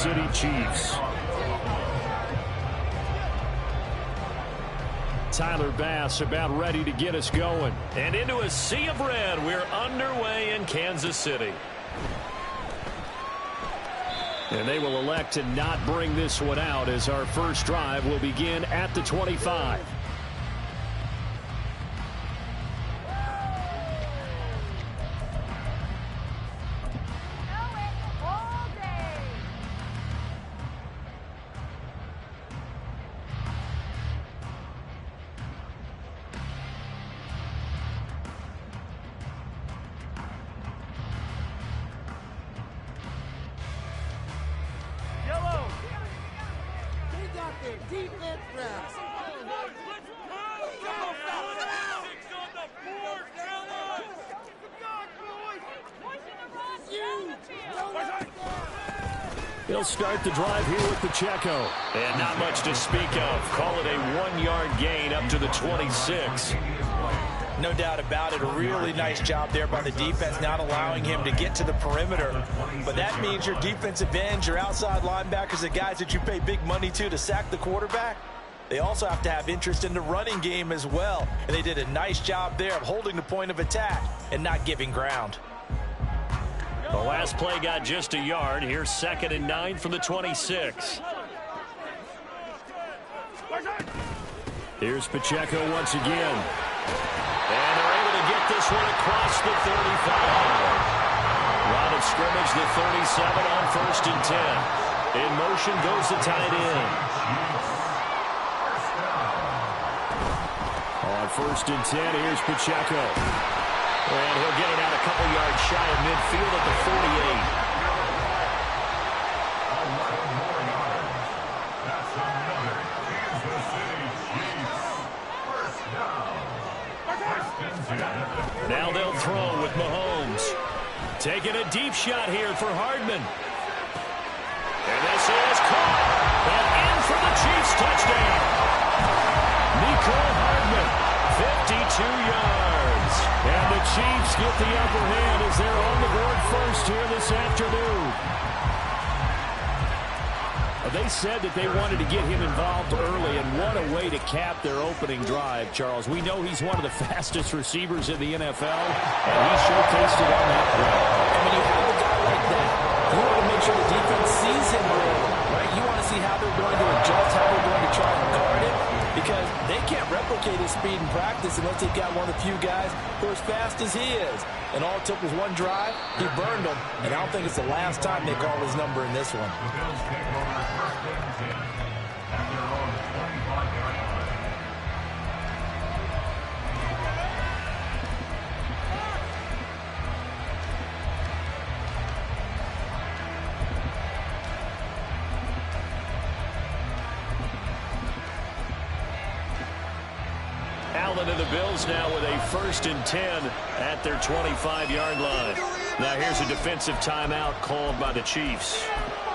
City Chiefs. Tyler Bass about ready to get us going. And into a sea of red, we're underway in Kansas City. And they will elect to not bring this one out as our first drive will begin at the 25. He'll start the drive here with Pacheco. And not much to speak of. Call it a 1-yard gain up to the 26. No doubt about it. A really nice job there by the defense, not allowing him to get to the perimeter. But that means your defensive ends, your outside linebackers, the guys that you pay big money to sack the quarterback, they also have to have interest in the running game as well. And they did a nice job there of holding the point of attack and not giving ground. The last play got just a yard. Here's 2nd and 9 from the 26. Here's Pacheco once again. And they're able to get this one across the 35. Line of scrimmage, the 37 on 1st and 10. In motion goes the tight end. On 1st and 10, here's Pacheco. And he'll get it out a couple yards shy of midfield at the 48. Now they'll throw with Mahomes. Taking a deep shot here for Hardman. And this is caught. And in for the Chiefs touchdown. Mecole Hardman, 52 yards. And the Chiefs get the upper hand as they're on the board first here this afternoon. They said that they wanted to get him involved early, and what a way to cap their opening drive, Charles. We know he's one of the fastest receivers in the NFL, and he showcased it on that play. And when you have a guy like that, you want to make sure the defense sees him early, right? You want to see how they're going to adjust, how they're going to try to guard him, because they can't replicate his speed in practice unless they've got one of the few guys who are as fast as he is. And all it took was one drive. He burned them, and I don't think it's the last time they call his number in this one. Allen and the Bills now with a 1st and 10 at their 25-yard line. Now here's a defensive timeout called by the Chiefs.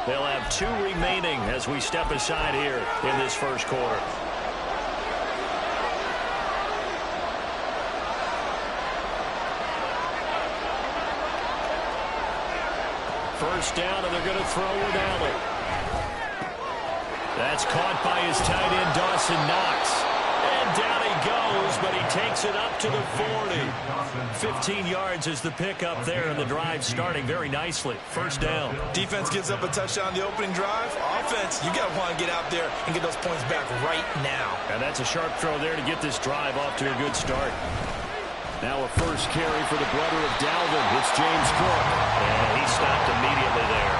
They'll have 2 remaining as we step aside here in this first quarter. First down, and they're going to throw with Allen. That's caught by his tight end, Dawson Knox. And down he goes, but he takes it up to the 40. 15 yards is the pickup there, and the drive starting very nicely. First down. Defense gives up a touchdown the opening drive. Offense, you got to want to get out there and get those points back right now. And that's a sharp throw there to get this drive off to a good start. Now a first carry for the brother of Dalvin. It's James Cook. And he stopped immediately there.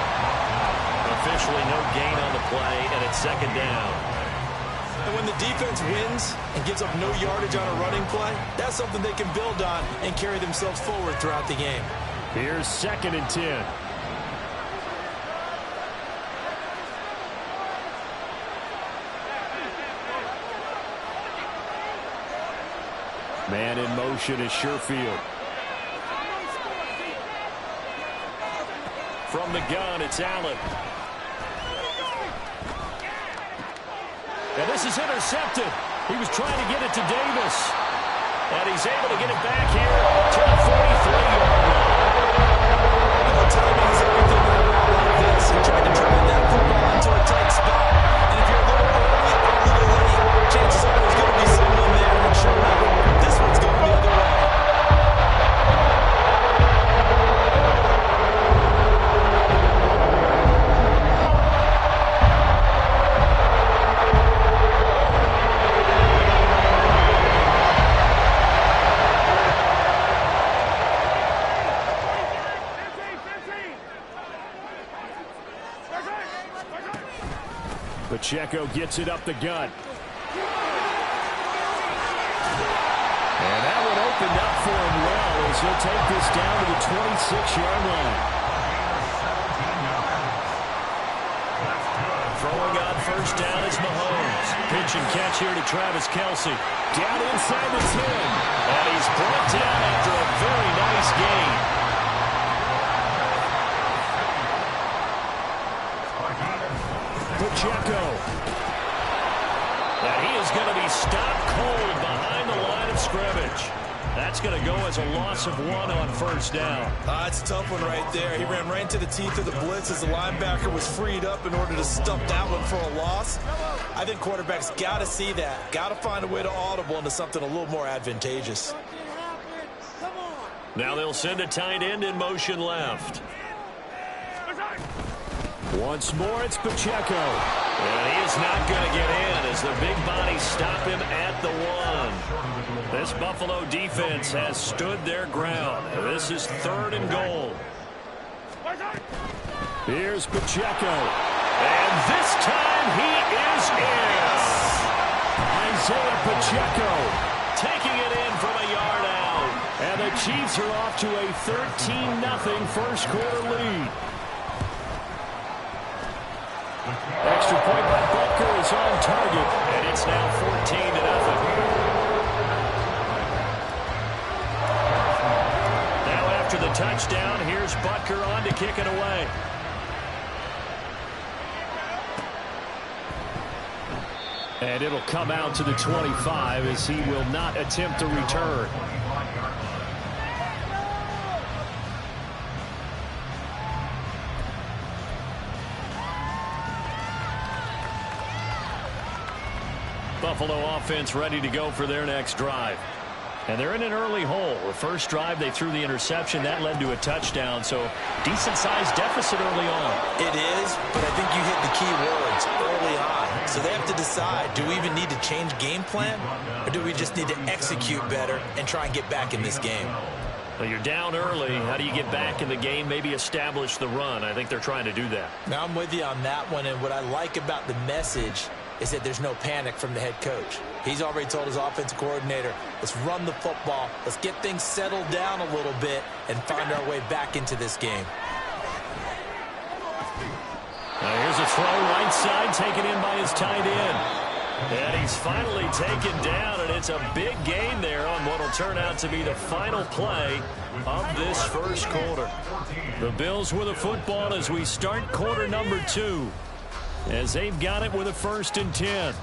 Officially no gain on the play, and it's 2nd down. And when the defense wins and gives up no yardage on a running play, that's something they can build on and carry themselves forward throughout the game. Here's 2nd and 10. Man in motion is Sherfield. From the gun, it's Allen. And this is intercepted. He was trying to get it to Davis. And he's able to get it back here to the 43-yard line. Timing is everything like this. He tried to drive that Pacheco gets it up the gut. And that one opened up for him well as he'll take this down to the 26-yard line. Throwing on first down is Mahomes. Pitch and catch here to Travis Kelce. Down inside the 10. And he's brought down after a very nice gain. Pacheco. And he is going to be stopped cold behind the line of scrimmage. That's going to go as a loss of 1 on first down. It's a tough one right there. He ran right into the teeth of the blitz as the linebacker was freed up in order to stuff that one for a loss. I think quarterbacks got to see that. Got to find a way to audible into something a little more advantageous. Now they'll send a tight end in motion left. Once more, it's Pacheco. And he is not going to get in as the big bodies stop him at the 1. This Buffalo defense has stood their ground. This is 3rd and goal. Here's Pacheco. And this time he is in. Isaiah Pacheco. Taking it in from a yard out. And the Chiefs are off to a 13-0 first quarter lead. Extra point by Butker is on target. And it's now 14-0. Now after the touchdown, here's Butker on to kick it away. And it'll come out to the 25 as he will not attempt a return. Buffalo offense ready to go for their next drive. And they're in an early hole. The first drive, they threw the interception. That led to a touchdown, so decent-sized deficit early on. It is, but I think you hit the key words early on. So they have to decide, do we even need to change game plan, or do we just need to execute better and try and get back in this game? Well, you're down early. How do you get back in the game, maybe establish the run? I think they're trying to do that. Now, I'm with you on that one, and what I like about the message is that there's no panic from the head coach. He's already told his offensive coordinator, let's run the football, let's get things settled down a little bit and find our way back into this game. Now here's a throw right side taken in by his tight end. And he's finally taken down, and it's a big gain there on what will turn out to be the final play of this first quarter. The Bills with a football as we start quarter number 2. As they've got it with a 1st and 10.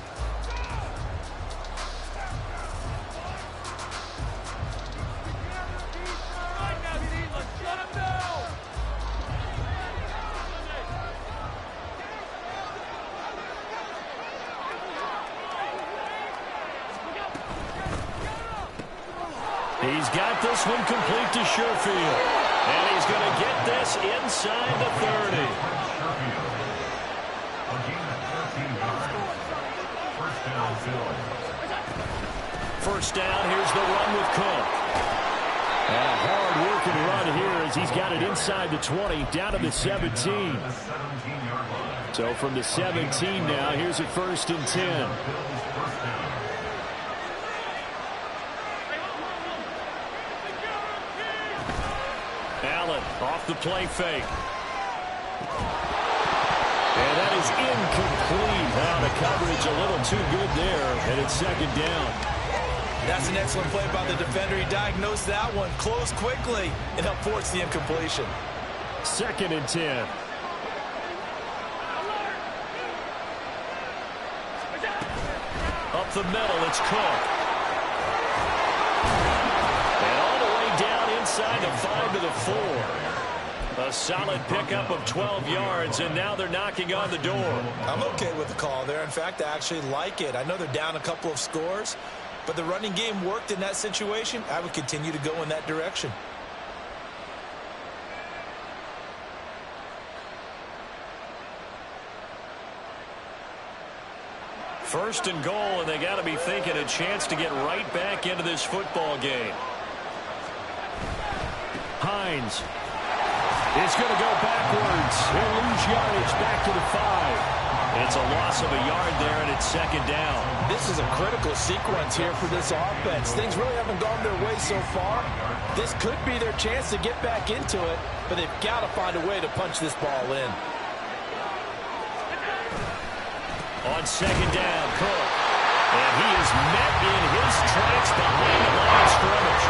He's got this one complete to Sherfield. And he's going to get this inside the 30. First down, here's the run with Cook. And a hard-working run here as he's got it inside the 20, down to the 17. So from the 17 now, here's a 1st and 10. Allen off the play fake. And that is incomplete. Now the coverage a little too good there, and it's 2nd down. That's an excellent play by the defender. He diagnosed that one, closed quickly, and helped force the incompletion. 2nd and 10. Up the middle, it's Cook. And all the way down inside the 5 to the 4. A solid pickup of 12 yards, and now they're knocking on the door. I'm okay with the call there. In fact, I actually like it. I know they're down a couple of scores, but the running game worked in that situation. I would continue to go in that direction. First and goal, and they got to be thinking a chance to get right back into this football game. Hines is going to go backwards. He'll lose yardage back to the 5. It's a loss of a yard there, and it's second down. This is a critical sequence here for this offense. Things really haven't gone their way so far. This could be their chance to get back into it, but they've got to find a way to punch this ball in. On second down, Cook. And he is met in his tracks behind the line of scrimmage.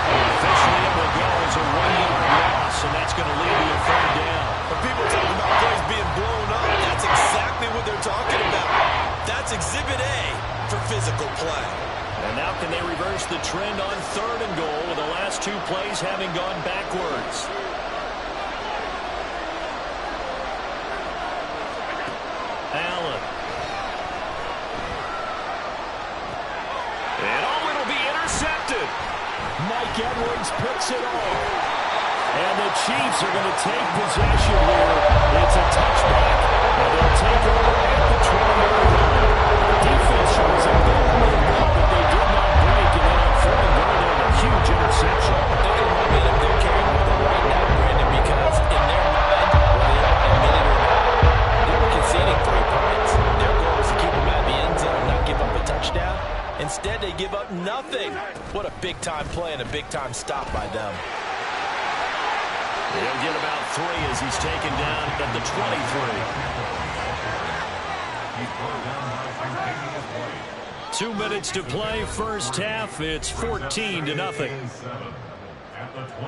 Officially, it will go as a 1-yard loss, and that's going to lead to a third down. When people talk about plays being blown up, that's exactly what they're talking about. That's Exhibit A for physical play. And now can they reverse the trend on third and goal with the last two plays having gone backwards? Allen. And it'll be intercepted. Mike Edwards picks it off. And the Chiefs are going to take possession here. It's a touchback. And they'll take over at the 20-yard line. Defense shows a bit of movement, but they did not break. And then on fourth and goal, they have a huge interception. Look at the momentum they're carrying with them right now, Brandon, because in their mind, whether they want to admit it or not, they were conceding 3 points. Their goal was to keep them out of the end zone, not give up a touchdown. Instead, they give up nothing. What a big-time play and a big-time stop by them. He'll get about 3 as he's taken down at the 23. 2 minutes to play, first half. It's 14-0.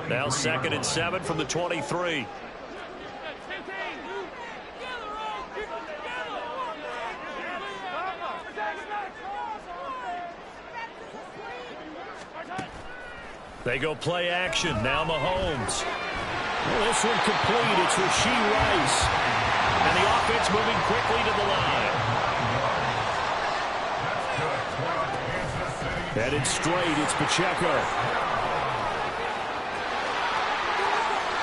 Now 2nd and 7 from the 23. They go play action. Now Mahomes. This one complete. It's Rashee Rice. And the offense moving quickly to the line. Headed straight. It's Pacheco.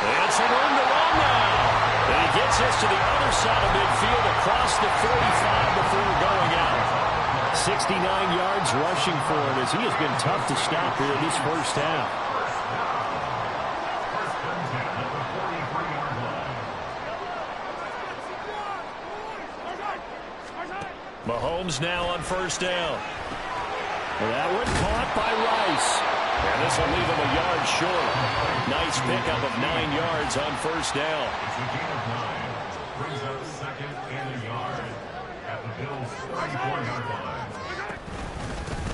And some room to run now. And he gets us to the other side of midfield across the 45 before going out. 69 yards rushing for him as he has been tough to stop here in this first half. Mahomes now on first down. That one caught by Rice. And this will leave him a yard short. Nice pickup of 9 yards on first down. Brings up 2nd and a yard at the Bills' 34-yard line.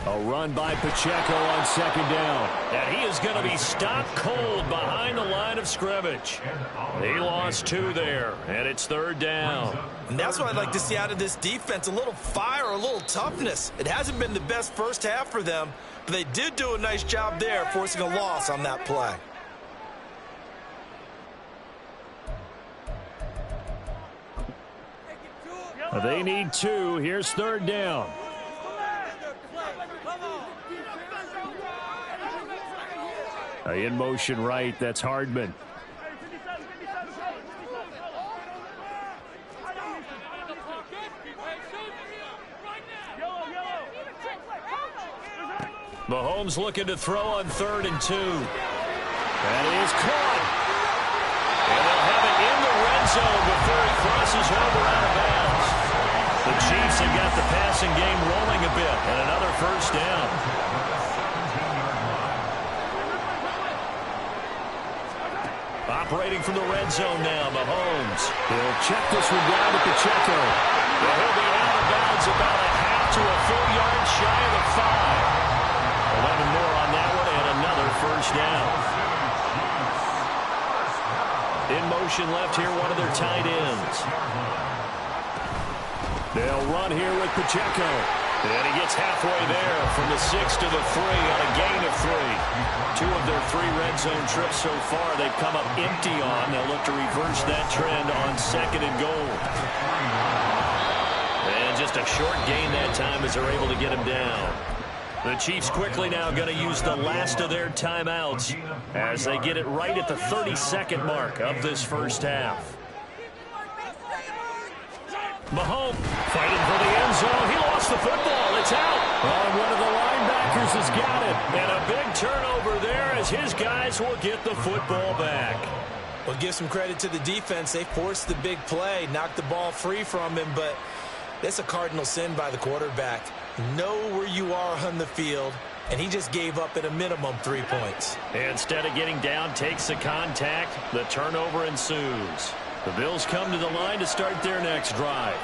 A run by Pacheco on second down. And he is going to be stopped cold behind the line of scrimmage. He lost 2 there, and it's third down. And that's what I'd like to see out of this defense, a little fire, a little toughness. It hasn't been the best first half for them, but they did do a nice job there, forcing a loss on that play. They need 2. Here's third down. In motion right, that's Hardman. Mahomes looking to throw on 3rd and 2. That is caught. And they'll have it in the red zone before he crosses over out of bounds. The Chiefs have got the passing game rolling a bit, and another first down. Operating from the red zone now, Mahomes. He'll check this one down to Pacheco. Well, he'll be out of bounds about a half to a full yard shy of the 5. 11 more on that one, and another first down. In motion left here, one of their tight ends. They'll run here with Pacheco. And he gets halfway there from the 6 to the 3 on a gain of 3. 2 of their 3 red zone trips so far they've come up empty on. They'll look to reverse that trend on 2nd and goal. And just a short gain that time as they're able to get him down. The Chiefs quickly now going to use the last of their timeouts as they get it right at the 32nd mark of this first half. Mahomes fighting for the end zone. He lost the football. It's out. Oh, one of the linebackers has got it. And a big turnover there as his guys will get the football back. Well, give some credit to the defense. They forced the big play, knocked the ball free from him, but That's a cardinal sin by the quarterback. Know where you are on the field, and he just gave up at a minimum 3 points. Instead of getting down, takes the contact. The turnover ensues. The Bills come to the line to start their next drive.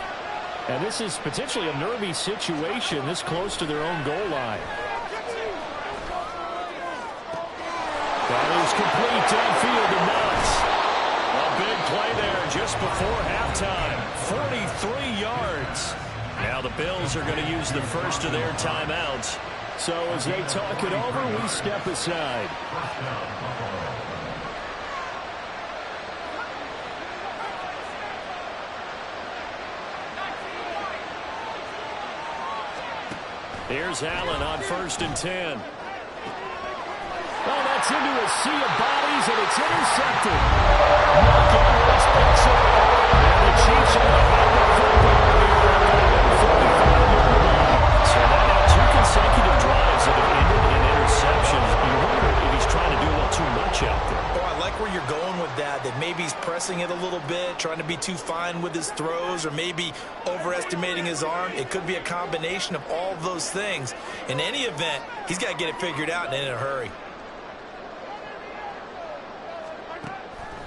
And this is potentially a nervy situation this close to their own goal line. That is complete downfield to Knox. A big play there just before halftime. 43 yards. Now the Bills are going to use the first of their timeouts. So as they talk it over, we step aside. Here's Allen on 1st and 10. Oh, that's into a sea of bodies, and it's intercepted. Mark Edwards picks it up, and the Chiefs are going to have the football here at the 45-yard line. So now 2 consecutive drives that have ended in interceptions. You wonder if he's trying to do a little too much out there. Oh, I like where you're going with that maybe he's pressing it a little bit, trying to be too fine with his throws, or maybe overestimating his arm. It could be a combination of all of those things. In any event, he's got to get it figured out and in a hurry.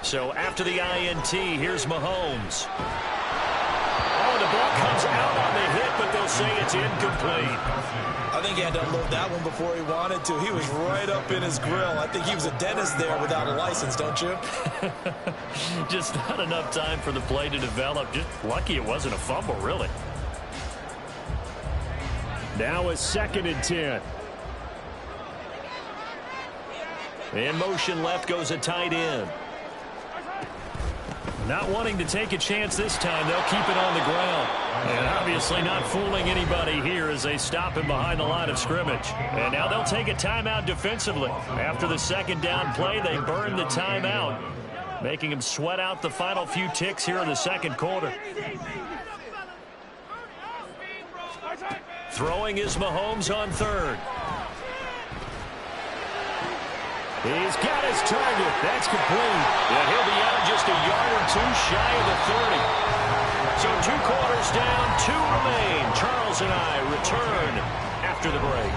So after the INT, here's Mahomes. Oh, the ball comes out on the hit, but they'll say it's incomplete. I think he had to unload that one before he wanted to. He was right up in his grill. I think he was a dentist there without a license, don't you? Just not enough time for the play to develop. Just lucky it wasn't a fumble, really. Now a 2nd and 10. In motion left goes a tight end. Not wanting to take a chance this time, they'll keep it on the ground. And obviously not fooling anybody here as they stop him behind the line of scrimmage. And now they'll take a timeout defensively. After the 2nd down play, they burn the timeout, making him sweat out the final few ticks here in the 2nd quarter. Throwing is Mahomes on 3rd. He's got his target. That's complete. And he'll be out just a yard or 2 shy of the 30. So 2 quarters down, 2 remain. Charles and I return after the break.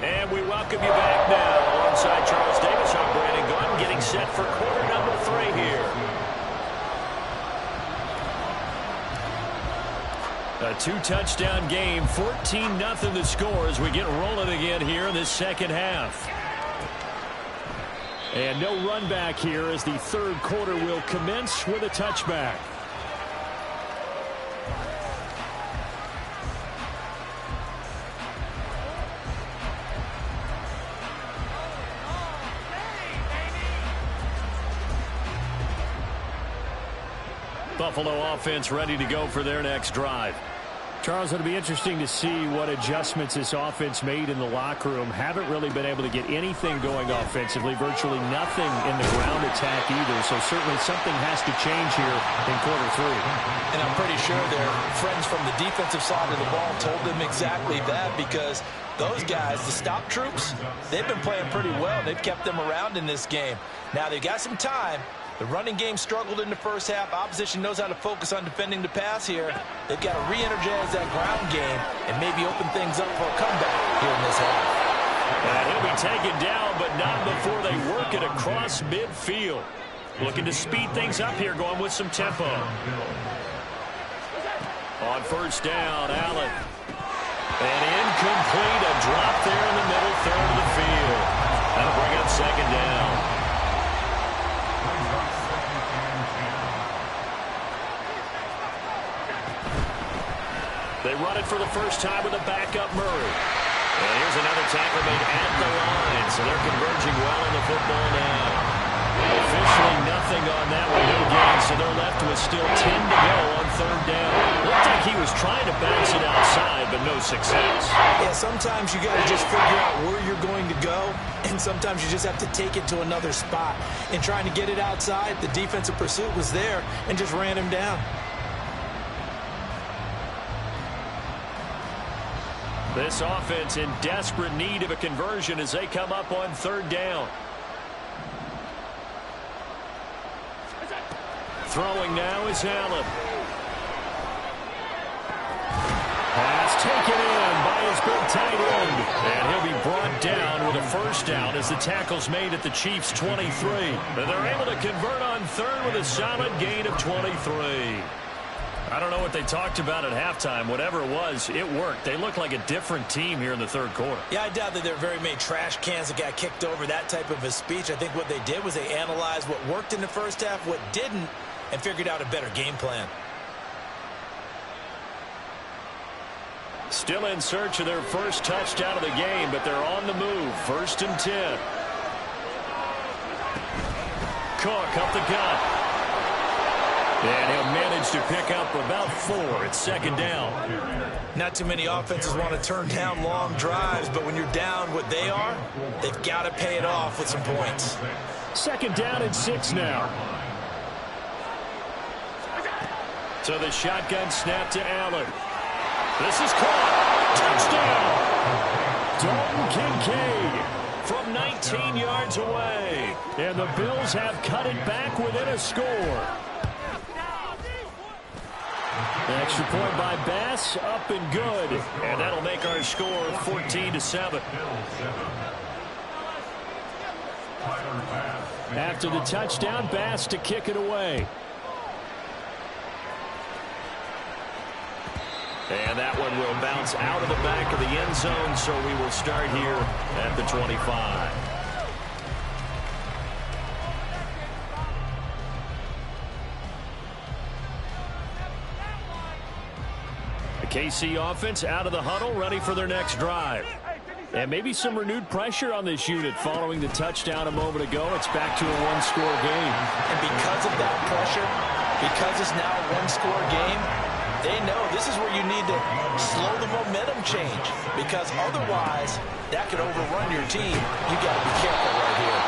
And we welcome you back now. Alongside Charles Davis, I'm Brandon Gunn, getting set for quarter number 3 here. A 2-touchdown game, 14-0 the score as we get rolling again here in this 2nd half. And no run back here as the 3rd quarter will commence with a touchback. Buffalo offense ready to go for their next drive. Charles, it'll be interesting to see what adjustments this offense made in the locker room. Haven't really been able to get anything going offensively, virtually nothing in the ground attack either. So certainly something has to change here in quarter 3. And I'm pretty sure their friends from the defensive side of the ball told them exactly that, because those guys, the stop troops, they've been playing pretty well. They've kept them around in this game. Now they've got some time. The running game struggled in the first half. Opposition knows how to focus on defending the pass here. They've got to re-energize that ground game and maybe open things up for a comeback here in this half. And he'll be taken down, but not before they work it across midfield. Looking to speed things up here, going with some tempo. On 1st down, Allen. And incomplete, a drop there in the middle 3rd of the field. That'll bring up 2nd down. They run it for the first time with a backup Murray. And here's another tackle made at the line. So they're converging well on the football now. Officially nothing on that one. No gain. So they're left with still 10 to go on 3rd down. Looked like he was trying to bounce it outside, but no success. Yeah, sometimes you got to just figure out where you're going to go, and sometimes you just have to take it to another spot. In trying to get it outside, the defensive pursuit was there and just ran him down. This offense in desperate need of a conversion as they come up on third down. Throwing now is Allen. Pass taken in by his big tight end. And he'll be brought down with a first down as the tackle's made at the Chiefs' 23. And they're able to convert on third with a solid gain of 23. I don't know what they talked about at halftime. Whatever it was, it worked. They look like a different team here in the third quarter. Yeah, I doubt that there are very many trash cans that got kicked over, that type of a speech. I think what they did was they analyzed what worked in the first half, what didn't, and figured out a better game plan. Still in search of their first touchdown of the game, but they're on the move. 1st and 10. Cook up the gut. And he'll manage to pick up about 4. It's 2nd down. Not too many offenses want to turn down long drives, but when you're down what they are, they've got to pay it off with some points. 2nd down and 6 now. So the shotgun snap to Allen. This is caught. Touchdown. Dalton Kincaid from 19 yards away. And the Bills have cut it back within a score. Extra point by Bass, up and good. And that'll make our score 14-7. After the touchdown, Bass to kick it away. And that one will bounce out of the back of the end zone, so we will start here at the 25. The KC offense out of the huddle, ready for their next drive. And maybe some renewed pressure on this unit following the touchdown a moment ago. It's back to a one-score game. And because of that pressure, because it's now a one-score game, they know this is where you need to slow the momentum change, because otherwise that could overrun your team. You got to be careful right here.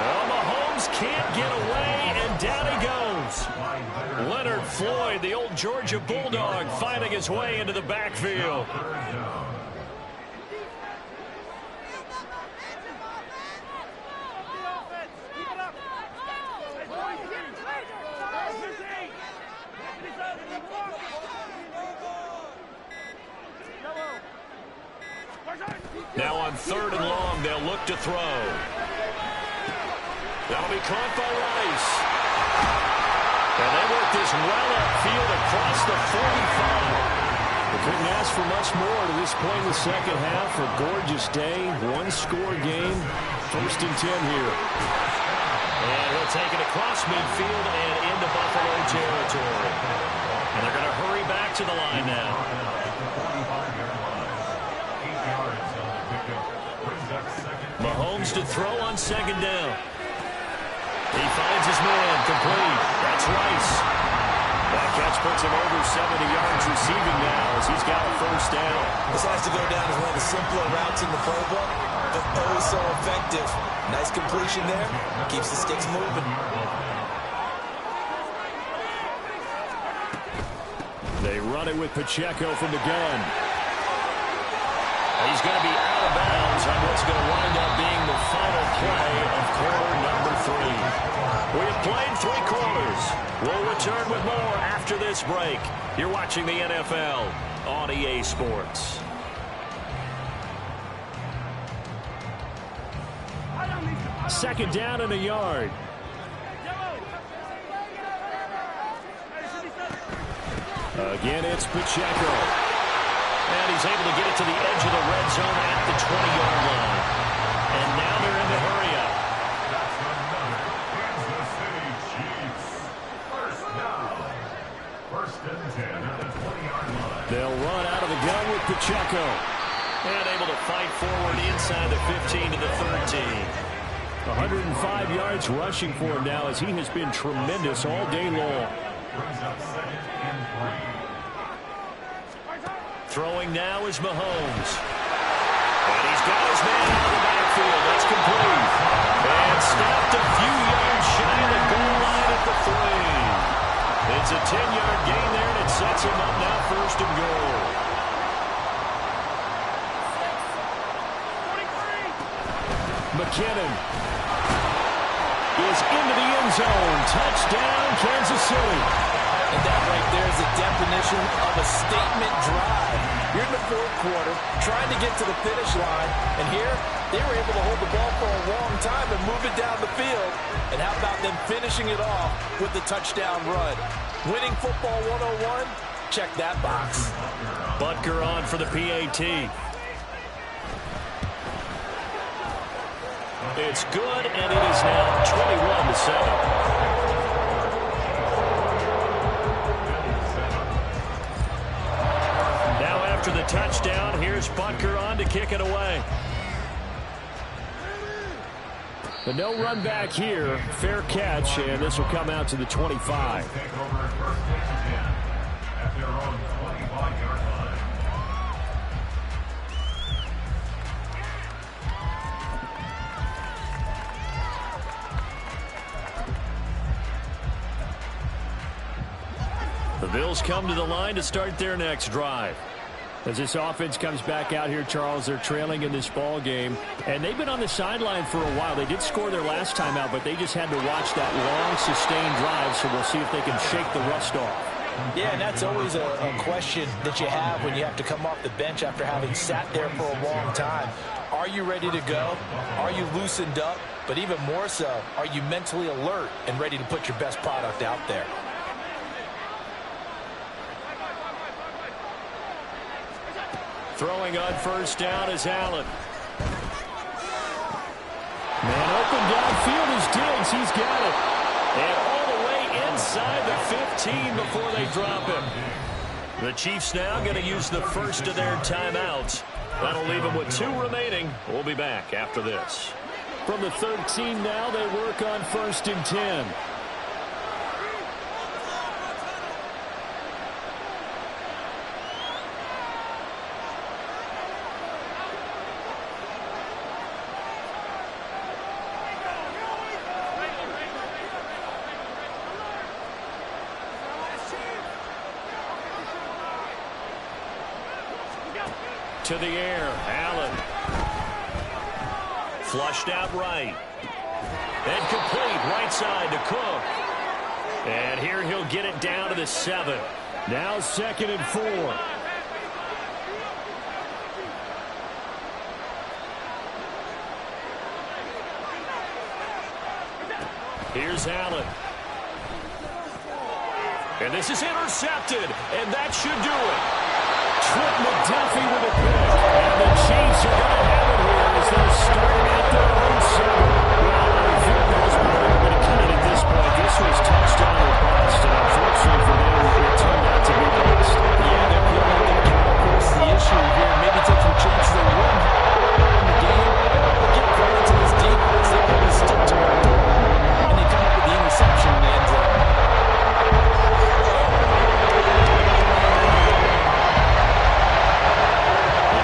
Well, Mahomes can't get away, and down he goes. Leonard Floyd, the old Georgia Bulldog, finding his way into the backfield. Now on 3rd and long, they'll look to throw. That'll be caught by Rice. And they work this well upfield across the 45. They couldn't ask for much more to this point in the second half. A gorgeous day, one-score game. 1st and 10 here. And he'll take it across midfield and into Buffalo territory. And they're going to hurry back to the line now. Mahomes to throw on 2nd down. He finds his man, complete. That's Rice. That catch puts him over 70 yards receiving now as he's got a first down. This has to go down as one of the simpler routes in the playbook, but oh so effective. Nice completion there. Keeps the sticks moving. They run it with Pacheco from the gun. He's going to be out of bounds on what's going to wind up being the final play of quarter number 3. We have played 3 quarters. We'll return with more after this break. You're watching the NFL on EA Sports. Second down and a yard. Again, it's Pacheco. And he's able to get it to the edge of the red zone at the 20-yard line. And now they're in the hurry-up. Kansas City Chiefs. First down. 1st and 10 at the 20-yard line. They'll run out of the gun with Pacheco. And able to fight forward inside the 15 to the 13. 105 yards rushing for him now as he has been tremendous all day long. Brings up 2nd and 3. Throwing now is Mahomes. And he's got his man out of the backfield. That's complete. And stopped a few yards shy of the goal line at the 3. It's a 10-yard gain there, and it sets him up now 1st and goal. McKinnon is into the end zone. Touchdown, Kansas City. And that right there is the definition of a statement drive. You're in the fourth quarter, trying to get to the finish line, and here they were able to hold the ball for a long time and move it down the field. And how about them finishing it off with the touchdown run? Winning football 101, check that box. Butker on for the PAT. It's good, and it is now 21-7. After the touchdown, here's Butker on to kick it away. The no run back here. Fair catch, and this will come out to the 25. The Bills come to the line to start their next drive. As this offense comes back out here, Charles, they're trailing in this ball game, and they've been on the sideline for a while. They did score their last time out, but they just had to watch that long, sustained drive, so we'll see if they can shake the rust off. Yeah, and that's always a question that you have when you have to come off the bench after having sat there for a long time. Are you ready to go? Are you loosened up? But even more so, are you mentally alert and ready to put your best product out there? Throwing on first down is Allen. Man open downfield is Diggs. He's got it. And all the way inside the 15 before they drop him. The Chiefs now going to use the first of their timeouts. That'll leave them with 2 remaining. We'll be back after this. From the 13 now, they work on 1st and 10. To the air, Allen. Flushed out right. And complete right side to Cook. And here he'll get it down to the 7. Now 2nd and 4. Here's Allen. And this is intercepted. And that should do it. Trent McDuffie with a pick. And the Chiefs are going to have it here as they're starting at their own 7. Well, I think that's probably going to cut it at this point. This was touchdown or bust, and unfortunately for them, it turned out to be bust. Yeah, they're feeling like they've come across the issue here. Maybe take some chances they wouldn't have in the game. But give credit to this defense. They really stick to it. And they come up with the interception in the end zone.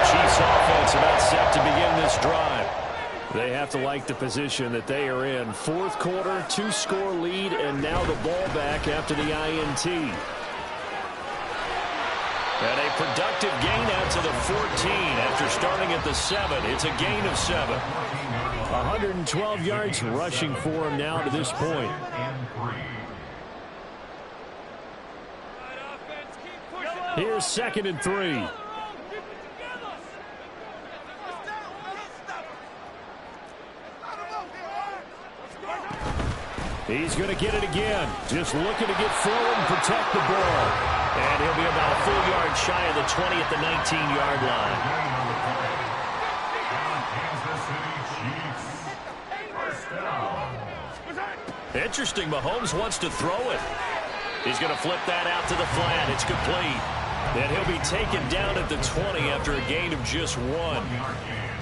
Chiefs offense about set to begin this drive. They have to like the position that they are in. 4th quarter, 2-score lead, and now the ball back after the INT. And a productive gain out to the 14 after starting at the 7. It's a gain of 7. 112 yards rushing for him now to this point. Here's 2nd and 3. He's going to get it again. Just looking to get forward and protect the ball. And he'll be about a full yard shy of the 20 at the 19-yard line. Interesting. Mahomes wants to throw it. He's going to flip that out to the flat. It's complete. And he'll be taken down at the 20 after a gain of just 1.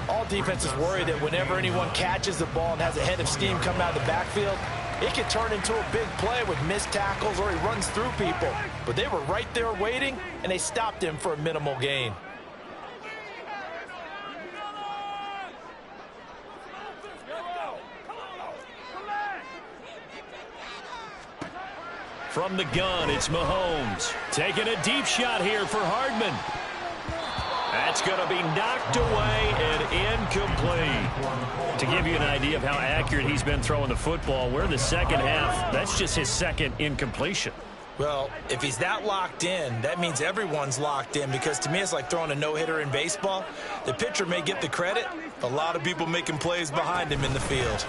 All defenses worry that whenever anyone catches the ball and has a head of steam coming out of the backfield, it can turn into a big play with missed tackles or he runs through people. But they were right there waiting, and they stopped him for a minimal gain. From the gun, it's Mahomes. Taking a deep shot here for Hardman. At It's going to be knocked away and incomplete. To give you an idea of how accurate he's been throwing the football, we're in the second half. That's just his second incompletion. Well, if he's that locked in, that means everyone's locked in, because to me it's like throwing a no-hitter in baseball. The pitcher may get the credit, a lot of people making plays behind him in the field.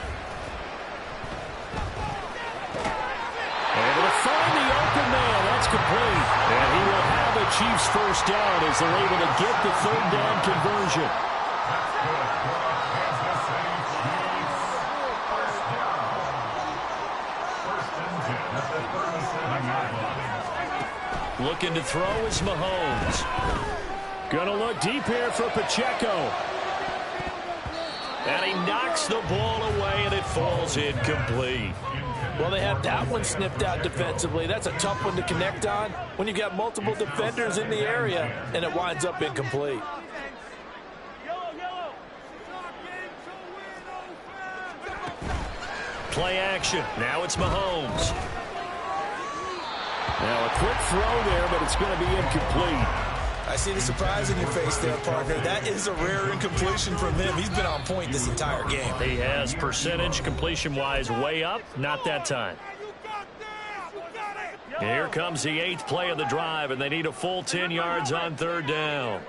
Able to find the open man. That's complete. And he will have the Chiefs first down as they're able to get the third down conversion. Looking to throw is Mahomes. Going to look deep here for Pacheco. And he knocks the ball away, and it falls incomplete. Well, they had that one sniffed out defensively. That's a tough one to connect on when you've got multiple defenders in the area, and it winds up incomplete. Play action. Now it's Mahomes. Now a quick throw there, but it's going to be incomplete. I see the surprise in your face there, partner. That is a rare incompletion from him. He's been on point this entire game. He has percentage completion-wise way up. Not that time. Here comes the 8th play of the drive, and they need a full 10 yards on third down.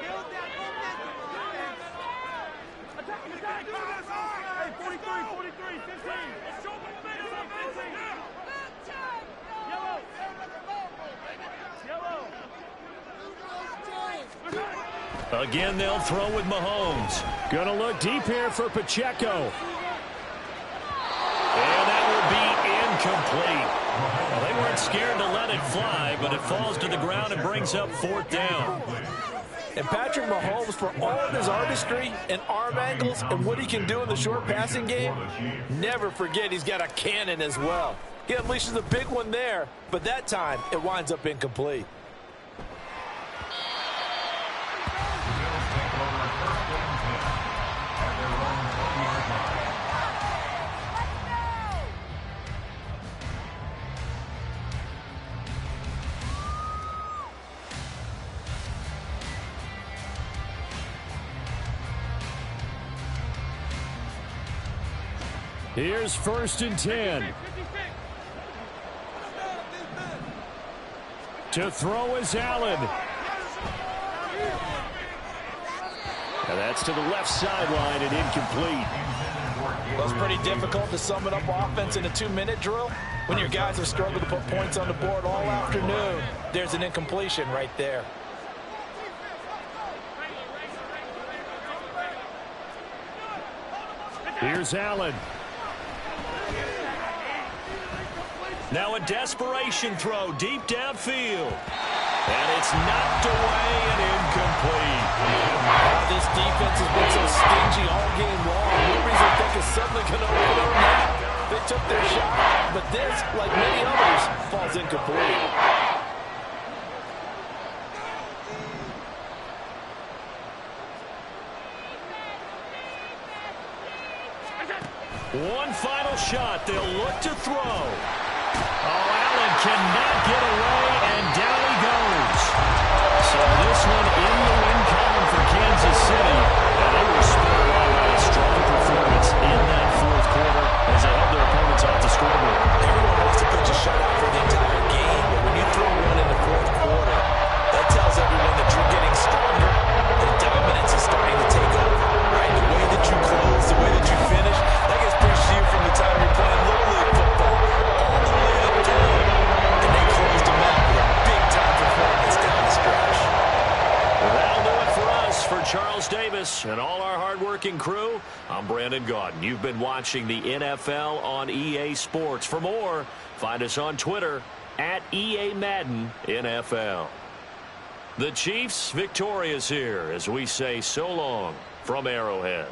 Again, they'll throw with Mahomes. Going to look deep here for Pacheco. And that will be incomplete. Well, they weren't scared to let it fly, but it falls to the ground and brings up fourth down. And Patrick Mahomes, for all of his artistry and arm angles and what he can do in the short passing game, never forget he's got a cannon as well. He unleashes a big one there, but that time it winds up incomplete. Here's 1st and 10. To throw is Allen. And that's to the left sideline and incomplete. Well, it's pretty difficult to sum it up offense in a 2-minute drill when your guys have struggled to put points on the board all afternoon. There's an incompletion right there. Here's Allen. Now a desperation throw deep downfield. And it's knocked away and incomplete. This defense has been so stingy all game long. Nobody's going to think it's suddenly going to overcome that. They took their shot, but this, like many others, falls incomplete. One final shot. They'll look to throw. Oh, Allen cannot get away, and down he goes. So this one in the win column for Kansas City. And they were spurred on by a strong performance in that fourth quarter as they held their opponents off the scoreboard. Everyone wants to pitch a shutout for the entire game, but when you throw one in the fourth quarter, that tells everyone that you're getting stronger. The dominance is starting to take over, right? The way that you close, the way that you finish, that gets preached to you from the time you're playing Little League football all the way up to them. And they closed them out with a big-time performance down the stretch. That'll do it for us. For Charles Davis and all our hard-working crew, I'm Brandon Gaudin. You've been watching the NFL on EA Sports. For more, find us on Twitter at EA Madden NFL. The Chiefs victorious here as we say so long from Arrowhead.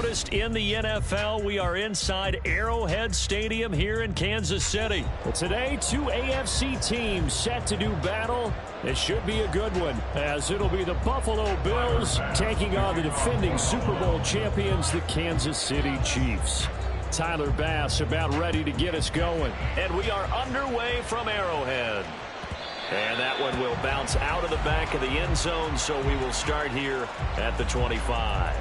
latest in the NFL. We are inside Arrowhead Stadium here in Kansas City. Today, two AFC teams set to do battle. It should be a good one, as it'll be the Buffalo Bills taking on the defending Super Bowl champions, the Kansas City Chiefs. Tyler Bass about ready to get us going. And we are underway from Arrowhead. And that one will bounce out of the back of the end zone, so we will start here at the 25.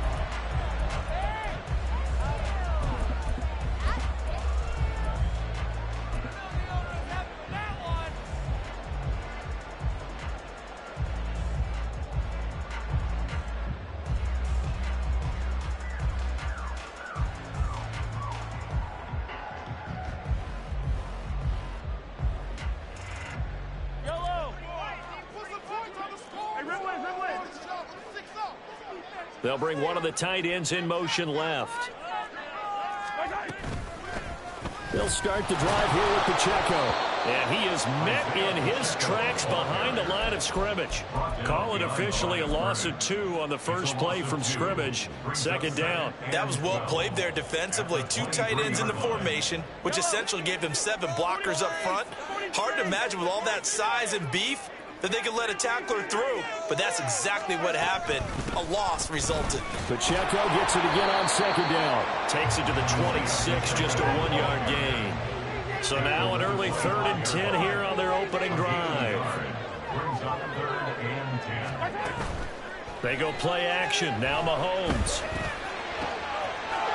They'll bring one of the tight ends in motion left. They'll start the drive here with Pacheco. And he is met in his tracks behind the line of scrimmage. Call it officially a loss of 2 on the first play from scrimmage. Second down. That was well played there defensively. 2 tight ends in the formation, which essentially gave them 7 blockers up front. Hard to imagine with all that size and beef that they could let a tackler through, but that's exactly what happened. A loss resulted. Pacheco gets it again on second down. Takes it to the 26, just a 1-yard gain. So now an early 3rd and 10 here on their opening drive. They go play action. Now Mahomes.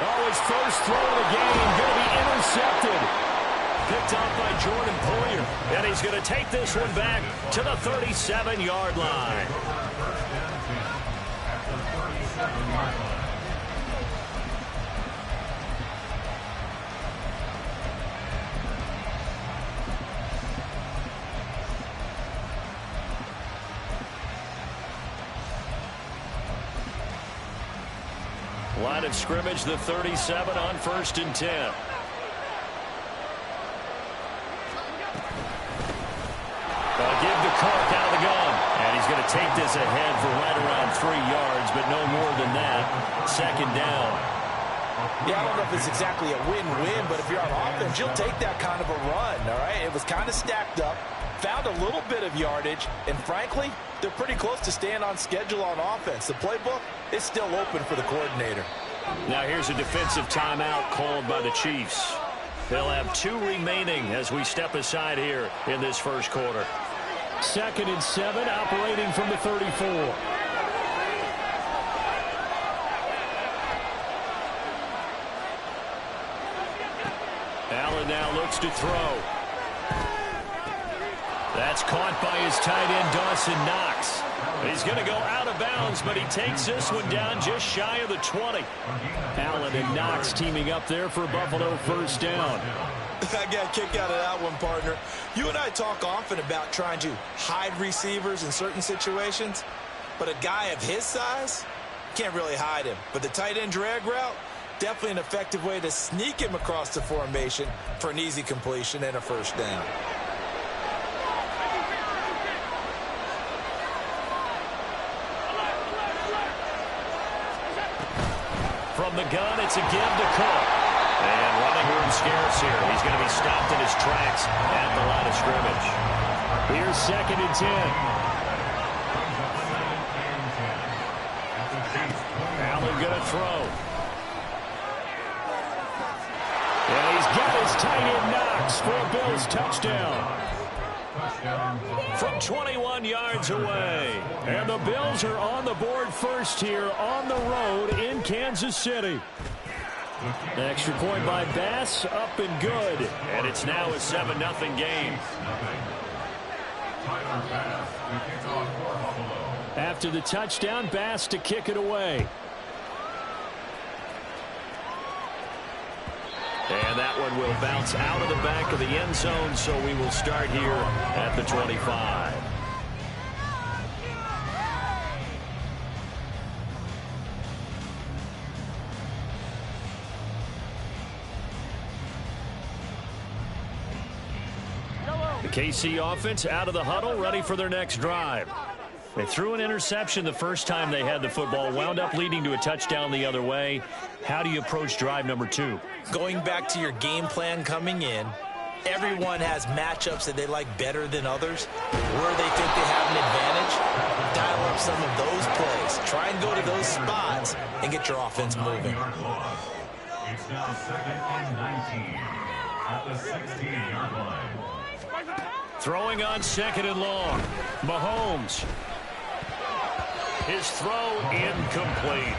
Oh, his first throw of the game going to be intercepted. Picked off by Jordan Poyer. And he's going to take this one back to the 37-yard line. Line of scrimmage, the 37 on 1st and 10. Give the Kirk out of the gun. And he's going to take this ahead for right around 3 yards, but no more than that. Second down. Yeah, I don't know if it's exactly a win-win, but if you're on offense, you'll take that kind of a run, all right? It was kind of stacked up, found a little bit of yardage, and frankly, they're pretty close to staying on schedule on offense. The playbook is still open for the coordinator. Now here's a defensive timeout called by the Chiefs. They'll have 2 remaining as we step aside here in this first quarter. 2nd and 7, operating from the 34. Allen now looks to throw. That's caught by his tight end, Dawson Knox. He's going to go out of bounds, but he takes this one down just shy of the 20. Allen and Knox teaming up there for Buffalo first down. I got a kick out of that one, partner. You and I talk often about trying to hide receivers in certain situations, but a guy of his size can't really hide him. But the tight end drag route, definitely an effective way to sneak him across the formation for an easy completion and a first down. From the gun, it's a give to Cook. And running room scarce here. He's going to be stopped in his tracks at the line of scrimmage. Here's 2nd and 10. Allen going to throw. And he's got his tight end Knox for a Bills touchdown. From 21 yards away. And the Bills are on the board first here on the road in Kansas City. Extra point by Bass, up and good. And it's now a 7-0 game. After the touchdown, Bass to kick it away. And that one will bounce out of the back of the end zone, so we will start here at the 25. The KC offense out of the huddle, ready for their next drive. They threw an interception the first time they had the football, wound up leading to a touchdown the other way. How do you approach drive number 2? Going back to your game plan coming in, everyone has matchups that they like better than others. Where they think they have an advantage, dial up some of those plays. Try and go to those spots and get your offense moving. It's now 2nd and 19 at the 16-yard line. Throwing on 2nd and long. Mahomes. His throw incomplete.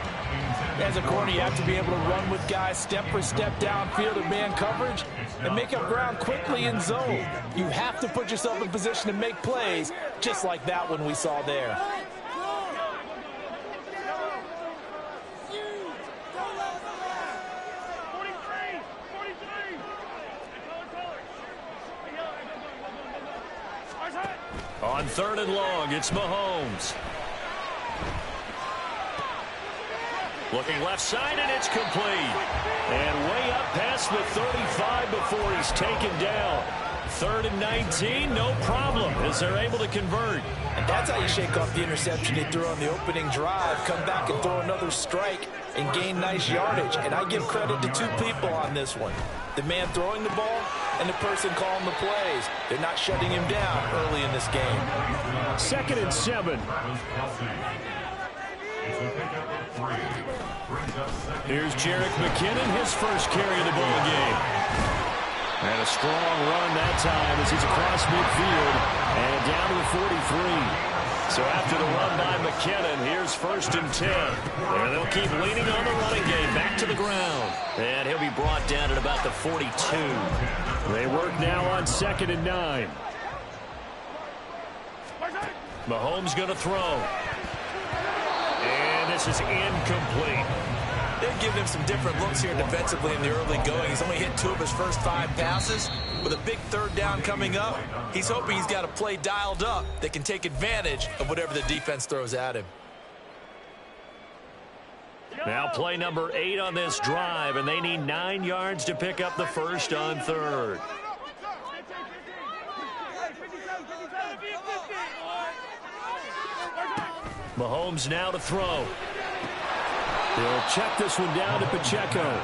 As a corner, you have to be able to run with guys step for step downfield in man coverage and make up ground quickly in zone. You have to put yourself in position to make plays, just like that one we saw there. On 3rd and long, it's Mahomes. Looking left side, and it's complete. And way up past the 35 before he's taken down. 3rd and 19, no problem, as they're able to convert. And that's how you shake off the interception he threw on the opening drive, come back and throw another strike and gain nice yardage. And I give credit to 2 people on this one. The man throwing the ball and the person calling the plays. They're not shutting him down early in this game. 2nd and 7. Here's Jerick McKinnon, his first carry of the ball game. And a strong run that time as he's across midfield and down to the 43. So after the run by McKinnon, here's 1st and 10. There they'll keep leaning on the running game, back to the ground. And he'll be brought down at about the 42. They work now on 2nd and 9. Mahomes going to throw. And this is incomplete. They're giving him some different looks here defensively in the early going. He's only hit 2 of his first 5 passes. With a big 3rd down coming up, he's hoping he's got a play dialed up that can take advantage of whatever the defense throws at him. Now play number 8 on this drive, and they need 9 yards to pick up the first on 3rd. Mahomes now to throw. He'll check this one down to Pacheco.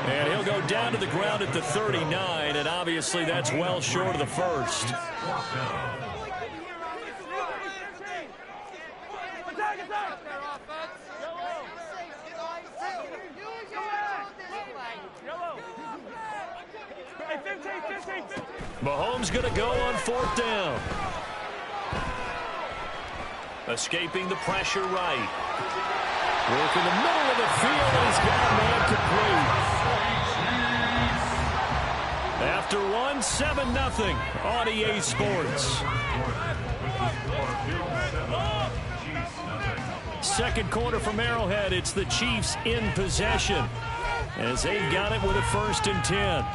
And he'll go down to the ground at the 39, and obviously that's well short of the first. Mahomes going to go on 4th down. Escaping the pressure right. Work in the middle of the field, and he's got a man complete. After one, 7-0 on EA Sports. Second quarter from Arrowhead, it's the Chiefs in possession as they've got it with a 1st and 10.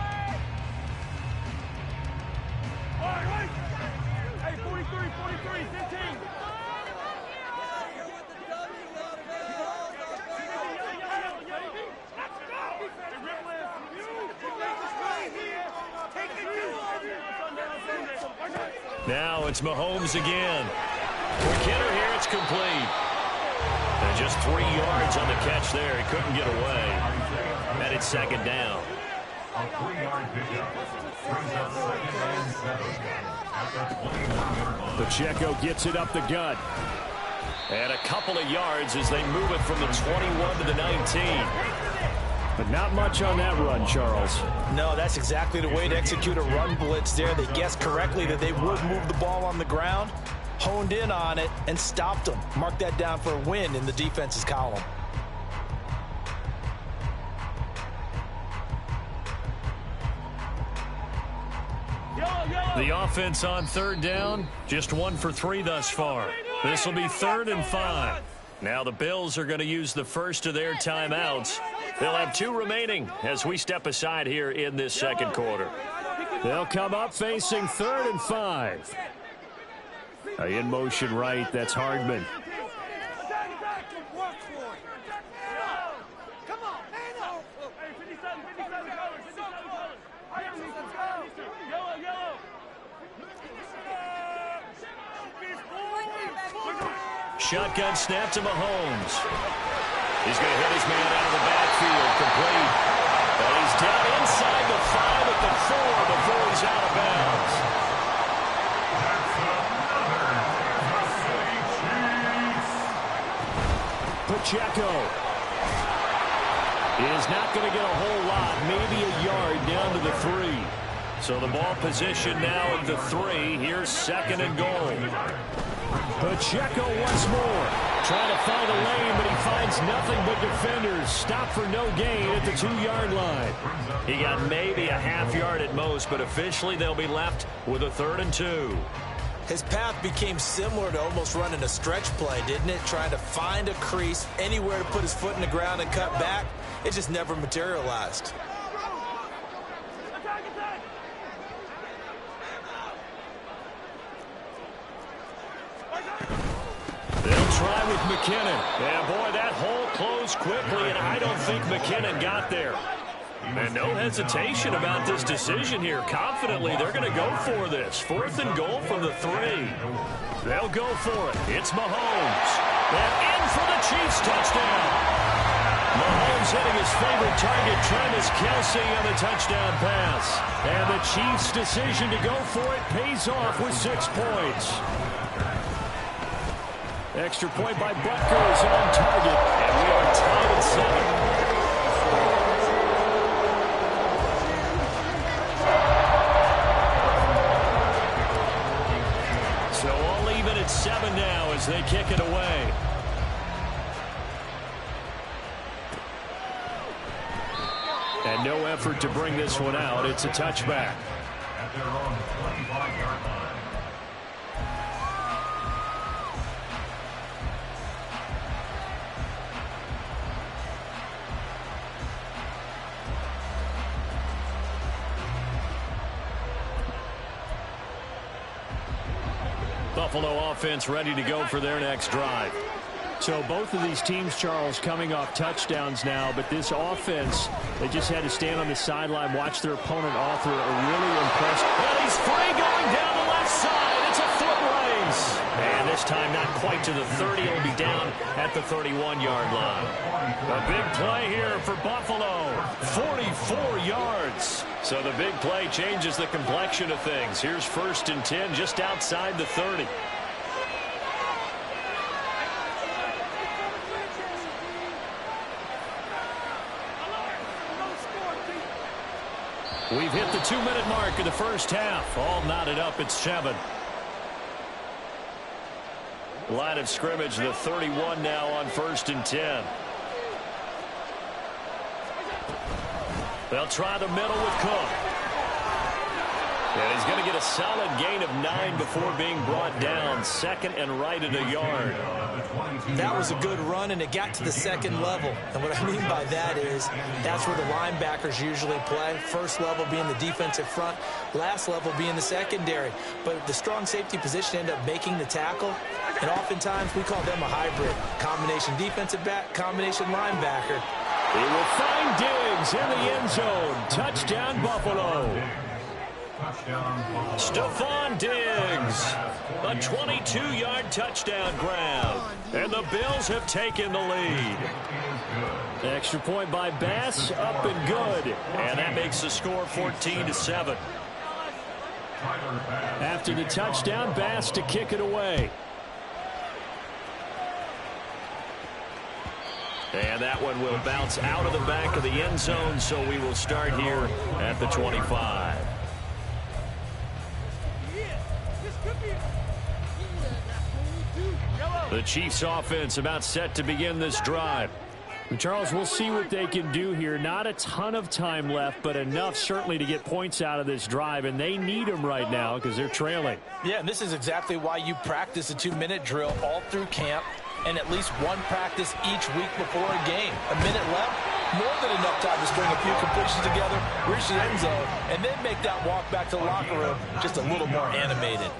Now it's Mahomes again. McKinnon here, it's complete. And just 3 yards on the catch there. He couldn't get away. And it's 2nd down. A 3-yard pickup brings up 2nd and 7 at the 21-yard line. Pacheco gets it up the gut. And a couple of yards as they move it from the 21 to the 19. But not much on that run, Charles. No, that's exactly the way to execute a run blitz there. They guessed correctly that they would move the ball on the ground, honed in on it, and stopped them. Mark that down for a win in the defense's column. The offense on 3rd down, just 1 for 3 thus far. This will be 3rd and 5. Now the Bills are going to use the first of their timeouts. They'll have 2 remaining as we step aside here in this second quarter. They'll come up facing 3rd and 5. In motion right, that's Hardman. Shotgun snap to Mahomes. He's going to hit his man out of the backfield, complete. But he's down inside the 5 at the 4 before he's out of bounds. Pacheco is not going to get a whole lot, maybe a yard down to the 3. So the ball position now at the 3. Here's 2nd and goal. Pacheco once more, trying to find a lane, but he finds nothing but defenders. Stop for no gain at the 2-yard line. He got maybe a half yard at most, but officially they'll be left with a 3rd and 2. His path became similar to almost running a stretch play, didn't it? Trying to find a crease, anywhere to put his foot in the ground and cut back. It just never materialized. They'll try with McKinnon. Yeah, boy, that hole closed quickly, and I don't think McKinnon got there. And no hesitation about this decision here. Confidently, they're going to go for this. 4th and goal from the 3. They'll go for it. It's Mahomes. And in for the Chiefs touchdown. Mahomes hitting his favorite target, Travis Kelce, on the touchdown pass. And the Chiefs' decision to go for it pays off with 6 points. Extra point by Butker is on target. And we are tied at 7. So all even at 7 now as they kick it away. And no effort to bring this one out. It's a touchback. At their own 25-yard line. Buffalo offense ready to go for their next drive. So both of these teams, Charles, coming off touchdowns now, but this offense, they just had to stand on the sideline, watch their opponent author a really impressed. And he's free going down the left side. It's a foot race. And this time not quite to the 30. He'll be down at the 31-yard line. A big play here for Buffalo. 44 yards. So the big play changes the complexion of things. Here's 1st and 10 just outside the 30. We've hit the 2-minute mark of the first half. All knotted up at 7. Line of scrimmage, the 31 now on 1st and 10. They'll try the middle with Cook. And he's going to get a solid gain of 9 before being brought down. 2nd and right at a yard. That was a good run, and it got to the 2nd level. And what I mean by that is that's where the linebackers usually play. First level being the defensive front, last level being the secondary. But the strong safety position ended up making the tackle, and oftentimes we call them a hybrid. Combination defensive back, combination linebacker. He will find Diggs in the end zone. Touchdown, Buffalo. Stephon Diggs, a 22-yard touchdown grab, and the Bills have taken the lead. Extra point by Bass, up and good. And that makes the score 14-7. After the touchdown, Bass to kick it away. And that one will bounce out of the back of the end zone, so we will start here at the 25. The Chiefs offense about set to begin this drive. And Charles, we'll see what they can do here. Not a ton of time left, but enough certainly to get points out of this drive, and they need them right now because they're trailing. Yeah, and this is exactly why you practice a 2-minute drill all through camp and at least one practice each week before a game. A minute left, more than enough time to string a few completions together, reach the end zone, and then make that walk back to the locker room just a little more animated.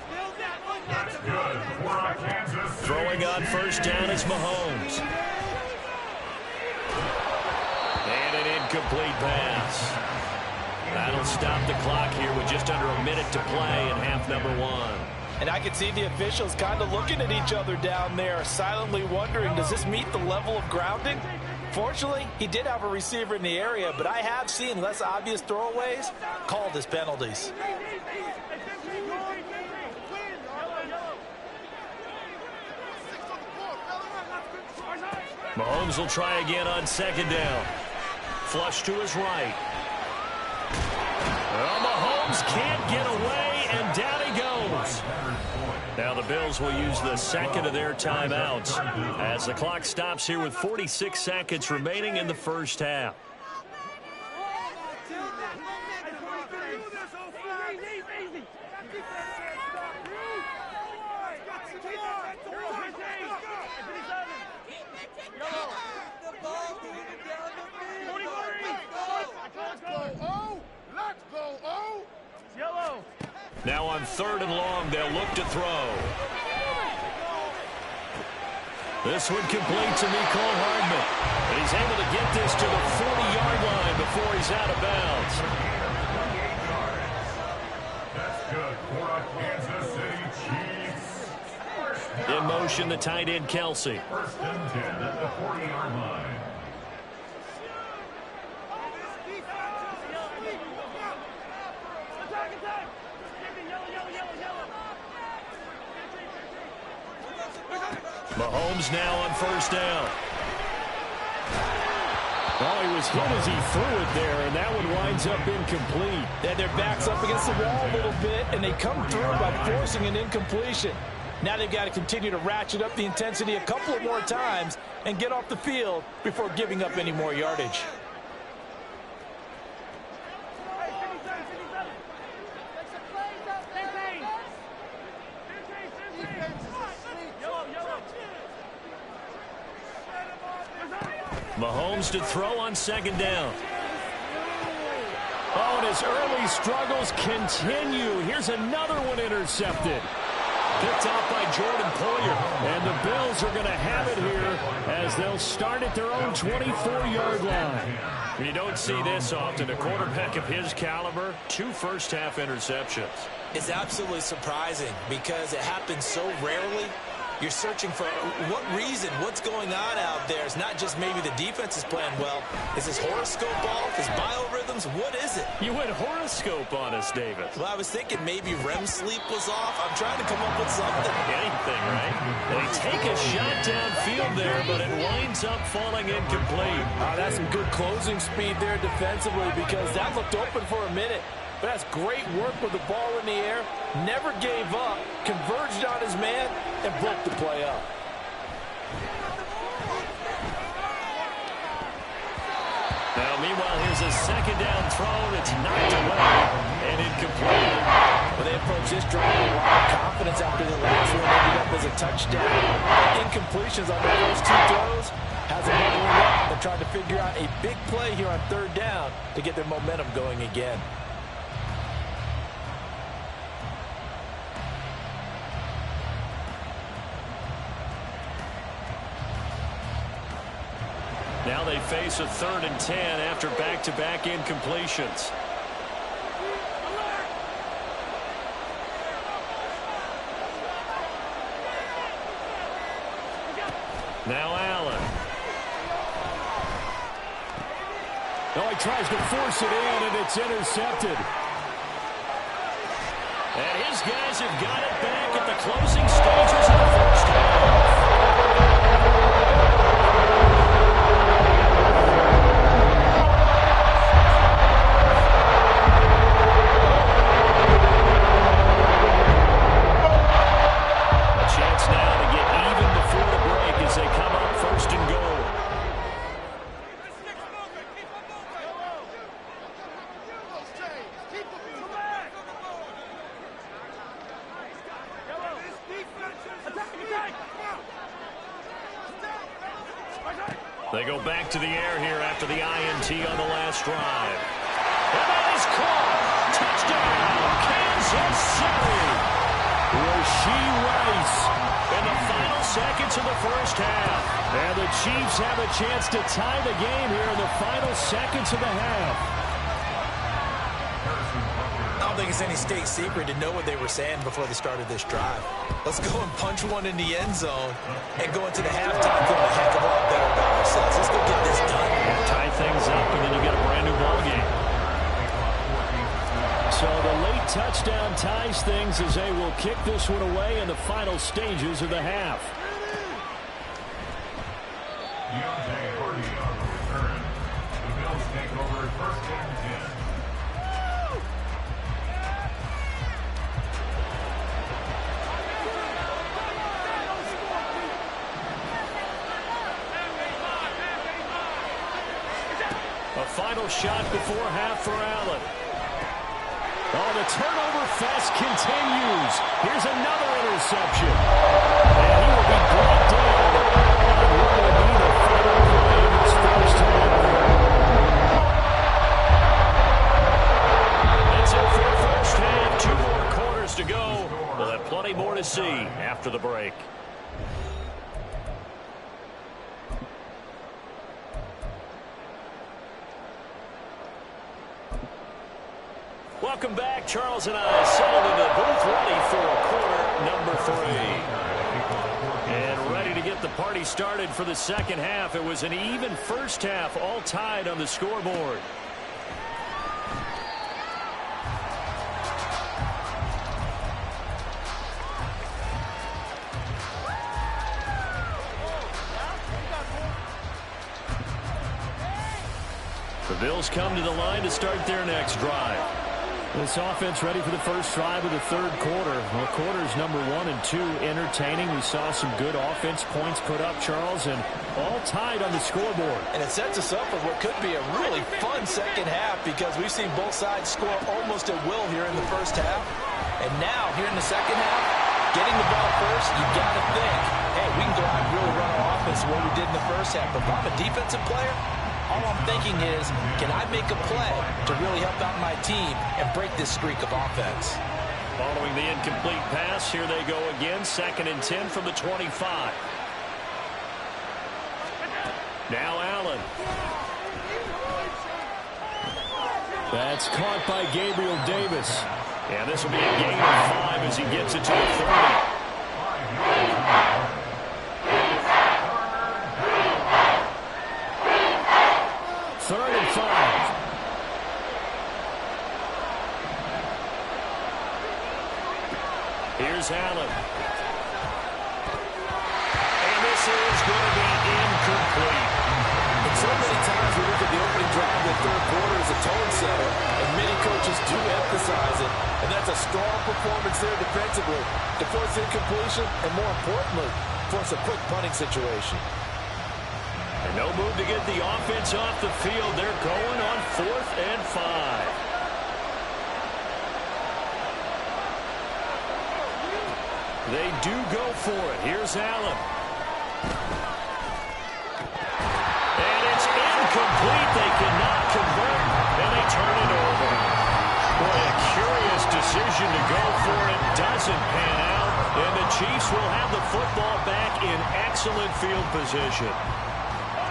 Throwing on 1st down is Mahomes. And an incomplete pass. That'll stop the clock here with just under a minute to play in half number 1. And I can see the officials kind of looking at each other down there, silently wondering, does this meet the level of grounding? Fortunately, he did have a receiver in the area, but I have seen less obvious throwaways called as penalties. Mahomes will try again on second down. Flush to his right. Well, Mahomes can't get away, and down he goes. Now the Bills will use the second of their timeouts as the clock stops here with 46 seconds remaining in the first half. Now on third and long, they'll look to throw. This one complete to Mecole Hardman. And he's able to get this to the 40-yard line before he's out of bounds. That's good for the Kansas City Chiefs. In motion, the tight end, Kelsey. First and 10 at the 40-yard line. Mahomes now on first down. Well, he was hit as he threw it there, and that one winds up incomplete. And their back's up against the wall a little bit, and they come through by forcing an incompletion. Now they've got to continue to ratchet up the intensity a couple of more times and get off the field before giving up any more yardage. Mahomes to throw on second down. Oh, and his early struggles continue. Here's another one intercepted. Picked off by Jordan Poyer. And the Bills are going to have it here as they'll start at their own 24-yard line. You don't see this often. A quarterback of his caliber, 2 first-half interceptions. It's absolutely surprising because it happens so rarely. You're searching for what reason, what's going on out there. It's not just maybe the defense is playing well. Is his horoscope off? His biorhythms? What is it? You went horoscope on us, David. Well, I was thinking maybe REM sleep was off. I'm trying to come up with something. Anything, right? They take a shot downfield there, but it winds up falling incomplete. That's some good closing speed there defensively because that looked open for a minute. But that's great work with the ball in the air. Never gave up, converged on his man, and broke the play up. Now, meanwhile, here's a second down throw that's knocked away and incomplete. Well, they approached this drive with a lot of confidence after the last one ended up as a touchdown. Incompletions on the first 2 throws has them leveling up and trying to figure out a big play here on third down to get their momentum going again. Now they face a 3rd and 10 after back-to-back incompletions. Now Allen. Oh, he tries to force it in, and it's intercepted. And his guys have got it back at the closing stages of the first half. They go back to the air here after the INT on the last drive. And that is caught. Touchdown, Kansas City. Rashee Rice. In the final seconds of the first half. And the Chiefs have a chance to tie the game here in the final seconds of the half. Oh, they think it's any state secret to know what they were saying before they started this drive. Let's go and punch one in the end zone and go into the halftime feeling a heck of a lot better about ourselves. Let's go get this done. Yeah, tie things up, and then you get a brand new ball game. So the late touchdown ties things as they will kick this one away in the final stages of the half. Deontay Hardy on the return. The Bills take over first and 10. A final shot before half for Allen. Oh, the turnover fest continues. Here's another interception. And he will be brought down. And what will be the final play of this first half? That's it for the first half. 2 more quarters to go. We'll have plenty more to see after the break. Welcome back. Charles and I settled into the booth ready for quarter number 3. And ready to get the party started for the second half. It was an even first half, all tied on the scoreboard. The Bills come to the line to start their next drive. This offense ready for the first drive of the third quarter. Well, quarters number 1 and 2 entertaining. We saw some good offense points put up, Charles, and all tied on the scoreboard. And it sets us up with what could be a really fun second half because we've seen both sides score almost at will here in the first half. And now, here in the second half, getting the ball first, you got to think, hey, we can go out and really run our offense the way we did in the first half. But if I'm a defensive player, all I'm thinking is, can I make a play to really help out my team and break this streak of offense? Following the incomplete pass, here they go again. 2nd and 10 from the 25. Now Allen. That's caught by Gabriel Davis. And this will be a gain of 5 as he gets it to the 30. 3rd and 5. Here's Allen. And this is going to be incomplete. And so many times we look at the opening drive of the third quarter as a tone setter, and many coaches do emphasize it. And that's a strong performance there defensively to force incompletion and, more importantly, force a quick punting situation. And no move to get the offense off the field. They're going on 4th and 5. They do go for it. Here's Allen. And it's incomplete. They cannot convert, and they turn it over. Boy, a curious decision to go for it. Doesn't pan out, and the Chiefs will have the football back in excellent field position.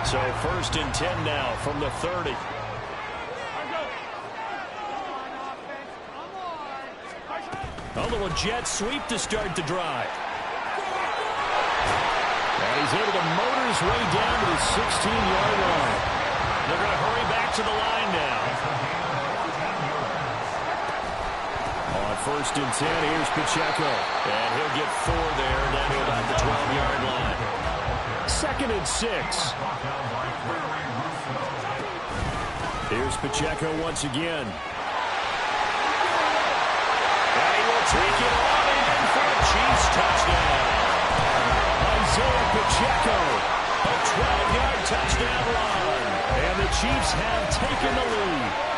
So 1st and 10 now from the 30. A little jet sweep to start the drive. And he's able to motor his way down to the 16-yard line. They're going to hurry back to the line now. On 1st and 10, here's Pacheco. And he'll get 4 there, down to about the 12-yard line. 2nd and 6. Here's Pacheco once again. And he will take it on in for a Chiefs touchdown. Isaiah Pacheco, a 12-yard touchdown run. And the Chiefs have taken the lead.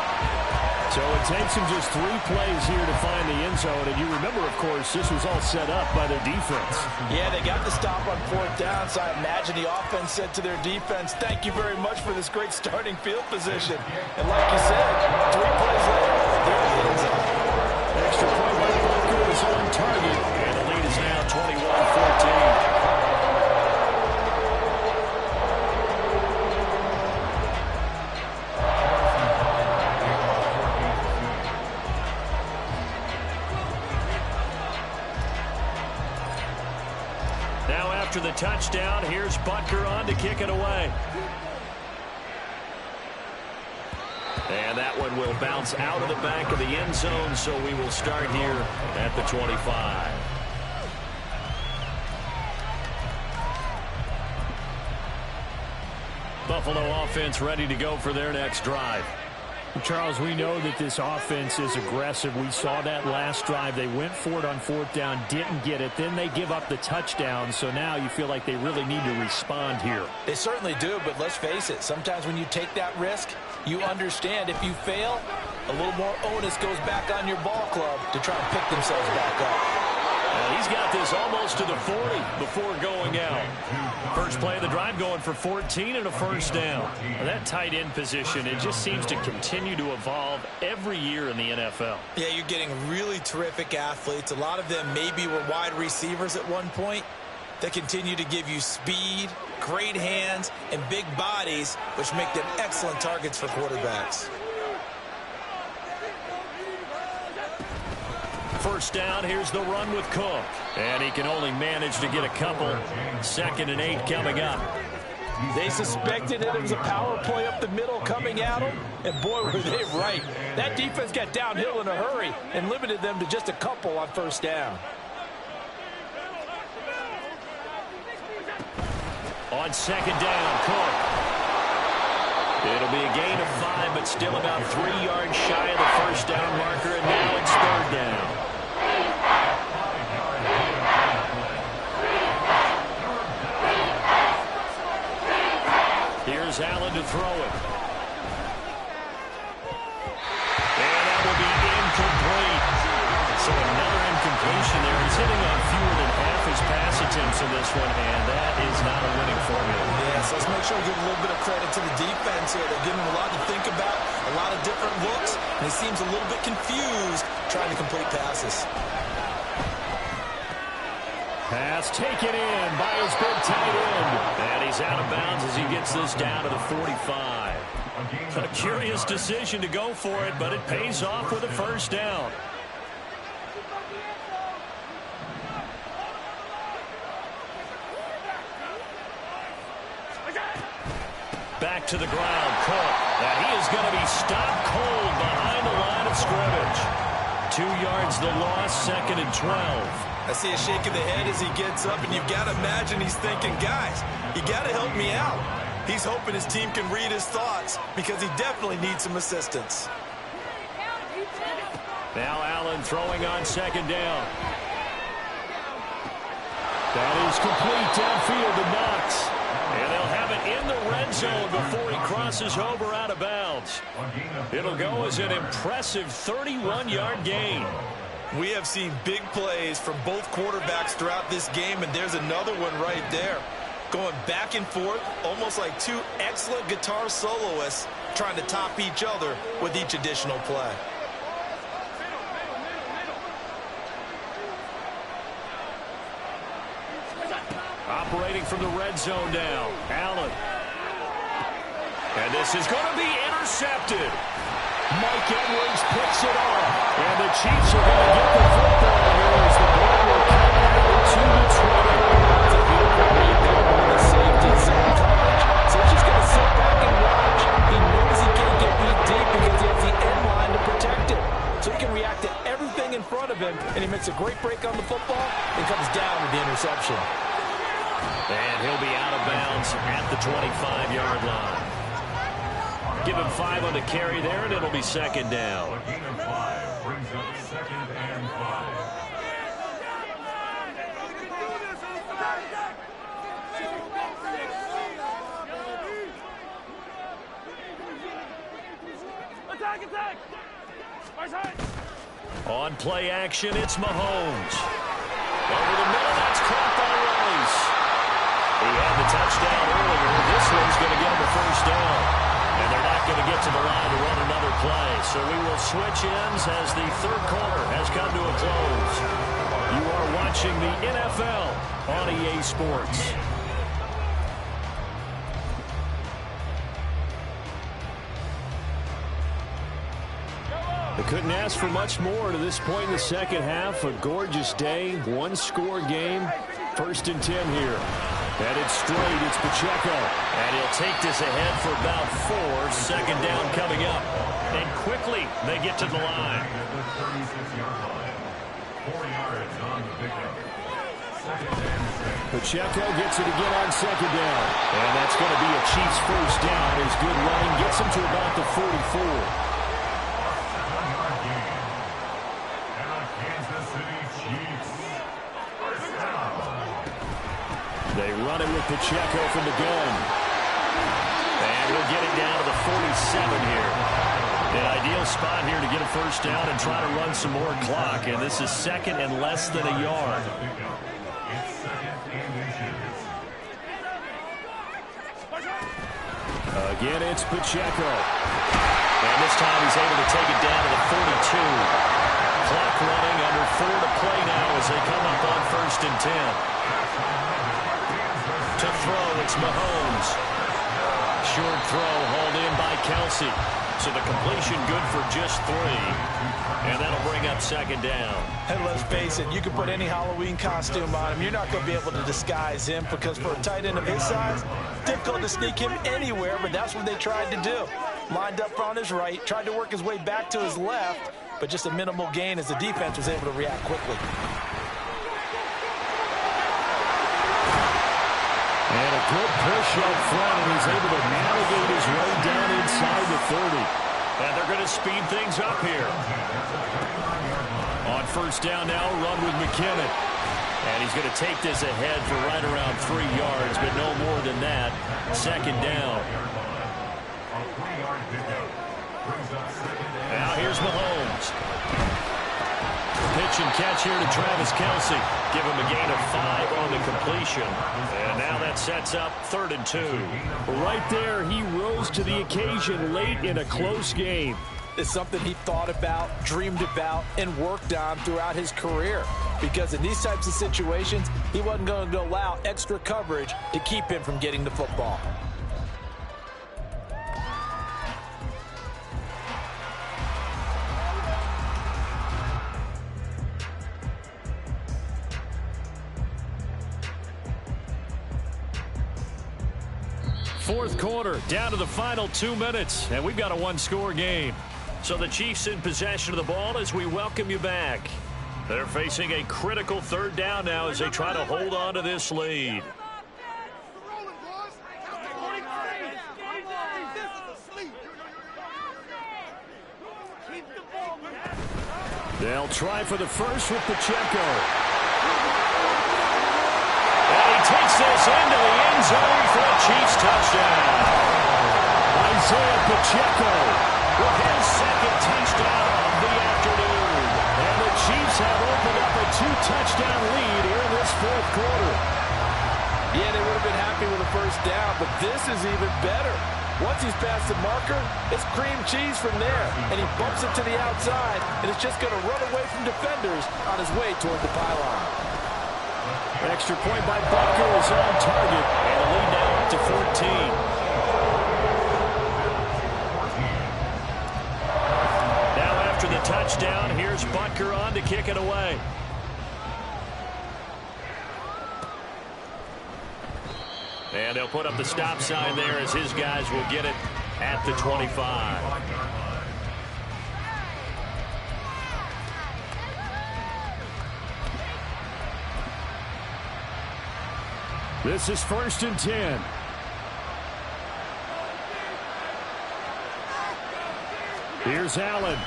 So it takes them just 3 plays here to find the end zone. And you remember, of course, this was all set up by their defense. Yeah, they got the stop on 4th down, so I imagine the offense said to their defense, thank you very much for this great starting field position. And like you said, 3 plays later, they're in the end zone. Extra point by Walker is on target. And the lead is now 21-14. after the touchdown. Here's Butker on to kick it away. And that one will bounce out of the back of the end zone, so we will start here at the 25. Buffalo offense ready to go for their next drive. Charles, we know that this offense is aggressive. We saw that last drive. They went for it on 4th down, didn't get it. Then they give up the touchdown. So now you feel like they really need to respond here. They certainly do, but let's face it. Sometimes when you take that risk, you understand if you fail, a little more onus goes back on your ball club to try and pick themselves back up. He's got this almost to the 40 before going out. First play of the drive going for 14 and a first down. Well, that tight end position, it just seems to continue to evolve every year in the NFL. Yeah, you're getting really terrific athletes. A lot of them maybe were wide receivers at one point. They continue to give you speed, great hands, and big bodies, which make them excellent targets for quarterbacks. First down, here's the run with Cook. And he can only manage to get a couple. 2nd and 8 coming up. They suspected it was a power play up the middle coming at them, and boy, were they right. That defense got downhill in a hurry and limited them to just a couple on first down. On 2nd down, Cook. It'll be a gain of 5, but still about 3 yards shy of the first down marker, and now it's 3rd down. Here's Allen to throw it. And that will be incomplete. So another incompletion there. He's hitting on fewer than half his pass attempts in this one, and that is not a winning formula. Yes, let's make sure we give a little bit of credit to the defense here. They're giving him a lot to think about, a lot of different looks, and he seems a little bit confused trying to complete passes. Pass taken in by his big tight end. And he's out of bounds as he gets this down to the 45. A curious decision to go for it, but it pays off with a first down. Back to the ground, Cook. And he is going to be stopped cold behind the line of scrimmage. 2 yards the loss, 2nd and 12. I see a shake of the head as he gets up, and you've got to imagine he's thinking, guys, you got to help me out. He's hoping his team can read his thoughts because he definitely needs some assistance. Now Allen throwing on 2nd down. That is complete downfield to Knox. And they'll have it in the red zone before he crosses over out of bounds. It'll go as an impressive 31-yard gain. We have seen big plays from both quarterbacks throughout this game, and there's another one right there. Going back and forth, almost like two excellent guitar soloists trying to top each other with each additional play. Operating from the red zone now, Allen. And this is going to be intercepted. Mike Edwards picks it off. And the Chiefs are going to get the football here as the ball will come out to the 20. It's a beautiful read there on the safety zone coverage. So he's just going to sit back and watch. He knows he can't get beat deep because he has the end line to protect it. So he can react to everything in front of him, and he makes a great break on the football and comes down with the interception. And he'll be out of bounds at the 25-yard line. Give him 5 on the carry there, and it'll be 2nd down. A gain of 5 brings up 2nd and 5. On play action, it's Mahomes. Over the middle, that's caught by Rice. He had the touchdown earlier. This one's going to get him a first down. And they're not going to get to the line to run another play. So we will switch ends as the third quarter has come to a close. You are watching the NFL on EA Sports. They couldn't ask for much more to this point in the second half. A gorgeous day, one-score game. First and 10 here. Headed straight, it's Pacheco. And he'll take this ahead for about 4. Second down coming up. And quickly they get to the line. At the 36-yard line. 4 yards on the pickup. Second and 6. Pacheco gets it again on second down. And that's going to be a Chiefs first down. His good running gets him to about the 44. 7-yard gain. And the Kansas City Chiefs. First down. They run it with Pacheco from the gun. And we'll get it down to the 47 here. An ideal spot here to get a first down and try to run some more clock. And this is second and less than a yard. It's second and inches. Again, it's Pacheco. And this time he's able to take it down to the 42. Clock running, under 4 to play now as they come up on first and 10. To throw, it's Mahomes. Short throw hauled in by Kelsey. So the completion good for just 3. And that'll bring up second down. And let's face it, you can put any Halloween costume on him. You're not going to be able to disguise him because for a tight end of his size, difficult to sneak him anywhere, but that's what they tried to do. Lined up on his right, tried to work his way back to his left, but just a minimal gain as the defense was able to react quickly. And a good push up front, and he's able to navigate his way down inside the 30. And they're going to speed things up here. On first down now, run with McKinnon. And he's going to take this ahead for right around 3 yards, but no more than that. Second down. Now here's Mahomes. Pitch and catch here to Travis Kelsey. Give him a gain of 5 on the completion. And now that sets up 3rd and 2. Right there, he rose to the occasion late in a close game. It's something he thought about, dreamed about, and worked on throughout his career. Because in these types of situations, he wasn't going to allow extra coverage to keep him from getting the football. Fourth quarter, down to the final 2 minutes, and we've got a one-score game. So the Chiefs in possession of the ball as we welcome you back. They're facing a critical 3rd down now as they try to hold on to this lead. They'll try for the first with Pacheco. And he takes this into the end zone for a Chiefs touchdown. Isaiah Pacheco With his second touchdown of the afternoon. And the Chiefs have opened up a 2-touchdown lead here in this 4th quarter. Yeah, they would have been happy with a first down, but this is even better. Once he's past the marker, it's cream cheese from there. And he bumps it to the outside, and it's just going to run away from defenders on his way toward the pylon. Extra point by Butker is on target. And the lead now up to 14. After the touchdown, here's Butker on to kick it away. And they'll put up the stop sign there as his guys will get it at the 25. This is 1st and 10. Here's Allen.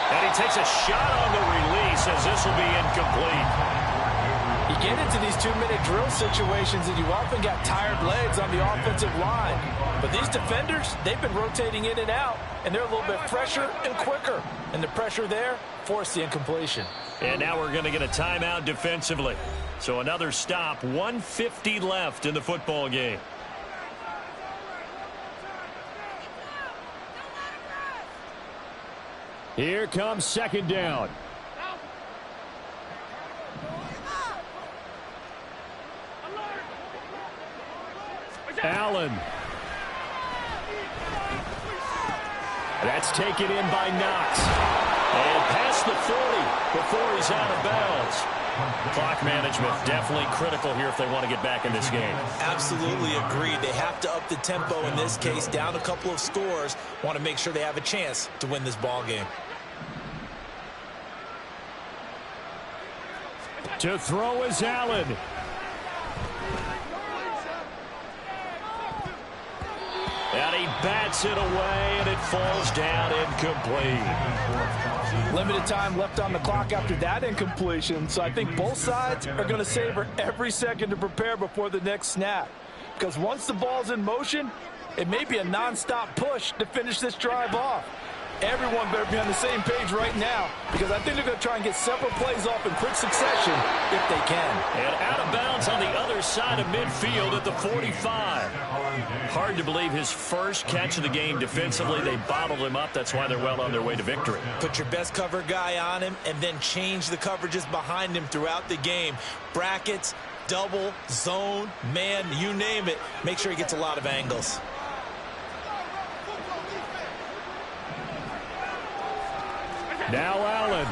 And he takes a shot on the release as this will be incomplete. You get into these 2-minute drill situations and you often got tired legs on the offensive line. But these defenders, they've been rotating in and out, and they're a little bit fresher and quicker. And the pressure there forced the incompletion. And now we're going to get a timeout defensively. So another stop, 1:50 left in the football game. Here comes 2nd down. Allen. That's taken in by Knox. And past the 40 before he's out of bounds. Clock management definitely critical here if they want to get back in this game. Absolutely agreed. They have to up the tempo in this case, down a couple of scores. Want to make sure they have a chance to win this ball game. To throw is Allen. And he bats it away, and it falls down incomplete. Limited time left on the clock after that incompletion, so I think both sides are going to savor every second to prepare before the next snap. Because once the ball's in motion, it may be a nonstop push to finish this drive off. Everyone better be on the same page right now, because I think they're going to try and get several plays off in quick succession if they can. And out of bounds on the other side of midfield at the 45. Hard to believe his first catch of the game defensively. They bottled him up. That's why they're well on their way to victory. Put your best cover guy on him and then change the coverages behind him throughout the game. Brackets, double, zone, man, you name it. Make sure he gets a lot of angles. Now Allen.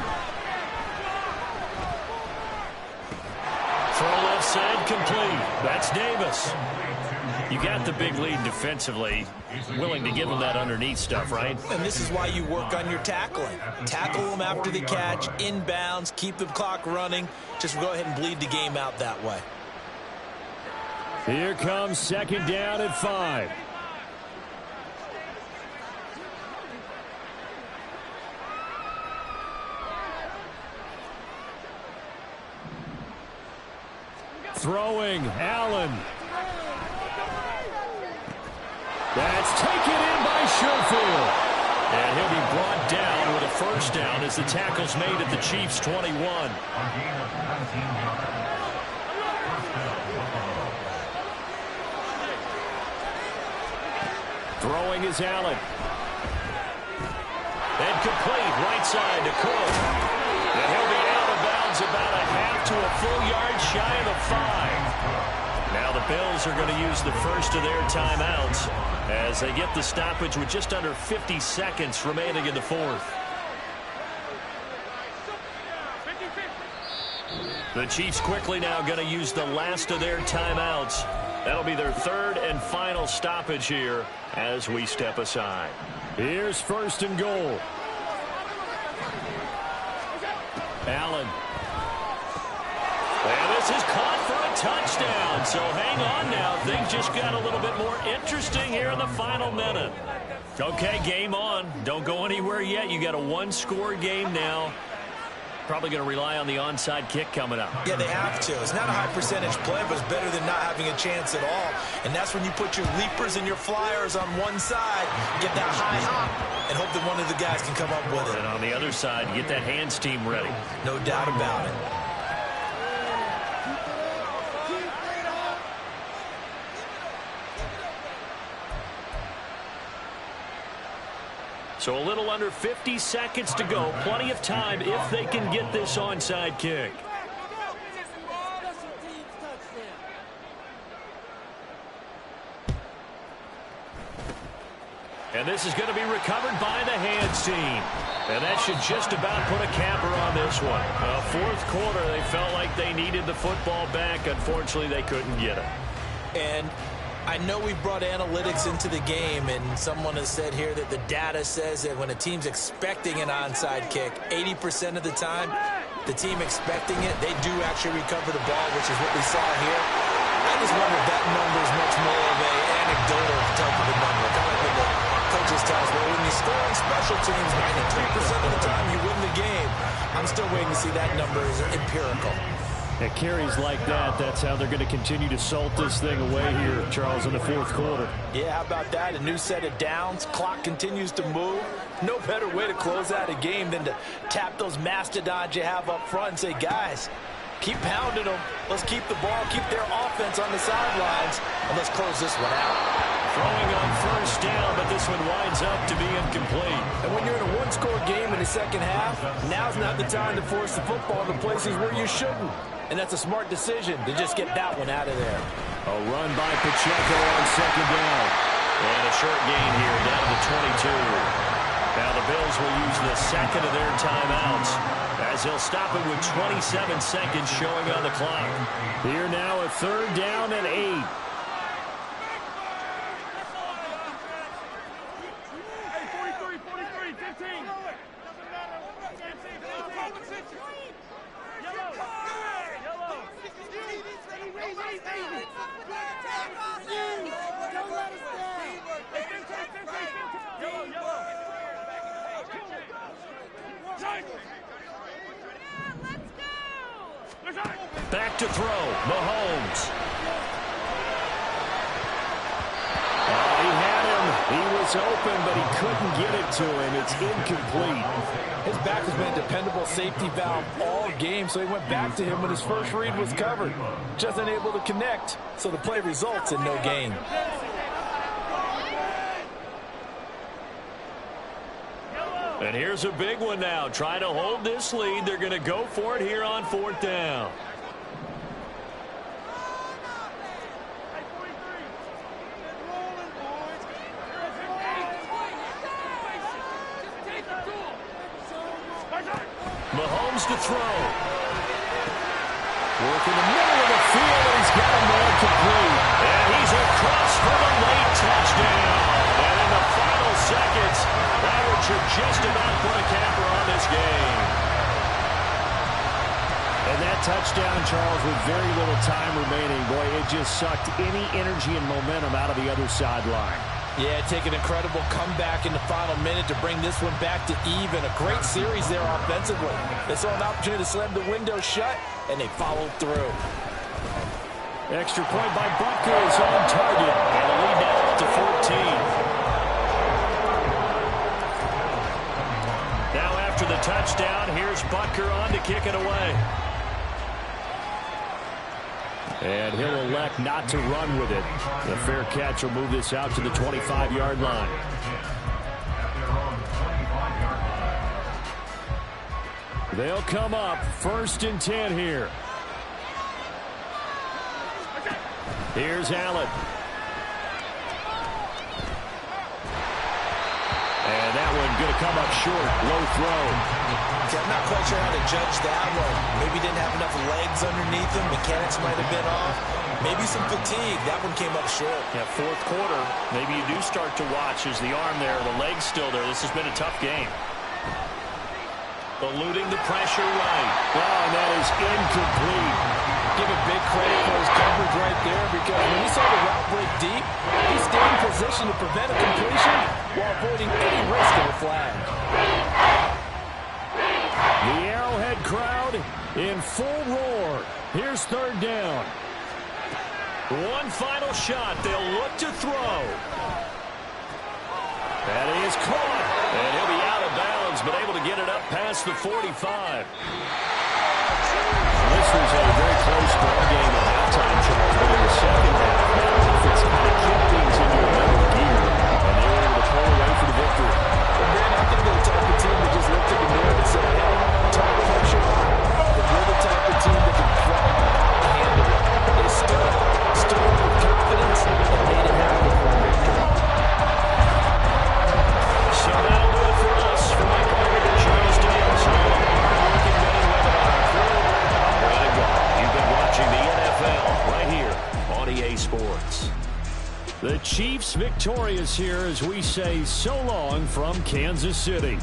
Throw left side complete. That's Davis. You got the big lead defensively. Willing to give him that underneath stuff, right? And this is why you work on your tackling. Tackle them after the catch, inbounds, keep the clock running. Just go ahead and bleed the game out that way. Here comes second down at 5. Throwing, Allen. That's taken in by Sherfield. And he'll be brought down with a first down as the tackle's made at the Chiefs' 21. Throwing is Allen. And complete, right side to Cook. And he'll be out of bounds about a half to a full yard shy of the 5. Now the Bills are going to use the first of their timeouts as they get the stoppage with just under 50 seconds remaining in the fourth. The Chiefs quickly now going to use the last of their timeouts. That'll be their third and final stoppage here as we step aside. Here's first and goal. Allen. And this is caught for a touchdown. So hang on now. Things just got a little bit more interesting here in the final minute. Okay, game on. Don't go anywhere yet. You got a one-score game now. Probably going to rely on the onside kick coming up. Yeah, they have to. It's not a high percentage play, but it's better than not having a chance at all. And that's when you put your leapers and your flyers on one side, get that high hop, and hope that one of the guys can come up with it. And on the other side, get that hands team ready. No doubt about it. So a little under 50 seconds to go. Plenty of time if they can get this onside kick. And this is going to be recovered by the hands team. And that should just about put a capper on this one. Fourth quarter, they felt like they needed the football back. Unfortunately, they couldn't get it. And I know we brought analytics into the game, and someone has said here that the data says that when a team's expecting an onside kick, 80% of the time, the team expecting it, they do actually recover the ball, which is what we saw here. I just wonder if that number is much more of an anecdotal type of a number. Kind of like the coaches tell us, well, when you score on special teams, 93% of the time you win the game. I'm still waiting to see that number is empirical. At carries like that, that's how they're going to continue to salt this thing away here, Charles, in the fourth quarter. Yeah, how about that? A new set of downs. Clock continues to move. No better way to close out a game than to tap those mastodons you have up front and say, guys, keep pounding them. Let's keep the ball, keep their offense on the sidelines, and let's close this one out. Throwing on first down, but this one winds up to be incomplete. And when you're in a one-score game in the second half, now's not the time to force the football to places where you shouldn't. And that's a smart decision to just get that one out of there. A run by Pacheco on second down. And a short gain here down to the 22. Now the Bills will use the second of their timeouts as he'll stop it with 27 seconds showing on the clock. Here now a 3rd down and 8. Back to throw, Mahomes. He had him. He was open, but he couldn't get it to him. It's incomplete. His back has been a dependable safety valve all game, so he went back to him when his first read was covered. Just unable to connect, so the play results in no gain. And here's a big one now. Trying to hold this lead. They're going to go for it here on 4th down. Mahomes to throw. Work in the middle of the field, and he's got a man complete. And he's across for the late touchdown. And in the final seconds, Robert should just about put a capper on this game. And that touchdown, Charles, with very little time remaining, boy, it just sucked any energy and momentum out of the other sideline. Yeah, take an incredible comeback in the final minute to bring this one back to even. A great series there offensively. They saw an opportunity to slam the window shut, and they followed through. Extra point by Butker is on target. And the lead now up to 14. Now after the touchdown, here's Butker on to kick it away. And he'll elect not to run with it. The fair catch will move this out to the 25-yard line. They'll come up 1st and 10 here. Here's Allen. And that one going to come up short. Low throw. I'm not quite sure how to judge that one. Maybe didn't have enough legs underneath him. Mechanics might have been off. Maybe some fatigue. That one came up short. Yeah, 4th quarter, maybe you do start to watch as the arm there, the leg's still there. This has been a tough game. Eluding the pressure right. Oh, and that is incomplete. Give him big credit for his coverage right there, because when he saw the route break deep, he stayed in position to prevent a completion while avoiding any risk of a flag. The Arrowhead crowd in full roar. Here's 3rd down. One final shot. They'll look to throw. That is caught. And he'll be out of bounds, but able to get it up past the 45. This was a very close ball game at halftime, Charles, but in the second half, the defense kind of kicked things into another gear, and they were able to pull away for the victory. Well, man, I think they're the type of team that just looked at the mirror and said, hey, tough pressure, but we're the type of team that can threaten and handle it. They stood with confidence and made it happen for a victory. So that'll do it for us. For Mike Carter and Charles Daniels, hardworking men and women on our crew, I'm Brandon Watt. You've been watching the NFL right here on EA Sports. The Chiefs victorious here as we say so long from Kansas City.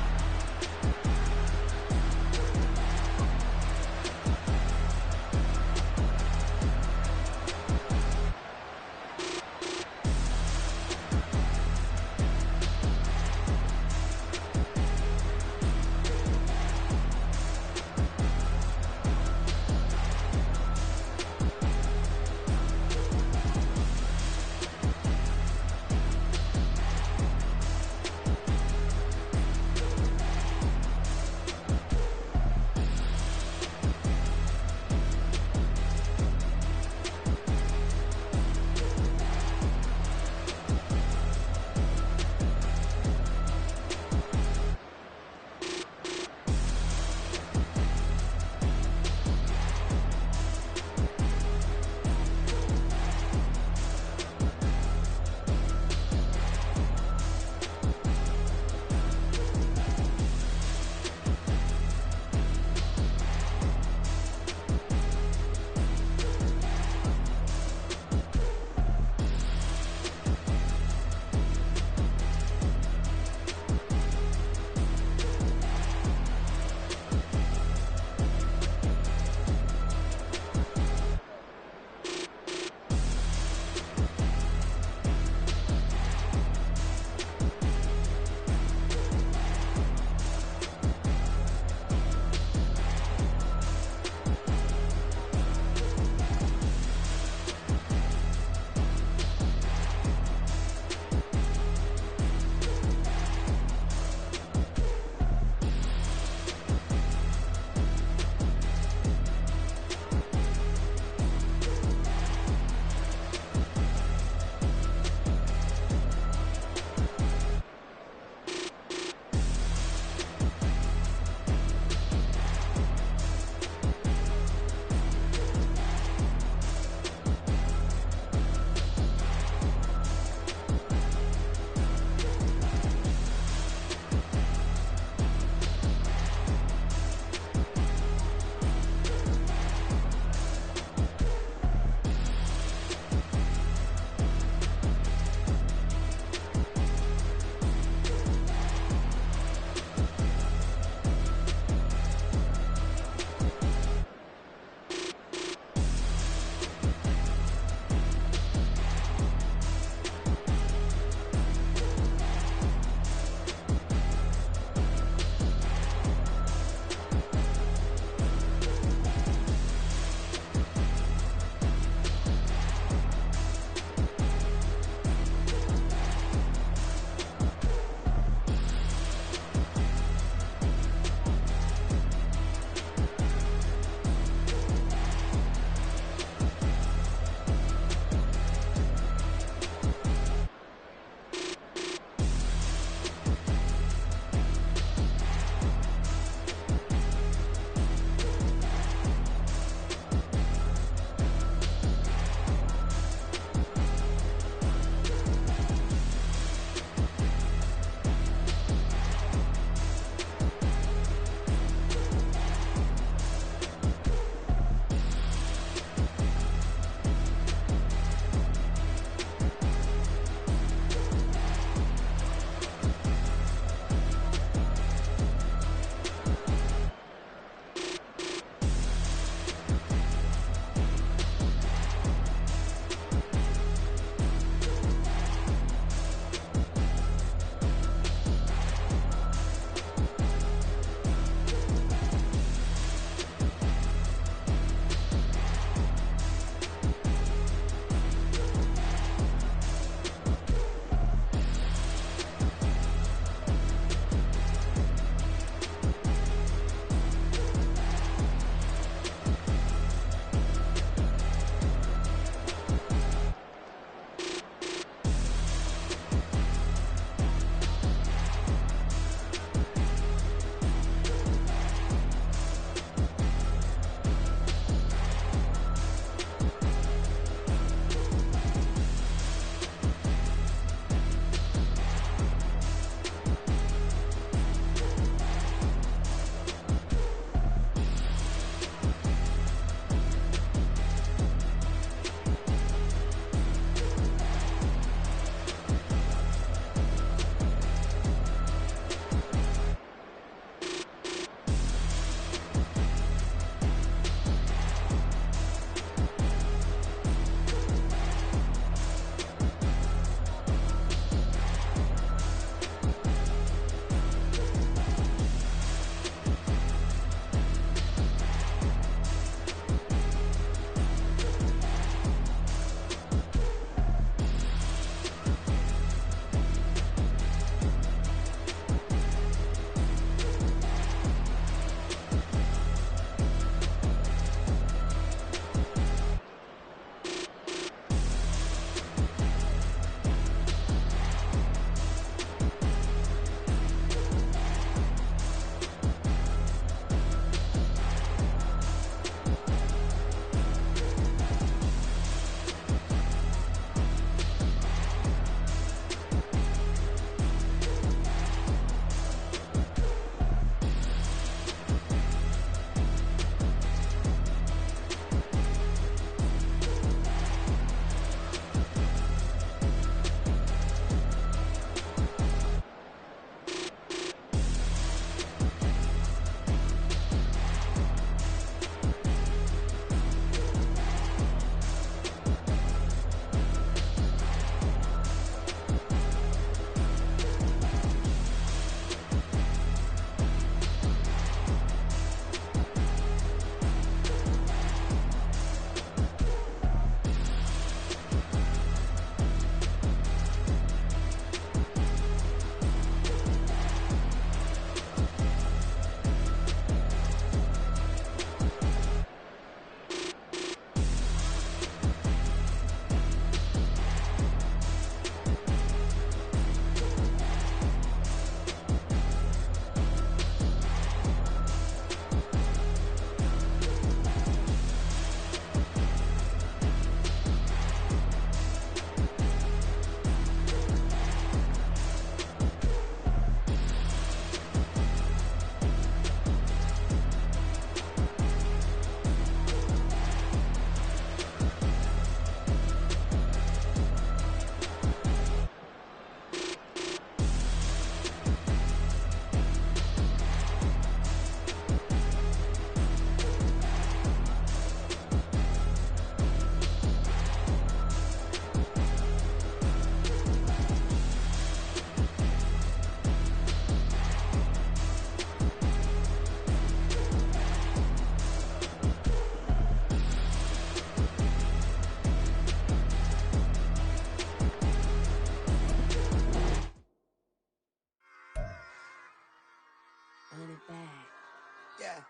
Run it back. Yeah.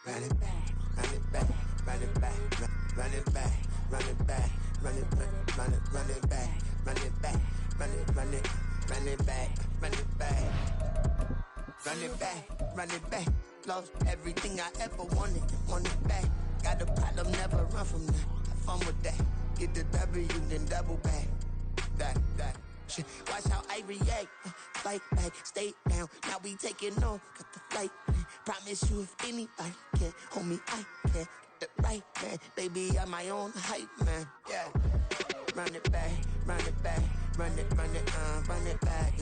Run it back. Run it back. Run it back. Run it back. Run it back. Run it back. Run it back. Run it back. Run it back. Run it back. Run it back. Run it back. Run it back. Lost everything I ever wanted. Want it back. Got a problem, never run from that. Have fun with that. Get the W, then double back. That. Shit. Watch how I react. Fight back, stay down. Now we taking off. Got the flight. Promise you if anybody can, homie, I can. Get the right man. Baby, I'm my own hype man. Yeah. Run it back, run it back. Run it, run it back, run it back.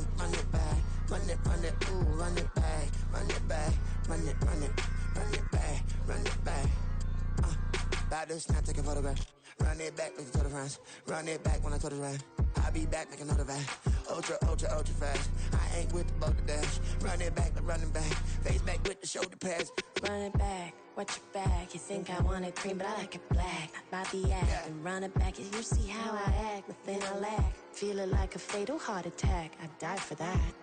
Run it, ooh, run it back. Run it back, run it back. Run it back. About to snap, take a photograph. Run it back, make it to the friends. Run it back when I told it right. I'll be back, make another back. Ultra fast. I ain't with the boat to dash. Run it back, but running back. Face back with the shoulder pads. Run it back, watch your back. You think I want it cream, but I like it black. About the act, yeah. And run it back. You see how I act, nothing I lack. Feeling like a fatal heart attack. I'd die for that.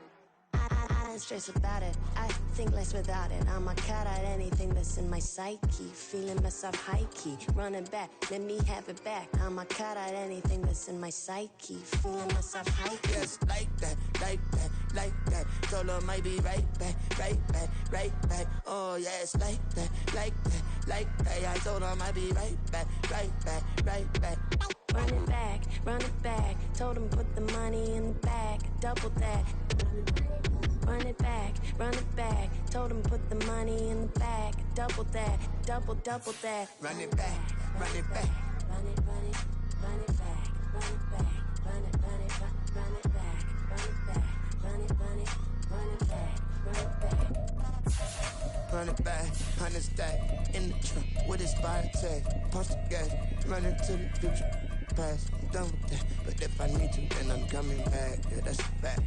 I don't stress about it. I think less without it. I'ma cut out anything that's in my psyche. Feeling myself high key. Running back, let me have it back. I'ma cut out anything that's in my psyche. Feeling myself high key. Yes, like that. Told her might be right back. Oh, yes, like that. I told her might be right back. Run it back. Told him put the money in the bag. Double that. Run it back. Told him put the money in the bag. Double that. Double that. Run it back. Run it back. Run it back. Run it back. Run it back. Run it back. Run it back. Run it back. 100 stack in the trunk with his body tag. Punch the gas. Running to the future. Past. I'm done with that. But if I need to, then I'm coming back. Yeah, that's a fact.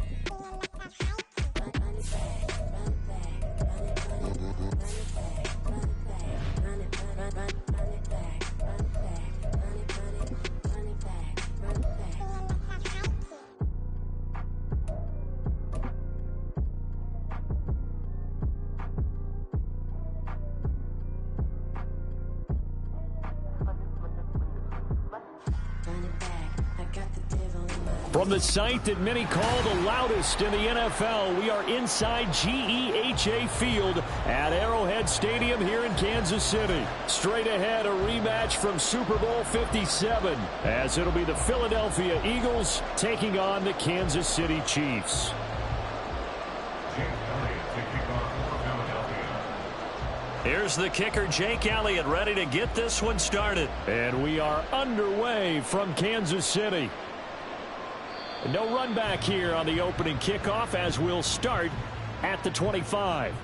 From the site that many call the loudest in the NFL, we are inside GEHA Field at Arrowhead Stadium here in Kansas City. Straight ahead, a rematch from Super Bowl 57, as it'll be the Philadelphia Eagles taking on the Kansas City Chiefs. Here's the kicker, Jake Elliott, ready to get this one started. And we are underway from Kansas City. No run back here on the opening kickoff as we'll start at the 25.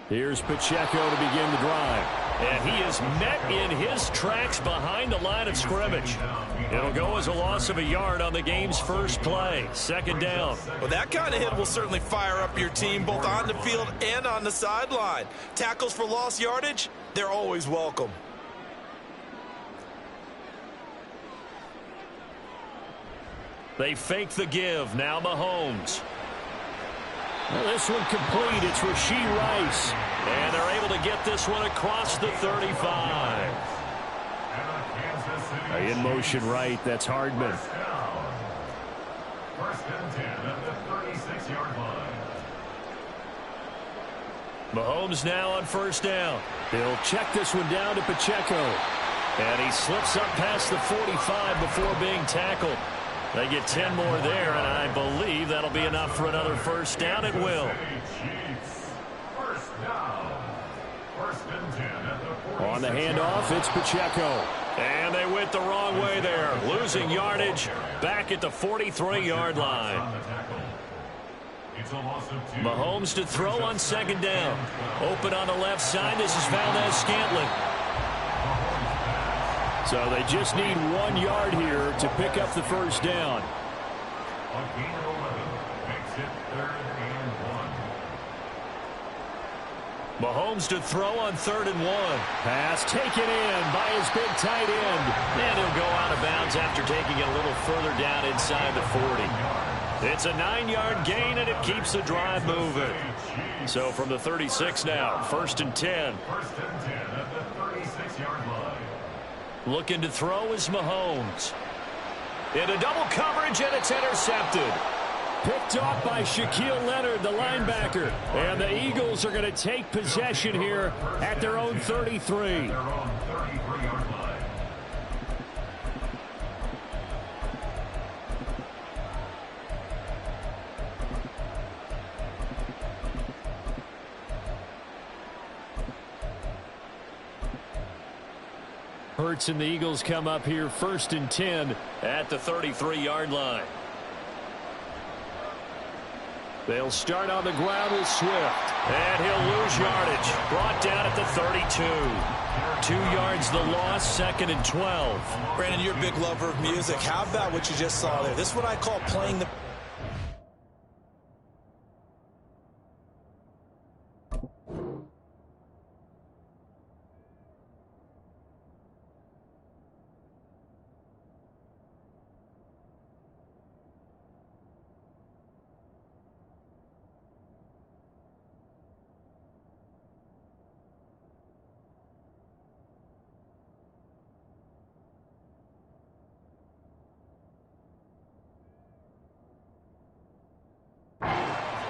Here's Pacheco to begin the drive. And he is met in his tracks behind the line of scrimmage. It'll go as a loss of a yard on the game's first play. Second down. Well, that kind of hit will certainly fire up your team both on the field and on the sideline. Tackles for lost yardage, they're always welcome. They fake the give. Now Mahomes. Well, this one complete. It's Rashee Rice. And they're able to get this one across the 35. In motion right. That's Hardman. First and 10 at the 36-yard line. Mahomes now on first down. He'll check this one down to Pacheco. And he slips up past the 45 before being tackled. They get 10 more there, and I believe that'll be enough for another first down at will. First down. First and 10 at the 46. On the handoff, it's Pacheco. And they went the wrong way there, losing yardage back at the 43-yard line. Mahomes to throw on second down. Open on the left side. This is Valdez-Scantling. So they just need 1 yard here to pick up the first down. A gain of 11 makes it 3rd and 1. Mahomes to throw on 3rd and 1. Pass taken in by his big tight end. And he'll go out of bounds after taking it a little further down inside the 40. It's a 9-yard gain, and it keeps the drive moving. So from the 36 now, 1st and 10. 1st and 10 at the 36-yard line. Looking to throw is Mahomes. Into double coverage, and it's intercepted. Picked off by Shaquille Leonard, the linebacker. And the Eagles are going to take possession here at their own 33. Their own 33-yard line. Hurts and the Eagles come up here 1st and 10 at the 33-yard line. They'll start on the ground with Swift. And he'll lose yardage. Brought down at the 32. 2 yards the loss, 2nd and 12. Brandon, you're a big lover of music. How about what you just saw there? This is what I call playing the...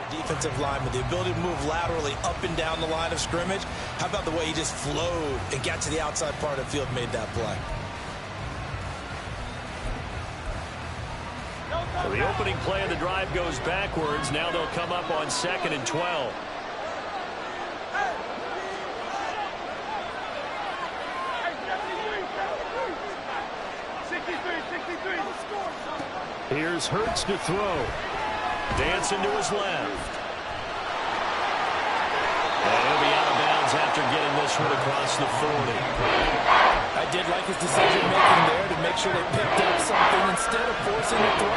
Defensive lineman, the ability to move laterally up and down the line of scrimmage. How about the way he just flowed and got to the outside part of the field and made that play? So the opening play of the drive goes backwards. Now they'll come up on 2nd and 12. Here's Hurts to throw. Dancing to his left. And he'll be out of bounds after getting this one across the 40. I did like his decision-making there to make sure they picked up something instead of forcing the throw.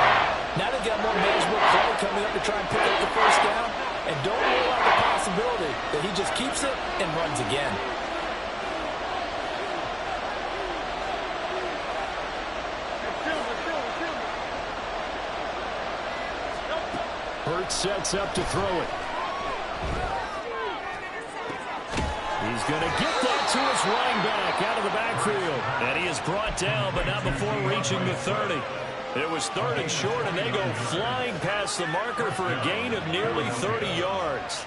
Now they've got more manageable play coming up to try and pick up the first down. And don't rule out the possibility that he just keeps it and runs again. Hurts sets up to throw it. He's going to get that to his running back out of the backfield. And he is brought down, but not before reaching the 30. It was 3rd and short, and they go flying past the marker for a gain of nearly 30 yards.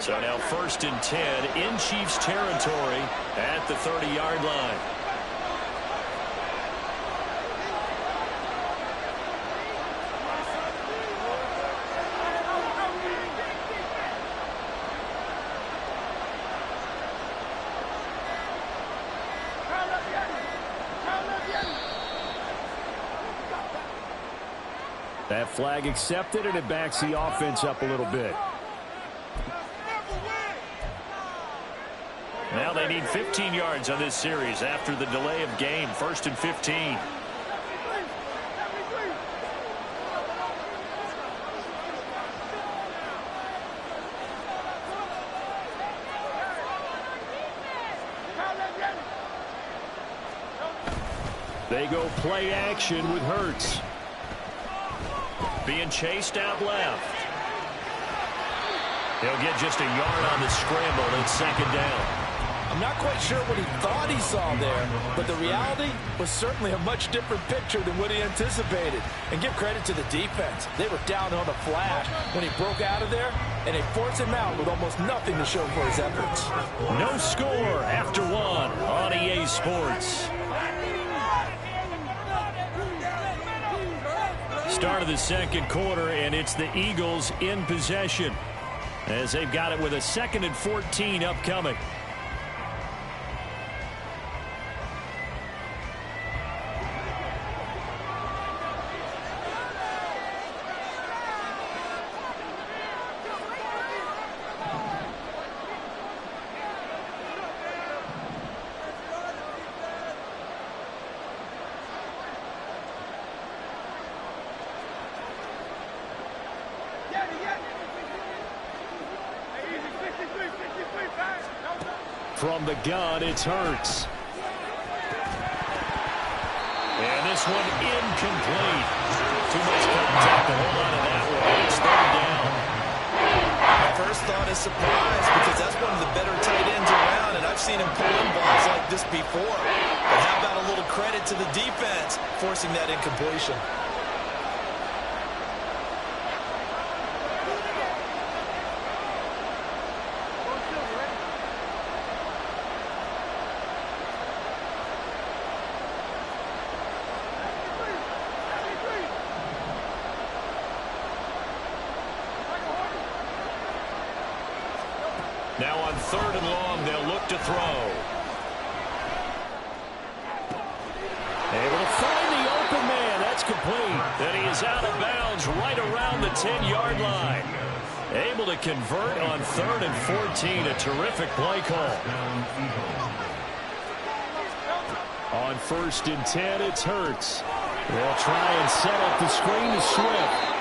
So now 1st and 10 in Chiefs territory at the 30-yard line. That flag accepted, and it backs the offense up a little bit. Now they need 15 yards on this series after the delay of game. 1st and 15. They go play action with Hurts. Being chased out left. He'll get just a yard on the scramble and 2nd down. I'm not quite sure what he thought he saw there, but the reality was certainly a much different picture than what he anticipated. And give credit to the defense. They were down on a flash when he broke out of there, and they forced him out with almost nothing to show for his efforts. No score after one on EA Sports. Start of the second quarter, and it's the Eagles in possession as they've got it with a 2nd and 14 upcoming. From the gun, it's Hurts. And this one incomplete. Too much contact to hold on to that one. It's 3rd down. My first thought is surprise because that's one of the better tight ends around, and I've seen him pull in balls like this before. But how about a little credit to the defense forcing that incompletion? Now on 3rd and long, they'll look to throw. Able to find the open man. That's complete. And he is out of bounds right around the 10-yard line. Able to convert on 3rd and 14. A terrific play call. On 1st and 10, it's Hurts. They'll try and set up the screen to Swift.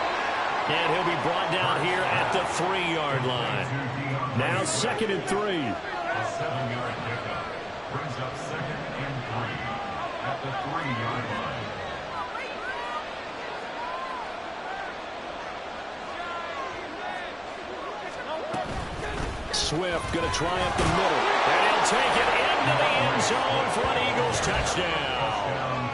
And he'll be brought down here at the 3-yard line. Now 2nd and 3. A 7-yard pickup brings up 2nd and 3 at the 3-yard line. Swift going to try up the middle. And he'll take it into the end zone for an Eagles touchdown.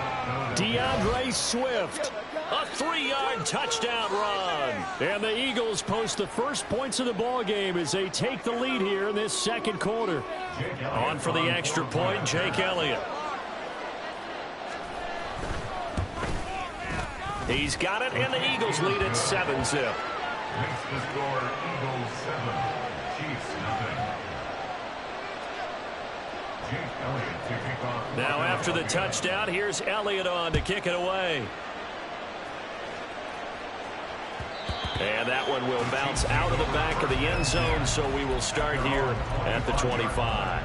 DeAndre Swift. A 3-yard touchdown run. And the Eagles post the first points of the ball game as they take the lead here in this second quarter. On for the extra point, Jake Elliott. He's got it, and the Eagles lead at 7-zip. Makes the score Eagles 7, Chiefs nothing. Jake Elliott to kick off. Now after the touchdown, here's Elliott on to kick it away. And that one will bounce out of the back of the end zone, so we will start here at the 25.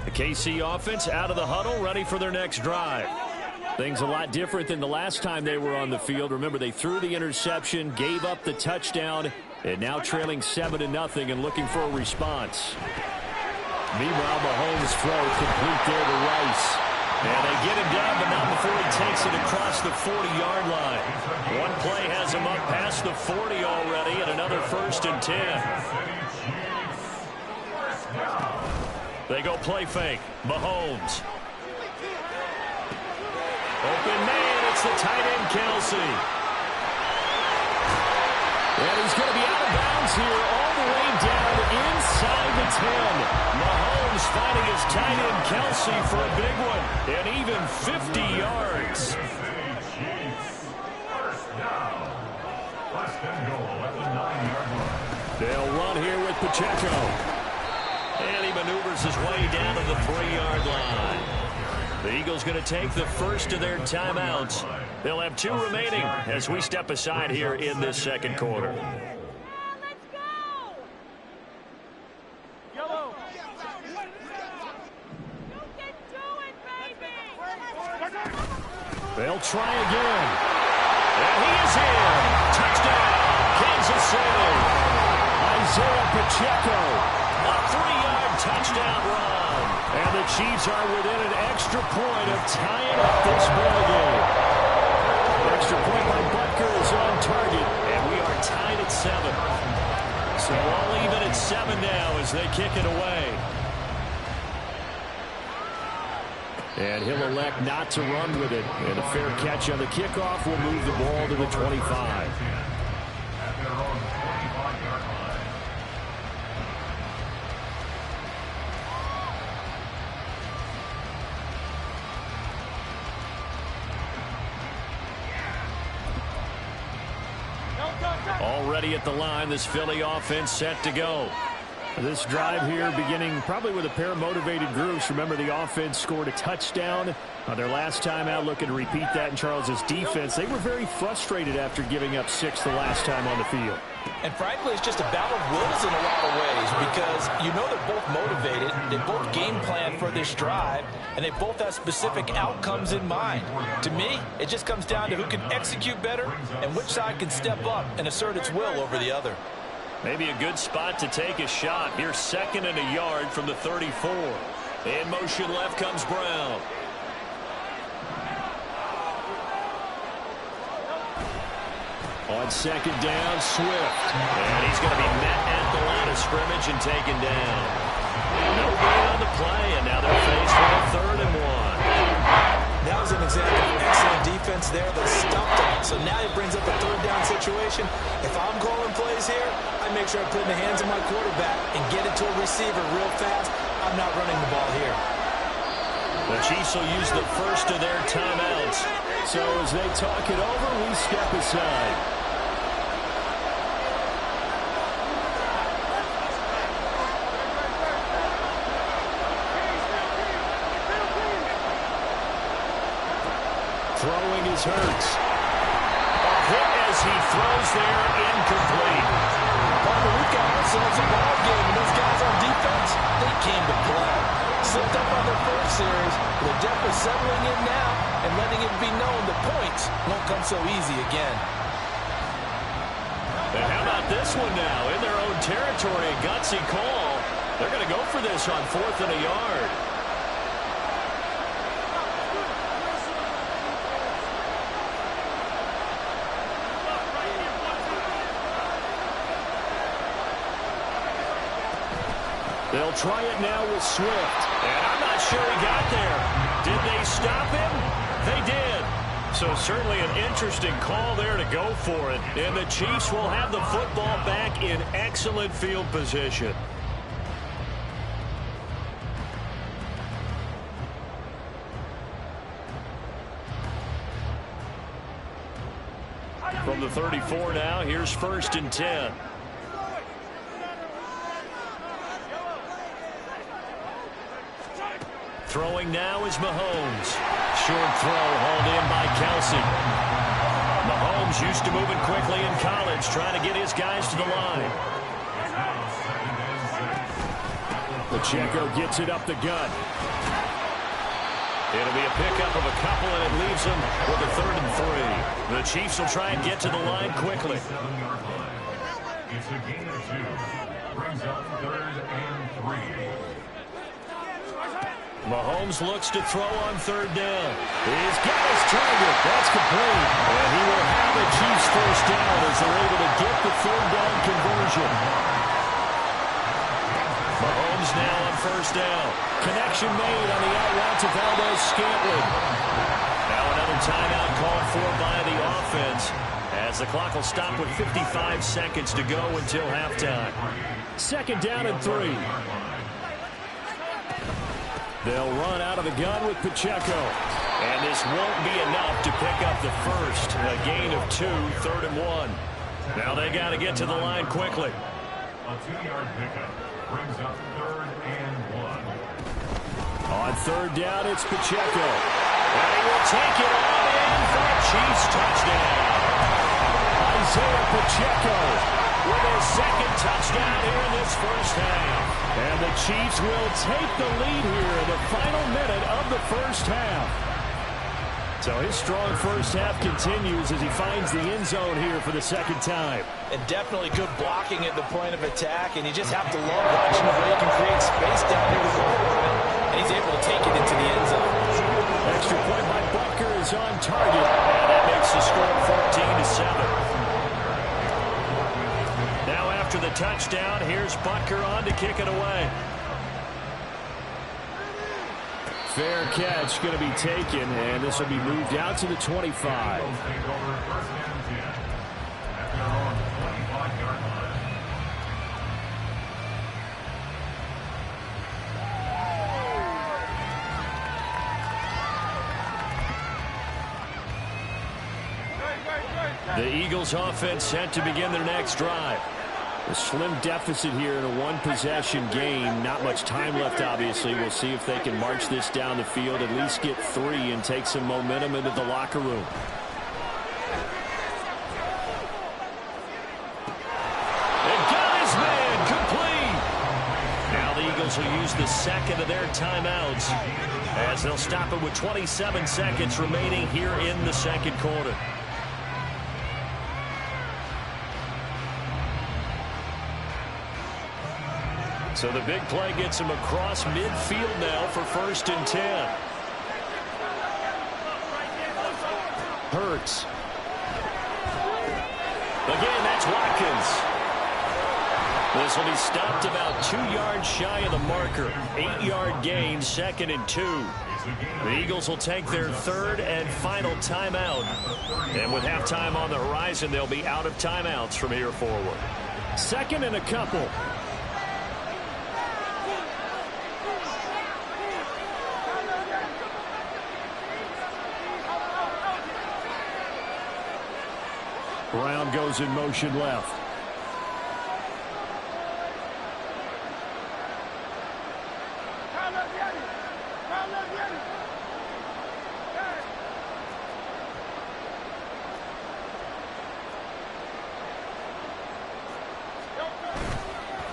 The KC offense out of the huddle, ready for their next drive. Things a lot different than the last time they were on the field. Remember, they threw the interception, gave up the touchdown, and now trailing 7-0 and looking for a response. Meanwhile, Mahomes' throw complete there to Rice. And they get him down, but not before he takes it across the 40-yard line. One play has him up past the 40 already, and another 1st and 10. They go play fake. Mahomes. Open man, it's the tight end, Kelsey. And he's going to be out of bounds here all the way down inside the 10. Mahomes finding his tight end, Kelsey, for a big one. And even 50 yards. They'll run here with Pacheco. And he maneuvers his way down to the 3-yard line. The Eagles going to take the first of their timeouts. They'll have 2 remaining as we step aside here in this second quarter. They'll try again. And he is in. Touchdown, Kansas City. Isaiah Pacheco. A 3-yard touchdown run. And the the Chiefs are within an extra point of tying up this ball game. Extra point by Butker is on target, and we are tied at 7. So all even at 7 now as they kick it away. And he'll elect not to run with it. And a fair catch on the kickoff will move the ball to the 25. Already at the line, this Philly offense set to go. This drive here beginning probably with a pair of motivated groups. Remember, the offense scored a touchdown on their last time out. Looking to repeat that in Charles's defense. They were very frustrated after giving up 6 the last time on the field. And frankly, it's just a battle of wills in a lot of ways because you know they're both motivated. They both game plan for this drive, and they both have specific outcomes in mind. To me, it just comes down to who can execute better and which side can step up and assert its will over the other. Maybe a good spot to take a shot. Here's 2nd and a yard from the 34. In motion left comes Brown. On 2nd down, Swift. And he's going to be met at the line of scrimmage and taken down. No gain on the play, and now they're faced with a 3rd and 1. That was an example of excellent defense there that stumped him. So now it brings up a 3rd down situation. If I'm calling plays here, I make sure I put it in the hands of my quarterback and get it to a receiver real fast. I'm not running the ball here. The Chiefs will use the first of their timeouts. So as they talk it over, we step aside. Throwing is Hurts. A hit as he throws there, incomplete. Partner, we've got ourselves a ball game, and those guys on defense, they came to play. Slipped up on their first series, they're definitely settling in now and letting it be known the points won't come so easy again. And how about this one now? In their own territory, a gutsy call. They're going to go for this on 4th and a yard. They'll try it now with Swift. And I'm not sure he got there. Did they stop him? They did. So certainly an interesting call there to go for it. And the Chiefs will have the football back in excellent field position. From the 34 now, here's 1st and 10. Throwing now is Mahomes. Short throw hauled in by Kelsey. Mahomes used to moving quickly in college, trying to get his guys to the line. Pacheco gets it up the gut. It'll be a pickup of a couple, and it leaves them with a 3rd and 3. The Chiefs will try and get to the line quickly. It's a gain of 2. Brings up 3rd and 3. Mahomes looks to throw on 3rd down. He's got his target. That's complete. And he will have a Chiefs 1st down as they're able to get the 3rd down conversion. Mahomes now on 1st down. Connection made on the out route to Valdez-Scantling. Now another timeout called for by the offense as the clock will stop with 55 seconds to go until halftime. 2nd down and 3. They'll run out of the gun with Pacheco. And this won't be enough to pick up the first. A gain of 2, 3rd and 1. Now they got to get to the line quickly. A 2-yard pickup brings up 3rd and 1. On 3rd down, it's Pacheco. And he will take it all in for a Chiefs touchdown. Isaiah Pacheco with his 2nd touchdown here in this 1st half. And the Chiefs will take the lead here in the final minute of the 1st half. So his strong 1st half continues as he finds the end zone here for the 2nd time. And definitely good blocking at the point of attack, and you just have to love watching the way he can create space down here with the quarterback. And he's able to Fair catch going to be taken, and this will be moved out to the 25. Eagles take over first and 10 at their own 25-yard line. The Eagles offense set to begin their next drive. A slim deficit here in a one-possession game. Not much time left, obviously. We'll see if they can march this down the field, at least get 3, and take some momentum into the locker room. And got his man complete. Now the Eagles will use the second of their timeouts as they'll stop it with 27 seconds remaining here in the second quarter. So the big play gets him across midfield now for 1st and 10. Hurts. Again, that's Watkins. This will be stopped about 2 yards shy of the marker. 8-yard gain, 2nd and 2. The Eagles will take their 3rd and final timeout. And with halftime on the horizon, they'll be out of timeouts from here forward. 2nd and a couple. Brown goes in motion left.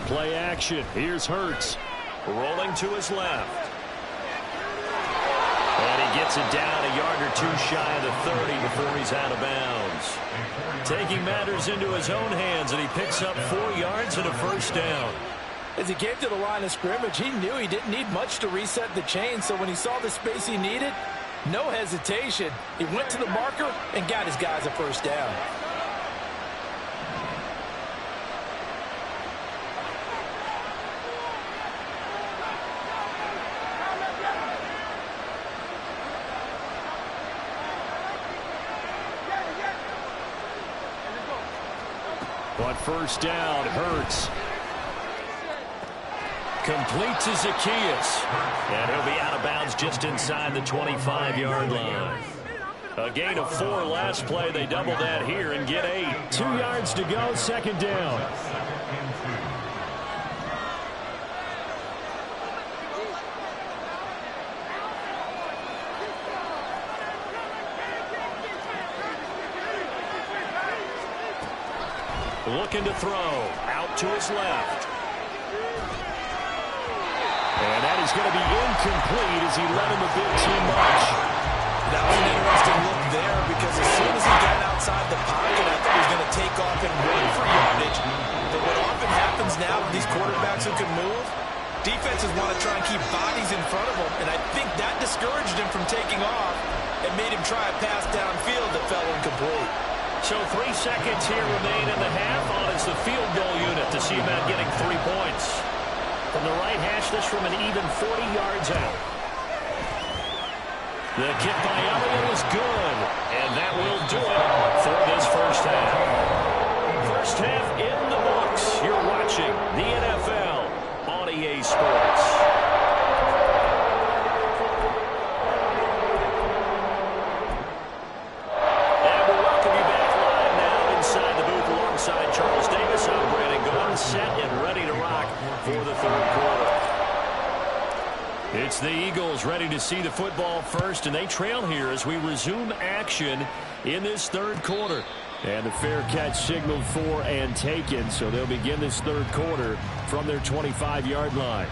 Play action. Here's Hurts. Rolling to his left. And he gets it down a yard or 2 shy of the 30 before he's out of bounds. Taking matters into his own hands, and he picks up 4 yards and a 1st down. As he came to the line of scrimmage, he knew he didn't need much to reset the chain, so when he saw the space he needed, no hesitation. He went to the marker and got his guys a 1st down. But 1st down, Hurts. Complete to Zacchaeus. And he'll be out of bounds just inside the 25-yard line. A gain of 4 last play. They double that here and get 8. 2 yards to go, 2nd down. Looking to throw. Out to his left. And that is going to be incomplete as he led him a bit too much. That was an interesting look there because as soon as he got outside the pocket, I thought he was going to take off and run for yardage. But what often happens now with these quarterbacks who can move, defenses want to try and keep bodies in front of them, and I think that discouraged him from taking off and made him try a pass downfield that fell incomplete. So 3 seconds here remain in the half on as the field goal unit to see about getting 3 points. From the right hash, this from an even 40 yards out. The kick by Elliott is good, and that will do it for this 1st half. 1st half in the books. You're watching the NFL on EA Sports. Set and ready to rock for the 3rd quarter. It's the Eagles ready to see the football first, and they trail here as we resume action in this 3rd quarter. And the fair catch signaled for and taken, so they'll begin this 3rd quarter from their 25-yard line.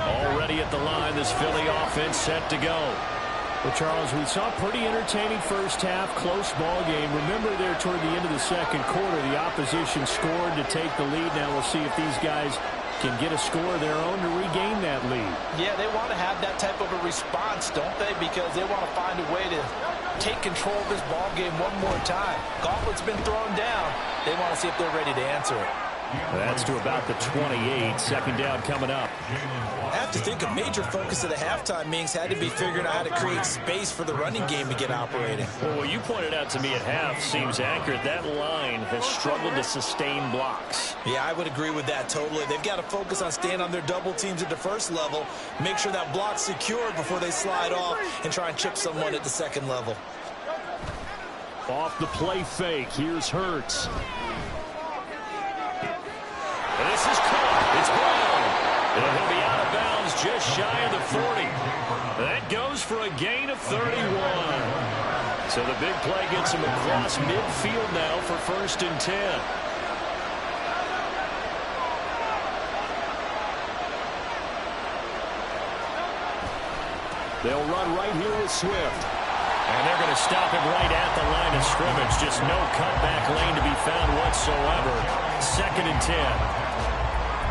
Already at the line, this Philly offense set to go. Well, Charles, we saw a pretty entertaining 1st half, close ball game. Remember there toward the end of the 2nd quarter, the opposition scored to take the lead. Now we'll see if these guys can get a score of their own to regain that lead. Yeah, they want to have that type of a response, don't they? Because they want to find a way to take control of this ball game one more time. Gauntlet's been thrown down. They want to see if they're ready to answer it. That's to about the 28. Second down coming up. I have to think a major focus of the halftime meetings had to be figuring out how to create space for the running game to get operating. Well, what you pointed out to me at half seems accurate. That line has struggled to sustain blocks. Yeah, I would agree with that totally. They've got to focus on staying on their double teams at the first level, make sure that block's secured before they slide off and try and chip someone at the second level. Off the play fake. Here's Hurts. And this is caught. It's Brown. And he'll be out of bounds just shy of the 40. That goes for a gain of 31. So the big play gets him across midfield now for 1st and 10. They'll run right here with Swift. And they're going to stop him right at the line of scrimmage. Just no cutback lane to be found whatsoever. 2nd and 10.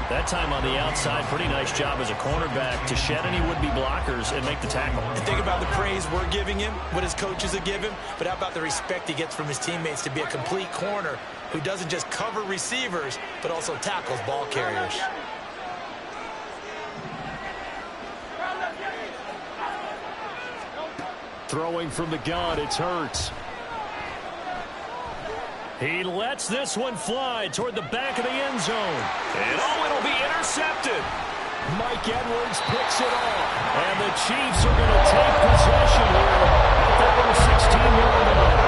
That time on the outside, pretty nice job as a cornerback to shed any would-be blockers and make the tackle. And think about the praise we're giving him, what his coaches have given, but how about the respect he gets from his teammates to be a complete corner who doesn't just cover receivers, but also tackles ball carriers. Throwing from the gun, it's Hurts. He lets this one fly toward the back of the end zone. And it'll be intercepted. Mike Edwards picks it off. And the Chiefs are going to take possession here at their own 16-yard line.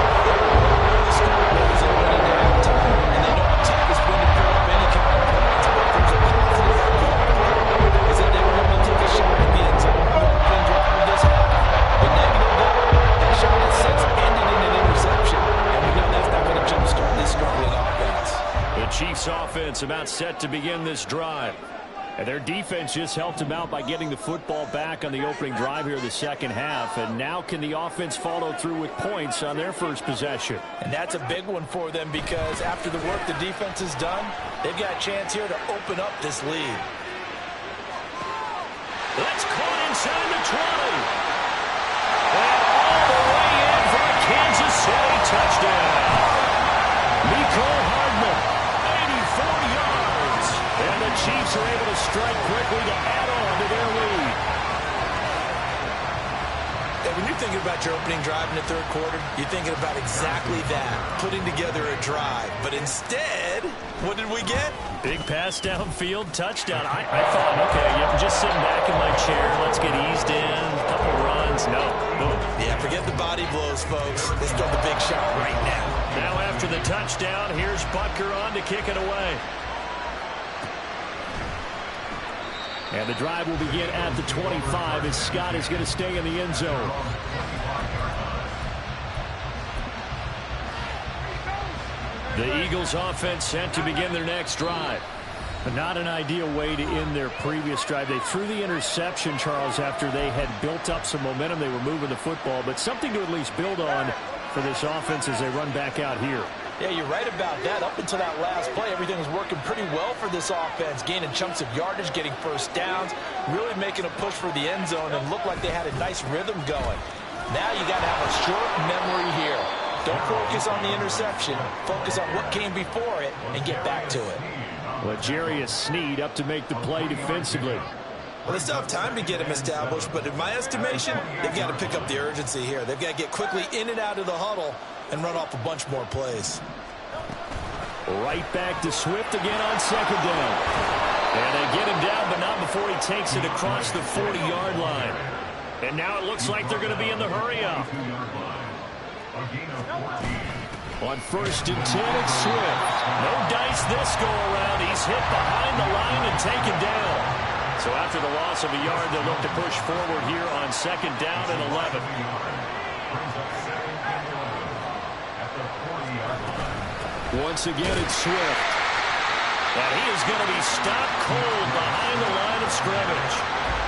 The score goes in right into halftime, and they know how tough it's been to put up any kind of points. But there's a positive outcome is that they were able to take a shot at the end zone. The opening drive of this half. The negative goal, that shot at 6 ended in an interception. And we know that's not going to jumpstart this struggling offense. The Chiefs offense about set to begin this drive. And their defense just helped them out by getting the football back on the opening drive here in the second half. And now can the offense follow through with points on their first possession? And that's a big one for them because after the work the defense has done, they've got a chance here to open up this lead. That's caught inside the 20. And all the way in for a Kansas City touchdown. Nicole Hardman, 84 yards. And the Chiefs are able to strike quickly to add on to their lead. And when you're thinking about your opening drive in the third quarter, you're thinking about exactly that, putting together a drive. But instead, what did we get? Big pass downfield, touchdown. I thought, okay, I'm just sitting back in my chair. Let's get eased in, a couple runs. No, boom. Yeah, forget the body blows, folks. Let's throw the big shot right now. Now after the touchdown, here's Butker on to kick it away. And the drive will begin at the 25 as Scott is going to stay in the end zone. The Eagles offense set to begin their next drive. But not an ideal way to end their previous drive. They threw the interception, Charles, after they had built up some momentum. They were moving the football, but something to at least build on for this offense as they run back out here. Yeah, you're right about that. Up until that last play, everything was working pretty well for this offense, gaining chunks of yardage, getting first downs, really making a push for the end zone, and looked like they had a nice rhythm going. Now you got to have a short memory here. Don't focus on the interception. Focus on what came before it and get back to it. Well, Jarius Sneed up to make the play defensively. Well, they still have time to get him established, but in my estimation, they've got to pick up the urgency here. They've got to get quickly in and out of the huddle and run off a bunch more plays. Right back to Swift again on second down. And they get him down, but not before he takes it across the 40-yard line. And now it looks like they're going to be in the hurry-up. On 1st and 10, it's Swift. No dice this go-around. He's hit behind the line and taken down. So after the loss of a yard, they'll look to push forward here on 2nd down and 11. Once again, it's Swift. And he is going to be stopped cold behind the line of scrimmage.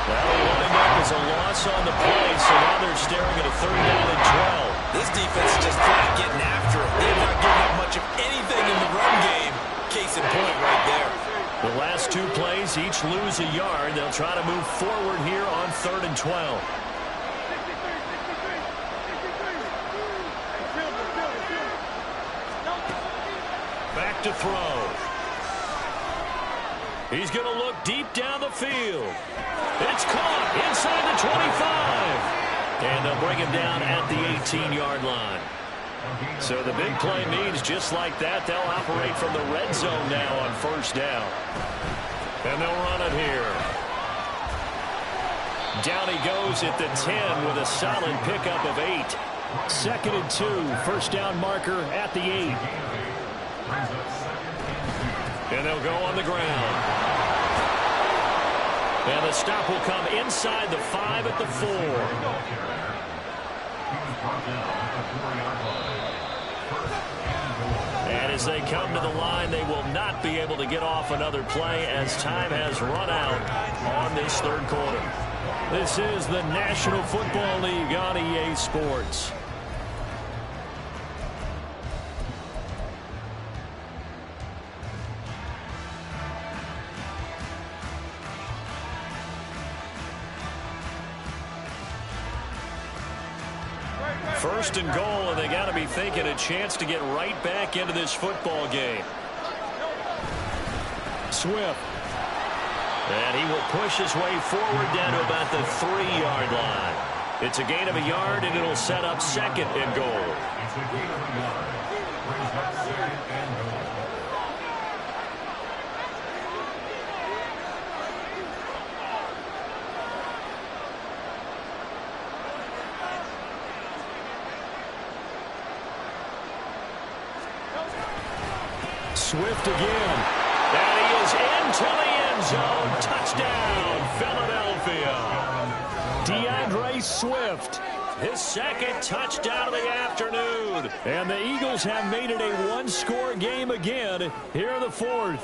Well, he wound up as a loss on the play, so now they're staring at a 3rd down and 12. This defense is just flat getting after it. They're not giving up much of anything in the run game. Case in point right there. The last 2 plays each lose a yard. They'll try to move forward here on 3rd and 12. back to throw. He's going to look deep down the field. It's caught inside the 25. And they'll bring him down at the 18-yard line. So the big play means just like that, they'll operate from the red zone now on first down. And they'll run it here. Down he goes at the 10 with a solid pickup of 8. 2nd and 2, first down marker at the 8. And they'll go on the ground. And the stop will come inside the 5 at the 4. And as they come to the line, they will not be able to get off another play as time has run out on this third quarter. This is the National Football League on EA Sports. First and goal, and they got to be thinking a chance to get right back into this football game. Swift. And he will push his way forward down to about the 3-yard line. It's a gain of a yard, and it'll set up 2nd and goal. It's a gain of a yard. Brings up 2nd and goal. Swift again. And he is into the end zone. Touchdown, Philadelphia. DeAndre Swift, his 2nd touchdown of the afternoon. And the Eagles have made it a one-score game again here in the 4th.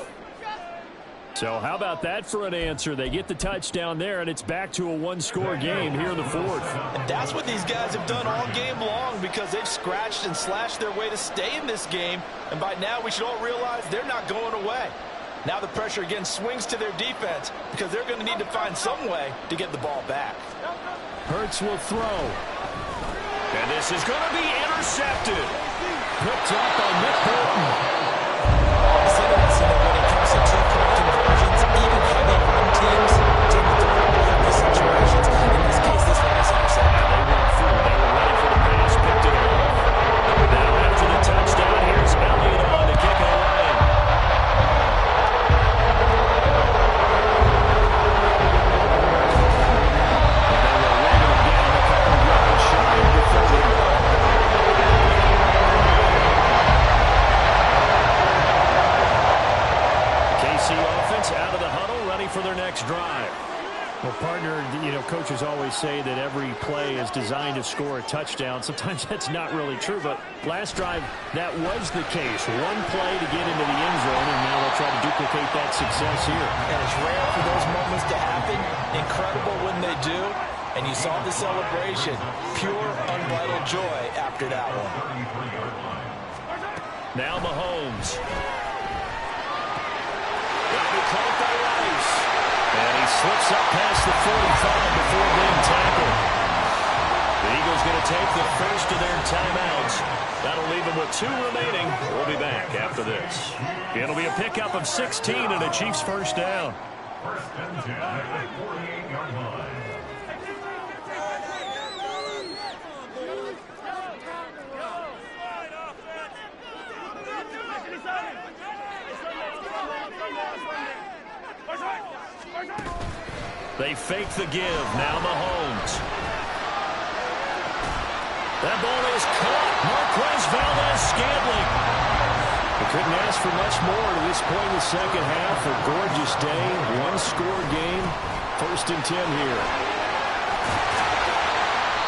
So how about that for an answer? They get the touchdown there, and it's back to a one-score game here in the 4th. And that's what these guys have done all game long because they've scratched and slashed their way to stay in this game. And by now, we should all realize they're not going away. Now the pressure again swings to their defense because they're going to need to find some way to get the ball back. Hurts will throw. And this is going to be intercepted. Picked up by Nick Bolton. When it comes to two-point conversions, even heavy run teams tend to throw away in these situations. In this case, this one was intercepted. They went through. They were ready for the pass. Picked it off. Now after the touchdown, here's Elliott on to kick it away. And they were running him down a couple yards shy of the 30. KC offense out of the huddle, ready for their next drive. Well, partner, coaches always say that every play is designed to score a touchdown. Sometimes that's not really true, but last drive, that was the case. One play to get into the end zone, and now they'll try to duplicate that success here. And it's rare for those moments to happen. Incredible when they do. And you saw the celebration. Pure, unbridled joy after that one. Now Mahomes. Got it caught by Rice. And he slips up past the 45 before being tackled. The Eagles going to take the first of their timeouts. That'll leave them with 2 remaining. We'll be back after this. It'll be a pickup of 16 and a Chiefs first down. First and 10 at the 48-yard line. They fake the give. Now Mahomes. That ball is caught. Marquez Valdes-Scantling. We couldn't ask for much more to this point in the second half. A gorgeous day. One-score game. First and 10 here.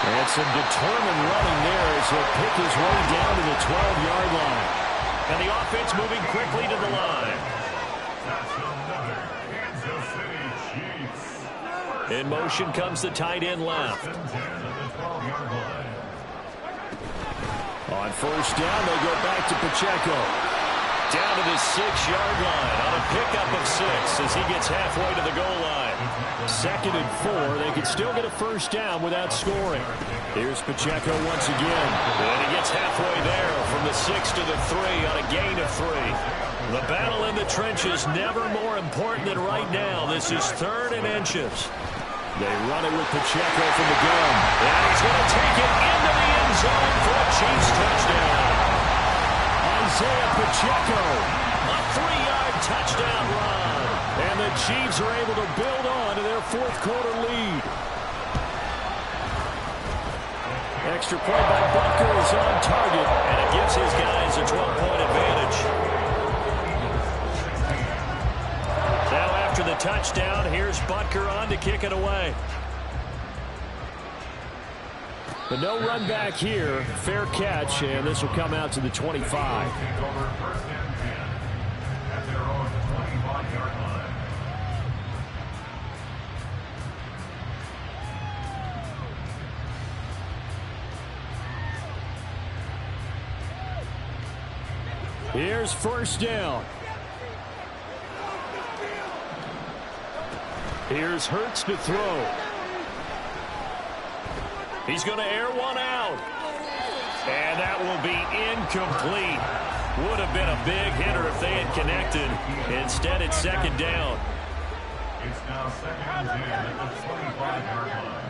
And some determined running there as he'll pick his way down to the 12-yard line. And the offense moving quickly to the line. That's another Kansas City Chiefs. In motion comes the tight end left. First and 10 at the 12-yard line. On first down, they go back to Pacheco. Down to the 6-yard line on a pickup of 6 as he gets halfway to the goal line. 2nd and 4. They can still get a first down without scoring. Here's Pacheco once again. And he gets halfway there from the 6 to the 3 on a gain of 3. The battle in the trenches never more important than right now. This is 3rd and inches. They run it with Pacheco from the gun. And he's going to take it into the end zone for a Chiefs touchdown. Isaiah Pacheco. A 3-yard touchdown run. And the Chiefs are able to build on to their 4th quarter lead. Extra point by Butker is on target. And it gives his guys a 12-point advantage. Now after the touchdown, here's Butker on to kick it away. But no run back here. Fair catch, and this will come out to the 25. Here's first down. Here's Hurts to throw. He's going to air one out. And that will be incomplete. Would have been a big hitter if they had connected. Instead, it's 2nd down. It's now 2nd and 10 at the 25-yard line.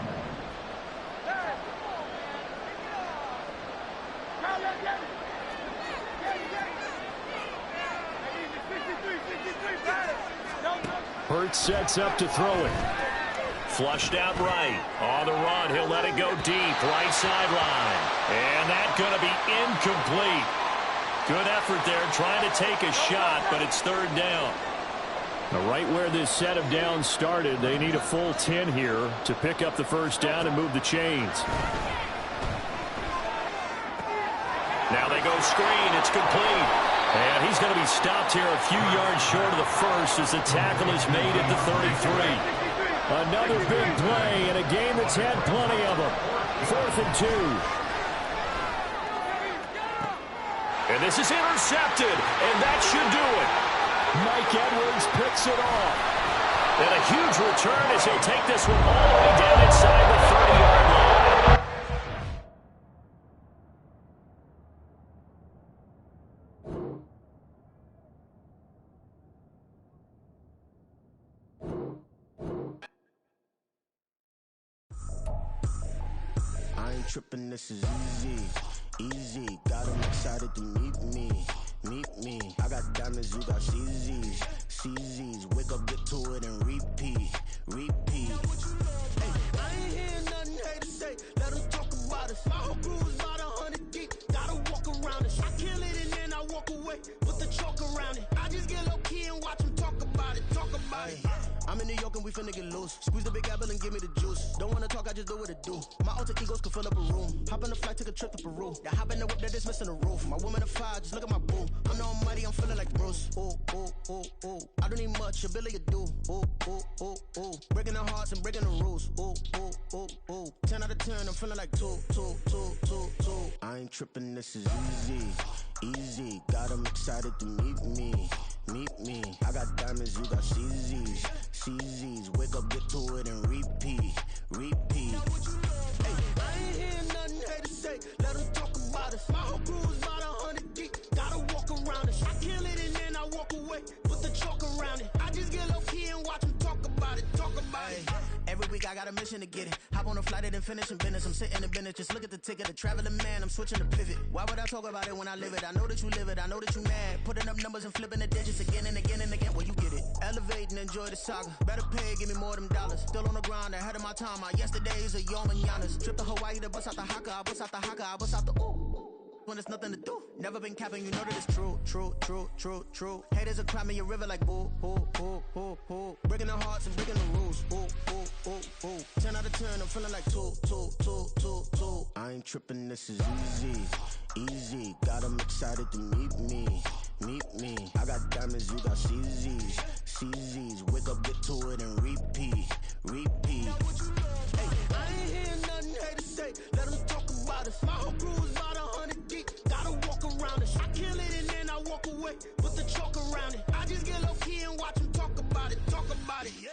Hurts sets up to throw it. Flushed out right. On the run, he'll let it go deep. Right sideline. And that's going to be incomplete. Good effort there trying to take a shot, but it's 3rd down. Now, right where this set of downs started, they need a full 10 here to pick up the first down and move the chains. Now they go screen. It's complete. And he's going to be stopped here a few yards short of the first as the tackle is made at the 33. Another big play in a game that's had plenty of them. 4th and 2. And this is intercepted, and that should do it. Mike Edwards picks it off. And a huge return as he'll take this one all the way down inside the 30-yard line. Trippin', this is easy, easy. Got 'em excited to meet me. I got diamonds, you got CZs. Wake up, get to it, and repeat. Hey, I ain't hear nothing haters say. Let 'em talk about us. My whole crew is about 100 deep. Gotta walk around it. I kill it and then I walk away. Put the chalk around it. I just get low key and watch 'em talk about it. I'm in New York and we finna get loose. Squeeze the big apple and give me the juice. Don't wanna talk, I just do what it do. My alter egos can fill up a room. Hop on the flight, take a trip to Peru. That hop in the whip that is missing the roof. My woman a fire, just look at my boo. I'm the almighty, I'm feeling like Bruce. Ooh. I don't need much, ability to do. Ooh. Breaking the hearts and breaking the rules. Ooh. 10 out of 10, I'm feeling like 2. I ain't tripping, this is easy. Got 'em excited to meet me. I got diamonds, you got CZs. Wake up, get to it, and repeat. Hey, I ain't hear nothing haters say. Let 'em talk about us. My whole crew is about 100 deep. Gotta walk around it. I kill it and then I walk away. Put the chalk around it. I just get low key and watch 'em talk about it. Every week I got a mission to get it. Hop on a flight and then finish in business. I'm sitting in business, just look at the ticket. A traveling man, I'm switching to pivot. Why would I talk about it when I live it? I know that you live it, I know that you mad. Putting up numbers and flipping the digits again and again and again. Well, you get it. Elevate and enjoy the saga. Better pay, give me more of them dollars. Still on the grind, ahead of my time. My yesterdays are your mananas. Trip to Hawaii to bust out the haka. I bust out the haka, I bust out the ooh. When there's nothing to do. Never been capping, you know that it's true. Haters are climbing your river like boo. Breaking the hearts and breaking the rules. Ooh. 10 out of 10, I'm feeling like 2. I ain't tripping, this is easy. Got 'em excited to meet me. I got diamonds, you got CZs. Wake up, get to it, and repeat. Hey, I ain't hear nothing haters say. Let 'em talk about us. My whole crew is about 100 deep. Gotta walk around us. I kill it and then I walk away. Put the chalk around it. I just get low key and watch them talk about it, yeah.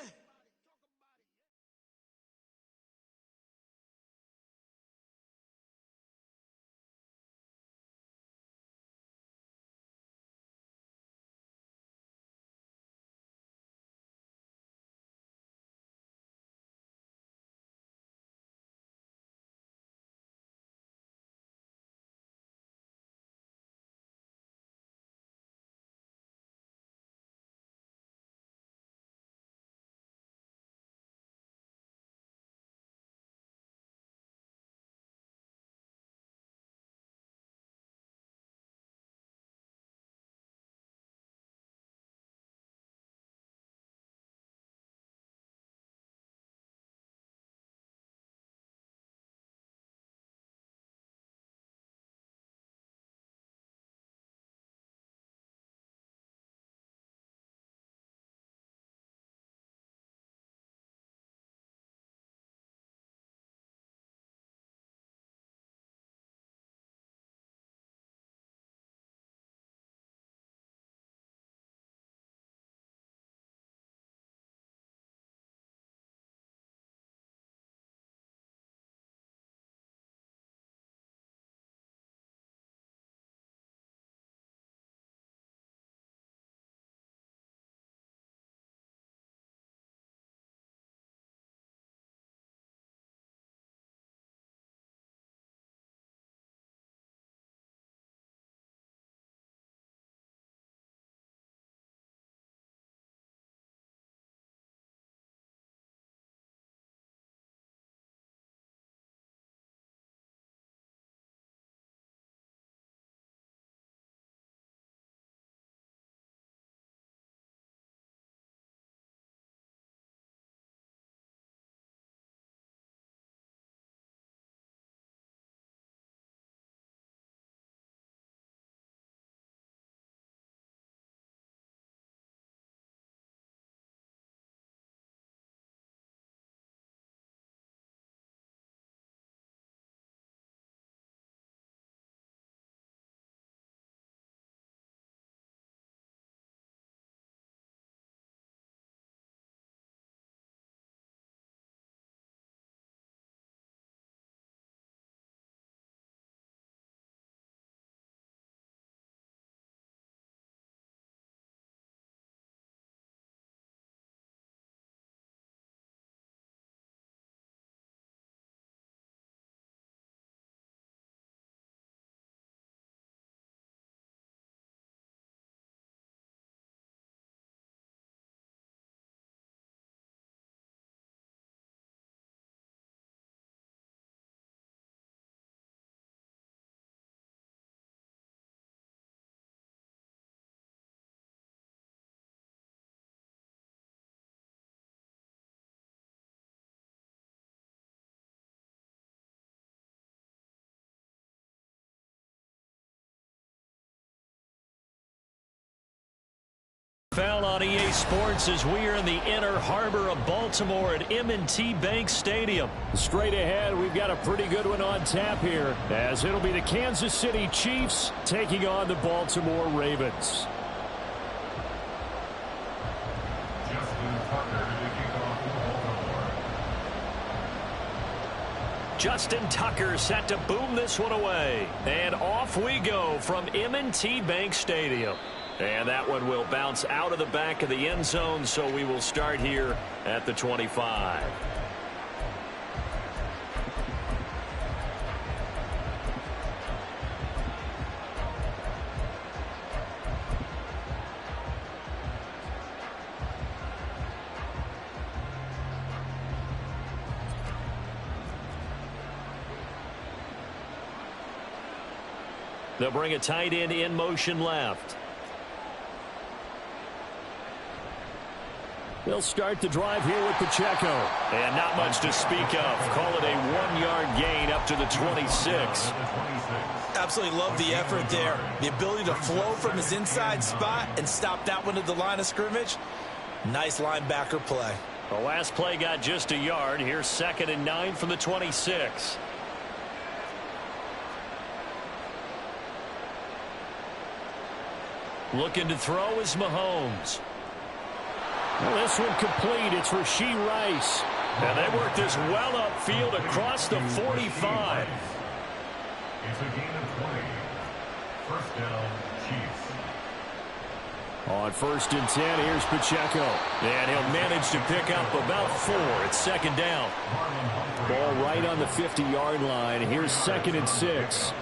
Foul on EA Sports as we are in the inner harbor of Baltimore at M&T Bank Stadium. Straight ahead, we've got a pretty good one on tap here, as it'll be the Kansas City Chiefs taking on the Baltimore Ravens. Justin Tucker set to boom this one away. And off we go from M&T Bank Stadium. And that one will bounce out of the back of the end zone, so we will start here at the 25. They'll bring a tight end in motion left. They'll start the drive here with Pacheco. And not much to speak of. Call it a 1-yard gain up to the 26. Absolutely love the effort there. The ability to flow from his inside spot and stop that one at the line of scrimmage. Nice linebacker play. The last play got just a yard. Here's 2nd and 9 from the 26. Looking to throw is Mahomes. Well, this one complete. It's Rashee Rice. And they work this well upfield across the 45. It's a gain of 20. First down, Chiefs. On 1st and 10, here's Pacheco. And he'll manage to pick up about 4. It's second down. Ball right on the 50-yard line. Here's 2nd and 6. 2nd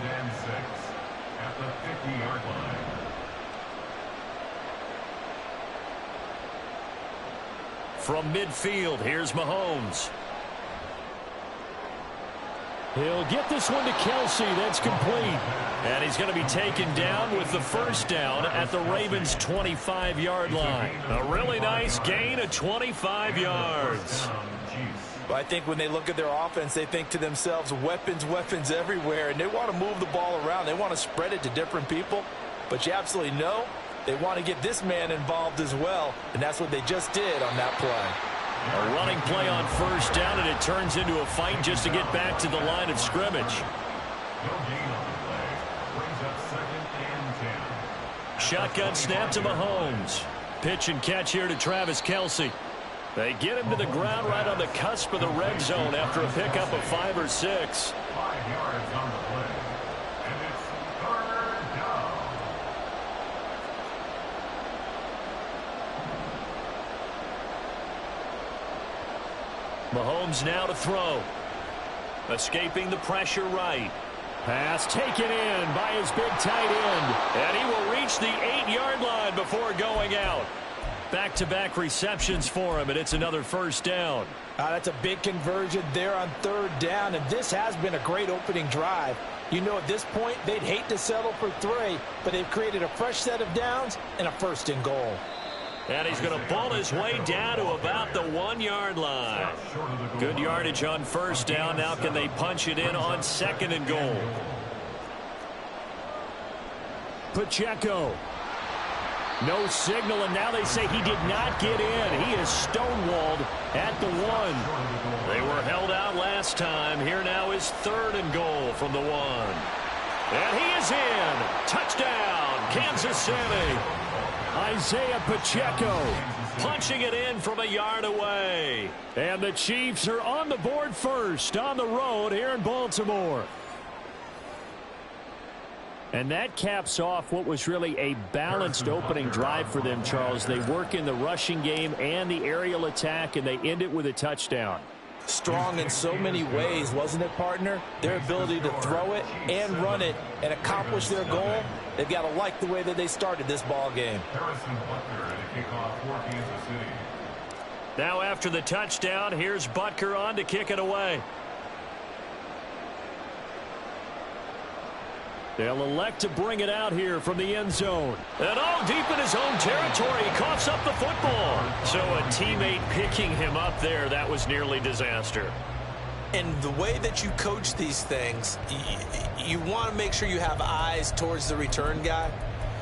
and 6 at the 50-yard line. From midfield, here's Mahomes. He'll get this one to Kelsey. That's complete. And he's going to be taken down with the first down at the Ravens' 25-yard line. A really nice gain of 25 yards. Well, I think when they look at their offense, they think to themselves, weapons, weapons everywhere, and they want to move the ball around. They want to spread it to different people. But you absolutely know they want to get this man involved as well, and that's what they just did on that play. A running play on first down, and it turns into a fight just to get back to the line of scrimmage. No gain on the play. Brings up 2nd and 10. Shotgun snap to Mahomes. Pitch and catch here to Travis Kelsey. They get him to the ground right on the cusp of the red zone after a pickup of 5 or 6. 5 yards on the play. And it's 3rd down. Mahomes now to throw. Escaping the pressure right. Pass taken in by his big tight end. And he will reach the 8-yard line before going out. Back-to-back receptions for him, and it's another first down. That's a big conversion there on 3rd down, and this has been a great opening drive. You know, at this point, they'd hate to settle for 3, but they've created a fresh set of downs and a 1st and goal. And he's going to ball his way down to about the 1-yard line. Good yardage on first down. Now can they punch it in on 2nd and goal? Pacheco. No signal, and now they say he did not get in. He is stonewalled at the 1. They were held out last time. Here now is 3rd and goal from the 1. And he is in. Touchdown, Kansas City. Isaiah Pacheco punching it in from a yard away. And the Chiefs are on the board first on the road here in Baltimore. And that caps off what was really a balanced opening drive for them, Charles. They work in the rushing game and the aerial attack, and they end it with a touchdown. Strong in so many ways, wasn't it, partner? Their ability to throw it and run it and accomplish their goal, they've got to like the way that they started this ball game. Now after the touchdown, here's Butker on to kick it away. They'll elect to bring it out here from the end zone. And all deep in his own territory, he coughs up the football. So a teammate picking him up there, that was nearly disaster. And the way that you coach these things, you want to make sure you have eyes towards the return guy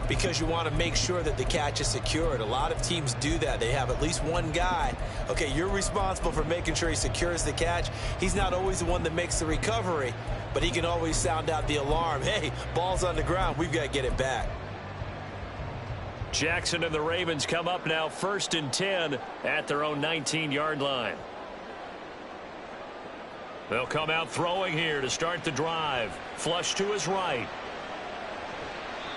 because you want to make sure that the catch is secured. A lot of teams do that. They have at least one guy. Okay, you're responsible for making sure he secures the catch. He's not always the one that makes the recovery, but he can always sound out the alarm. Hey, ball's on the ground. We've got to get it back. Jackson and the Ravens come up now 1st and 10 at their own 19-yard line. They'll come out throwing here to start the drive. Flush to his right.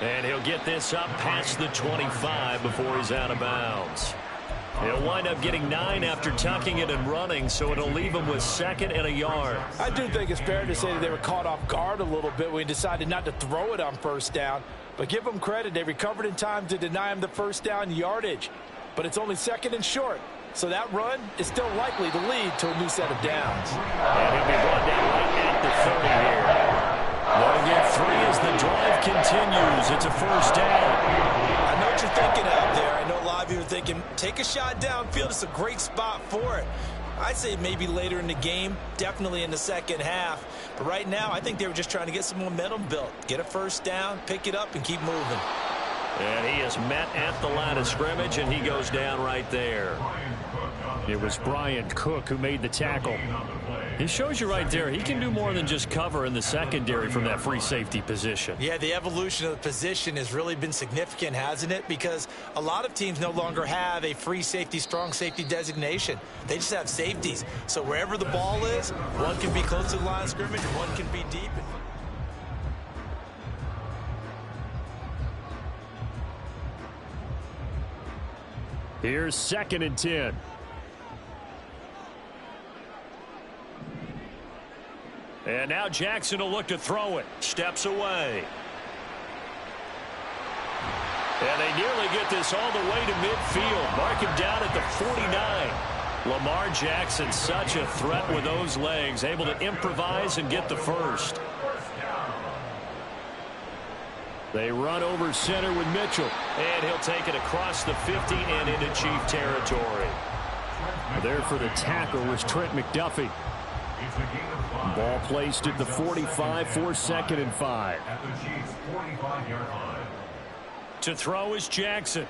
And he'll get this up past the 25 before he's out of bounds. He'll wind up getting 9 after tucking it and running, so it'll leave him with 2nd and a yard. I do think it's fair to say that they were caught off guard a little bit when he decided not to throw it on first down. But give them credit. They recovered in time to deny him the first down yardage. But it's only 2nd and short. So that run is still likely to lead to a new set of downs. And he'll be brought down right at the 30 here. They'll get 3 as the drive continues. It's a first down. I know what you're thinking out there. I know a lot of you are thinking, take a shot downfield. It's a great spot for it. I'd say maybe later in the game, definitely in the second half. But right now, I think they were just trying to get some momentum built. Get a first down, pick it up, and keep moving. And he is met at the line of scrimmage, and he goes down right there. It was Brian Cook who made the tackle. He shows you right there. He can do more than just cover in the secondary from that free safety position. Yeah, the evolution of the position has really been significant, hasn't it? Because a lot of teams no longer have a free safety, strong safety designation. They just have safeties. So wherever the ball is, one can be close to the line of scrimmage and one can be deep. Here's 2nd and 10. And now Jackson will look to throw it. Steps away. And they nearly get this all the way to midfield. Mark him down at the 49. Lamar Jackson, such a threat with those legs. Able to improvise and get the first. They run over center with Mitchell. And he'll take it across the 50 and into Chief territory. There for the tackle was Trent McDuffie. Ball placed at the 45 for 2nd and 5. At the Chiefs' 45-yard line. To throw is Jackson.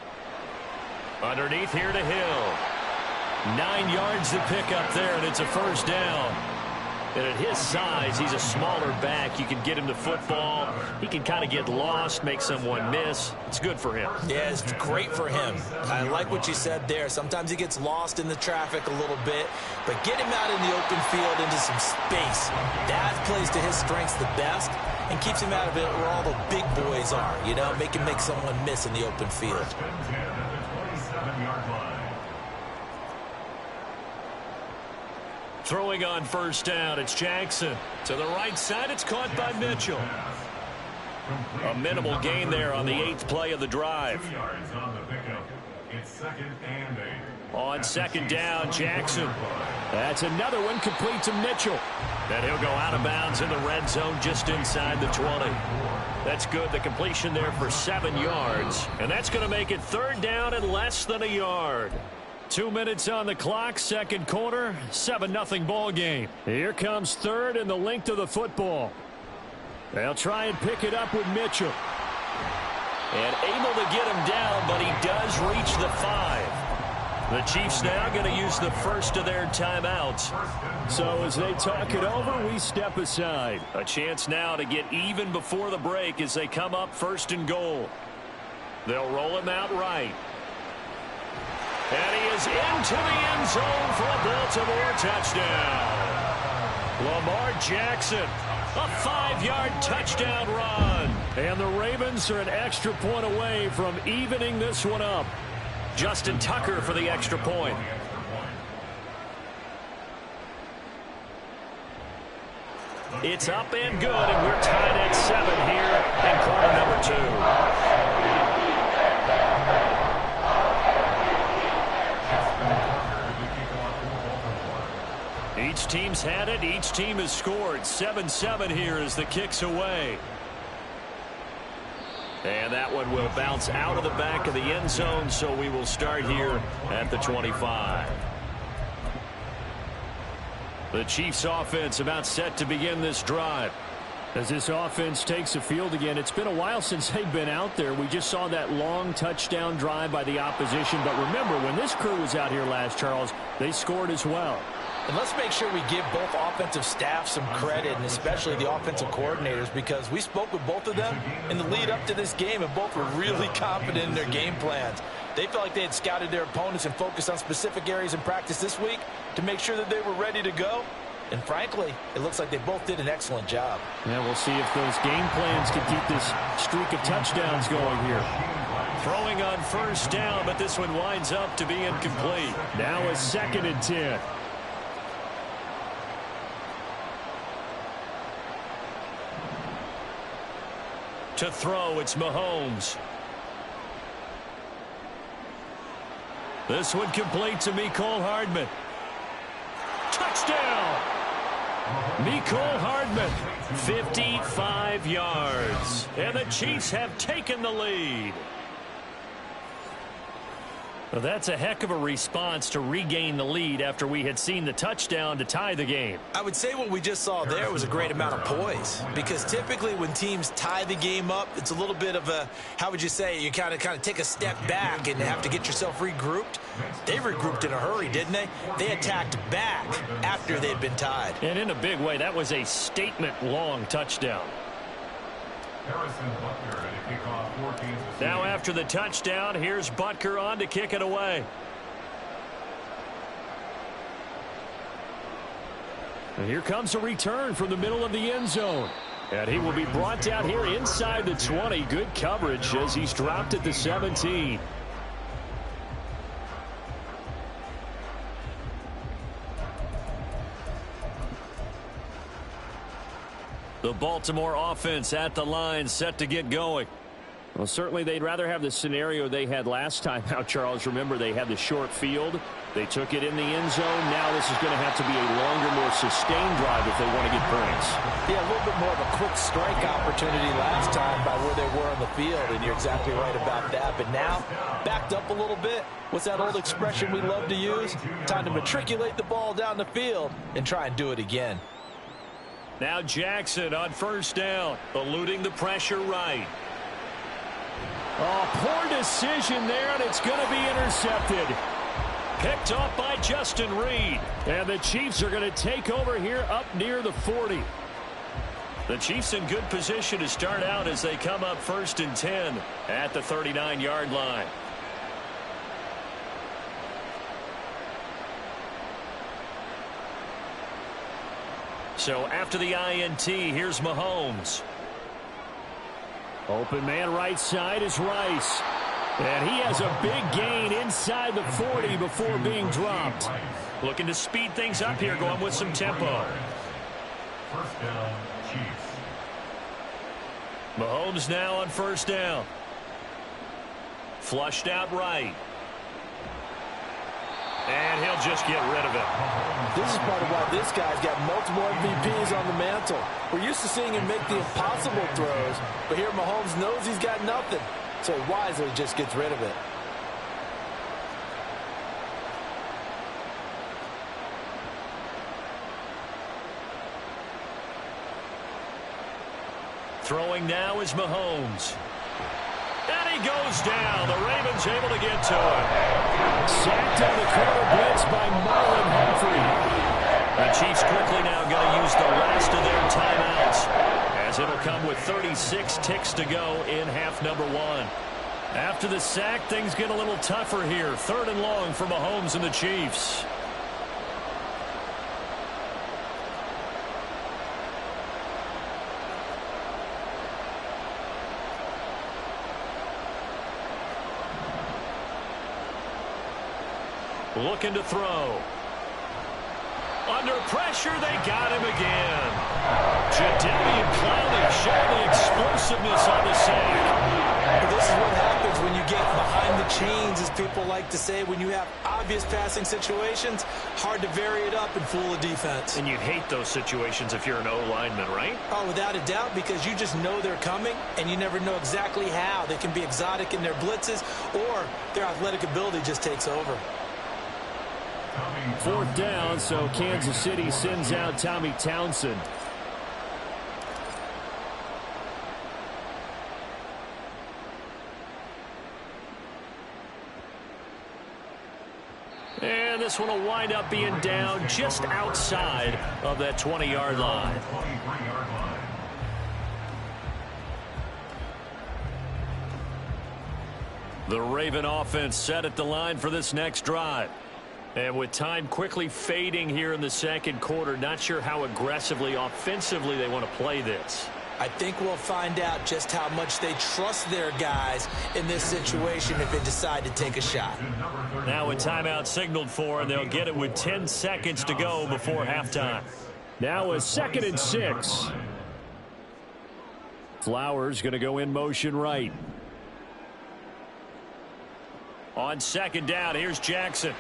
Underneath here to Hill. 9 yards to pick up there, and it's a first down. And at his size, he's a smaller back. You can get him to football. He can kind of get lost, make someone miss. It's good for him. Yeah, it's great for him. I like what you said there. Sometimes he gets lost in the traffic a little bit, but get him out in the open field into some space. That plays to his strengths the best and keeps him out of it where all the big boys are, you know, make him make someone miss in the open field. Throwing on first down, it's Jackson. To the right side, it's caught by Mitchell. A minimal gain there on the 8th play of the drive. 2 yards on the pickup. It's 2nd and 8. On 2nd down, Jackson. That's another one complete to Mitchell. And he'll go out of bounds in the red zone just inside the 20. That's good. The completion there for 7 yards. And that's going to make it 3rd down and less than a yard. 2 minutes on the clock, 2nd quarter, 7-0 ball game. Here comes 3rd and the length of the football. They'll try and pick it up with Mitchell. And able to get him down, but he does reach the 5. The Chiefs now going to use the first of their timeouts. So as they talk it over, we step aside. A chance now to get even before the break as they come up 1st and goal. They'll roll him out right. And he is into the end zone for a Baltimore touchdown. Lamar Jackson, a 5-yard touchdown run. And the Ravens are an extra point away from evening this one up. Justin Tucker for the extra point. It's up and good, and we're tied at 7 here in quarter number 2. Each team's had it. Each team has scored. 7-7 here as the kick's away. And that one will bounce out of the back of the end zone, so we will start here at the 25. The Chiefs offense about set to begin this drive. As this offense takes the field again, it's been a while since they've been out there. We just saw that long touchdown drive by the opposition. But remember, when this crew was out here last, Charles, they scored as well. And let's make sure we give both offensive staffs some credit, and especially the offensive coordinators, because we spoke with both of them in the lead up to this game, and both were really confident in their game plans. They felt like they had scouted their opponents and focused on specific areas in practice this week to make sure that they were ready to go. And frankly, it looks like they both did an excellent job. Yeah, we'll see if those game plans can keep this streak of touchdowns going here. Throwing on first down, but this one winds up to be incomplete. Now a 2nd and 10. To throw, it's Mahomes. This one complete to Mecole Hardman. Touchdown! Mecole Hardman, 55 yards. And the Chiefs have taken the lead. Well, that's a heck of a response to regain the lead after we had seen the touchdown to tie the game. I would say what we just saw there was a great amount of poise, because typically when teams tie the game up, it's a little bit of a, how would you say, you kind of take a step back and have to get yourself regrouped. They regrouped in a hurry, didn't they? They attacked back after they'd been tied. And in a big way, that was a statement-long touchdown. Now after the touchdown, here's Butker on to kick it away. And here comes a return from the middle of the end zone. And he will be brought down here inside the 20. Good coverage as he's dropped at the 17. The Baltimore offense at the line, set to get going. Well, certainly they'd rather have the scenario they had last time out, Charles. Remember, they had the short field. They took it in the end zone. Now this is going to have to be a longer, more sustained drive if they want to get points. Yeah, a little bit more of a quick strike opportunity last time by where they were on the field, and you're exactly right about that. But now, backed up a little bit. What's that old expression we love to use? Time to matriculate the ball down the field and try and do it again. Now Jackson on first down, eluding the pressure right. Oh, poor decision there, and it's going to be intercepted. Picked off by Justin Reed. And the Chiefs are going to take over here up near the 40. The Chiefs in good position to start out as they come up 1st and 10 at the 39-yard line. So after the INT, here's Mahomes. Open man right side is Rice. And he has a big gain inside the 40 before being dropped. Looking to speed things up here, going with some tempo. First down, Chiefs. Mahomes now on first down. Flushed out right. And he'll just get rid of it. This is part of why this guy's got multiple MVPs on the mantle. We're used to seeing him make the impossible throws, but here Mahomes knows he's got nothing, so he wisely just gets rid of it. Throwing now is Mahomes. And he goes down. The Ravens able to get to him. Sacked on the corner blitz by Marlon Humphrey. The Chiefs quickly now going to use the last of their timeouts, as it'll come with 36 ticks to go in half number 1. After the sack, things get a little tougher here. 3rd and long for Mahomes and the Chiefs. Looking to throw. Under pressure, they got him again. Jadeveon Clowney showing the explosiveness on the sack. This is what happens when you get behind the chains, as people like to say. When you have obvious passing situations, hard to vary it up and fool a defense. And you hate those situations if you're an O-lineman, right? Oh, without a doubt, because you just know they're coming, and you never know exactly how. They can be exotic in their blitzes, or their athletic ability just takes over. 4th down, so Kansas City sends out Tommy Townsend. And this one will wind up being down just outside of that 20-yard line. The Raven offense set at the line for this next drive. And with time quickly fading here in the second quarter, not sure how aggressively, offensively they want to play this. I think we'll find out just how much they trust their guys in this situation if they decide to take a shot. Now a timeout signaled for, and they'll get it with 10 seconds to go before halftime. Now a 2nd and 6. Flowers going to go in motion right. On 2nd down, here's Jackson.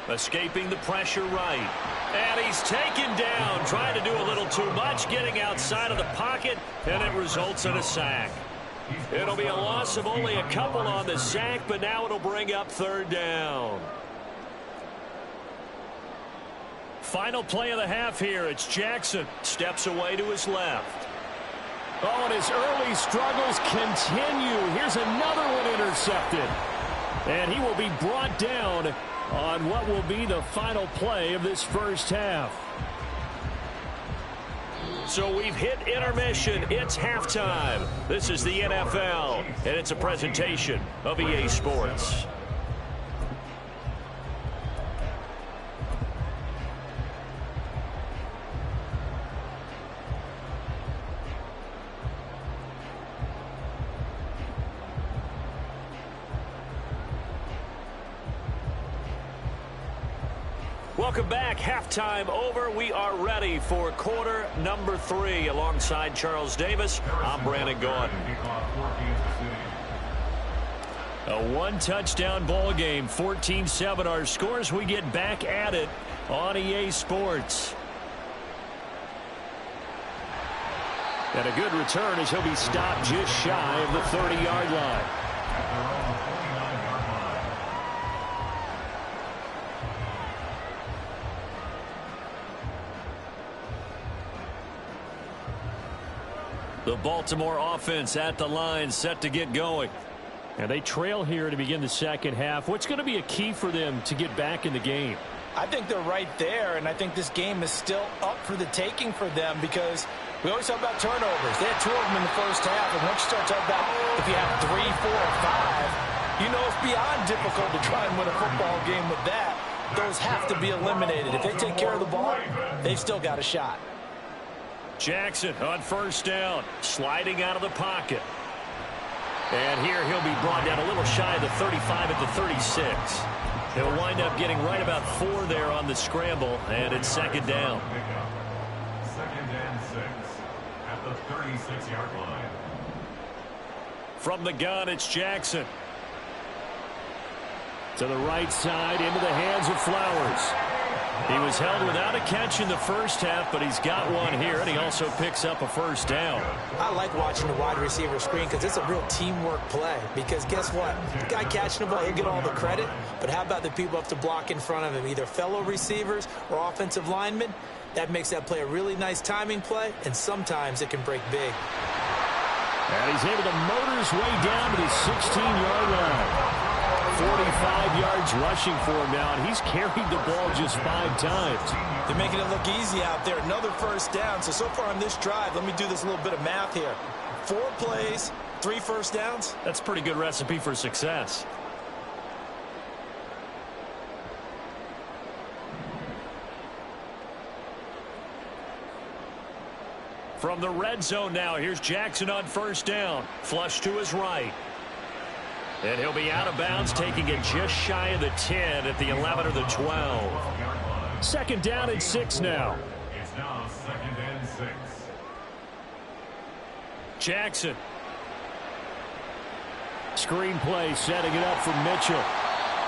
Escaping the pressure right. And he's taken down, trying to do a little too much, getting outside of the pocket, and it results in a sack. It'll be a loss of only a couple on the sack, but now it'll bring up third down. Final play of the half here. It's Jackson. Steps away to his left. Oh, and his early struggles continue. Here's another one intercepted. And he will be brought down on what will be the final play of this first half. So we've hit intermission. It's halftime. This is the NFL, and it's a presentation of EA Sports. Welcome back. Halftime over. We are ready for quarter number 3. Alongside Charles Davis, I'm Brandon Gaudin. A one-touchdown ball game, 14-7 our scores. We get back at it on EA Sports. And a good return as he'll be stopped just shy of the 30-yard line. The Baltimore offense at the line, set to get going. And they trail here to begin the second half. What's going to be a key for them to get back in the game? I think they're right there, and I think this game is still up for the taking for them because we always talk about turnovers. They had 2 of them in the first half, and once you start talking about if you have 3, 4, or 5, you know it's beyond difficult to try and win a football game with that. Those have to be eliminated. If they take care of the ball, they've still got a shot. Jackson on first down, sliding out of the pocket. And here he'll be brought down a little shy of the 35 at the 36. He'll wind up getting right about 4 there on the scramble, and it's second down. Second and 6 at the 36-yard line. From the gun, it's Jackson. To the right side, into the hands of Flowers. He was held without a catch in the first half, but he's got one here, and he also picks up a first down. I like watching the wide receiver screen because it's a real teamwork play. Because guess what? The guy catching the ball, he'll get all the credit. But how about the people up to block in front of him, either fellow receivers or offensive linemen? That makes that play a really nice timing play, and sometimes it can break big. And he's able to motor his way down to the 16-yard line. 45 yards rushing for him now, and he's carried the ball just 5 times. They're making it look easy out there. Another first down. So far on this drive, let me do this little bit of math here. 4 plays, 3 first downs. That's a pretty good recipe for success. From the red zone now, here's Jackson on first down. Flush to his right. And he'll be out of bounds, taking it just shy of the 10 at the 11 or the 12. Second down and 6 now. It's now second and 6. Jackson. Screen play, setting it up for Mitchell.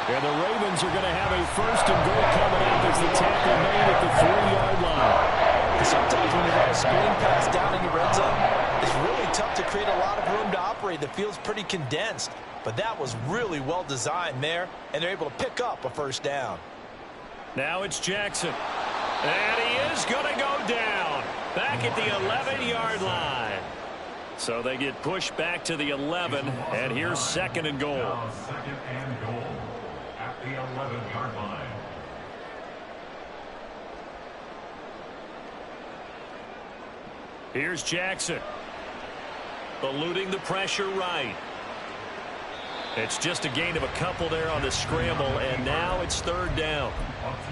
And the Ravens are going to have a first and goal coming up as the tackle made at the 3-yard line. Sometimes when you run a screen pass down in the red zone, it's really tough to create a lot of room to operate. The field's pretty condensed. But that was really well designed there, and they're able to pick up a first down. Now it's Jackson. And he is going to go down back at the 11-yard line. So they get pushed back to the 11, and here's second and goal. Now second and goal at the 11-yard line. Here's Jackson. Eluding the pressure right. It's just a gain of a couple there on the scramble, and now it's third down.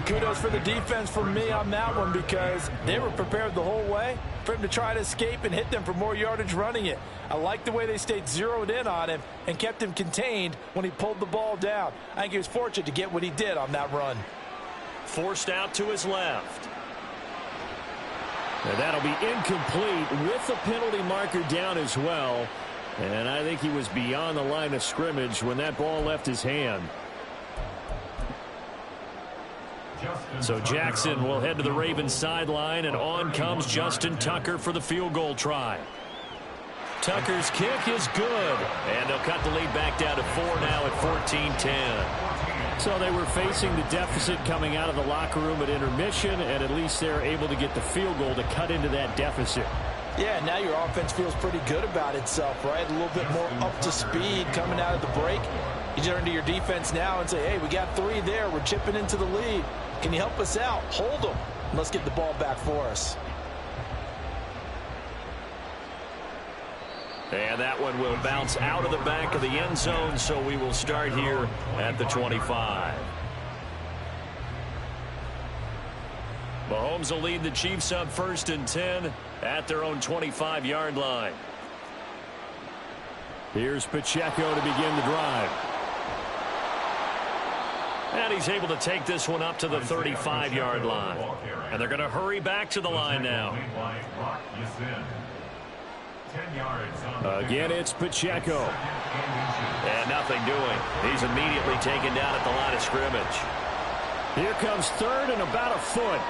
Kudos for the defense from me on that one because they were prepared the whole way for him to try to escape and hit them for more yardage running it. I like the way they stayed zeroed in on him and kept him contained when he pulled the ball down. I think he was fortunate to get what he did on that run. Forced out to his left. And that'll be incomplete with the penalty marker down as well. And I think he was beyond the line of scrimmage when that ball left his hand. So Jackson will head to the Ravens sideline, and on comes Justin Tucker for the field goal try. Tucker's kick is good. And they'll cut the lead back down to 4 now at 14-10. So they were facing the deficit coming out of the locker room at intermission, and at least they're able to get the field goal to cut into that deficit. Yeah, now your offense feels pretty good about itself, right? A little bit more up to speed coming out of the break. You turn to your defense now and say, hey, we got 3 there. We're chipping into the lead. Can you help us out? Hold them. Let's get the ball back for us. And that one will bounce out of the back of the end zone, so we will start here at the 25. Mahomes will lead the Chiefs up 1st and 10 at their own 25-yard line. Here's Pacheco to begin the drive. And he's able to take this one up to the 35-yard line. And they're going to hurry back to the line now. Again, it's Pacheco. And nothing doing. He's immediately taken down at the line of scrimmage. Here comes 3rd and about a foot.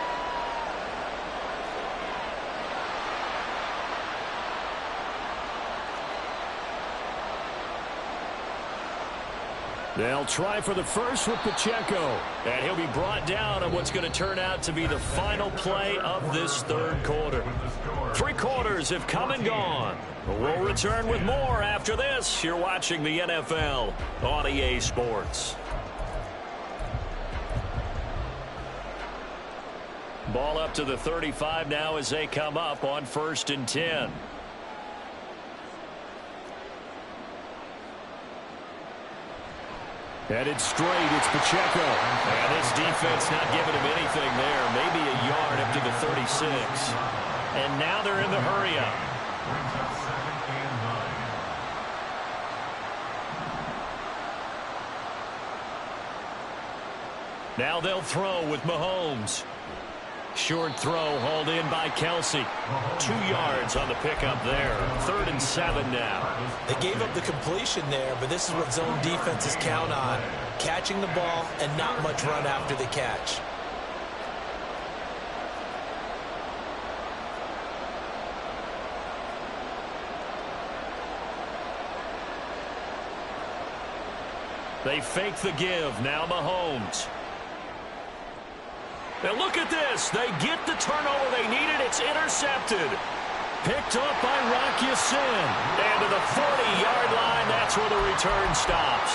They'll try for the first with Pacheco. And he'll be brought down on what's going to turn out to be the final play of this 3rd quarter. 3 quarters have come and gone. We'll return with more after this. You're watching the NFL on EA Sports. Ball up to the 35 now as they come up on 1st and 10. Headed straight, it's Pacheco. And this defense not giving him anything there. Maybe a yard up to the 36. And now they're in the hurry-up. Now they'll throw with Mahomes. Short throw hauled in by Kelsey. 2 yards on the pickup there. 3rd and 7 now. They gave up the completion there, but this is what zone defenses count on. Catching the ball and not much run after the catch. They fake the give. Now Mahomes. And look at this. They get the turnover they needed. It's intercepted. Picked up by Rock Ya-Sin. And to the 40-yard line, that's where the return stops.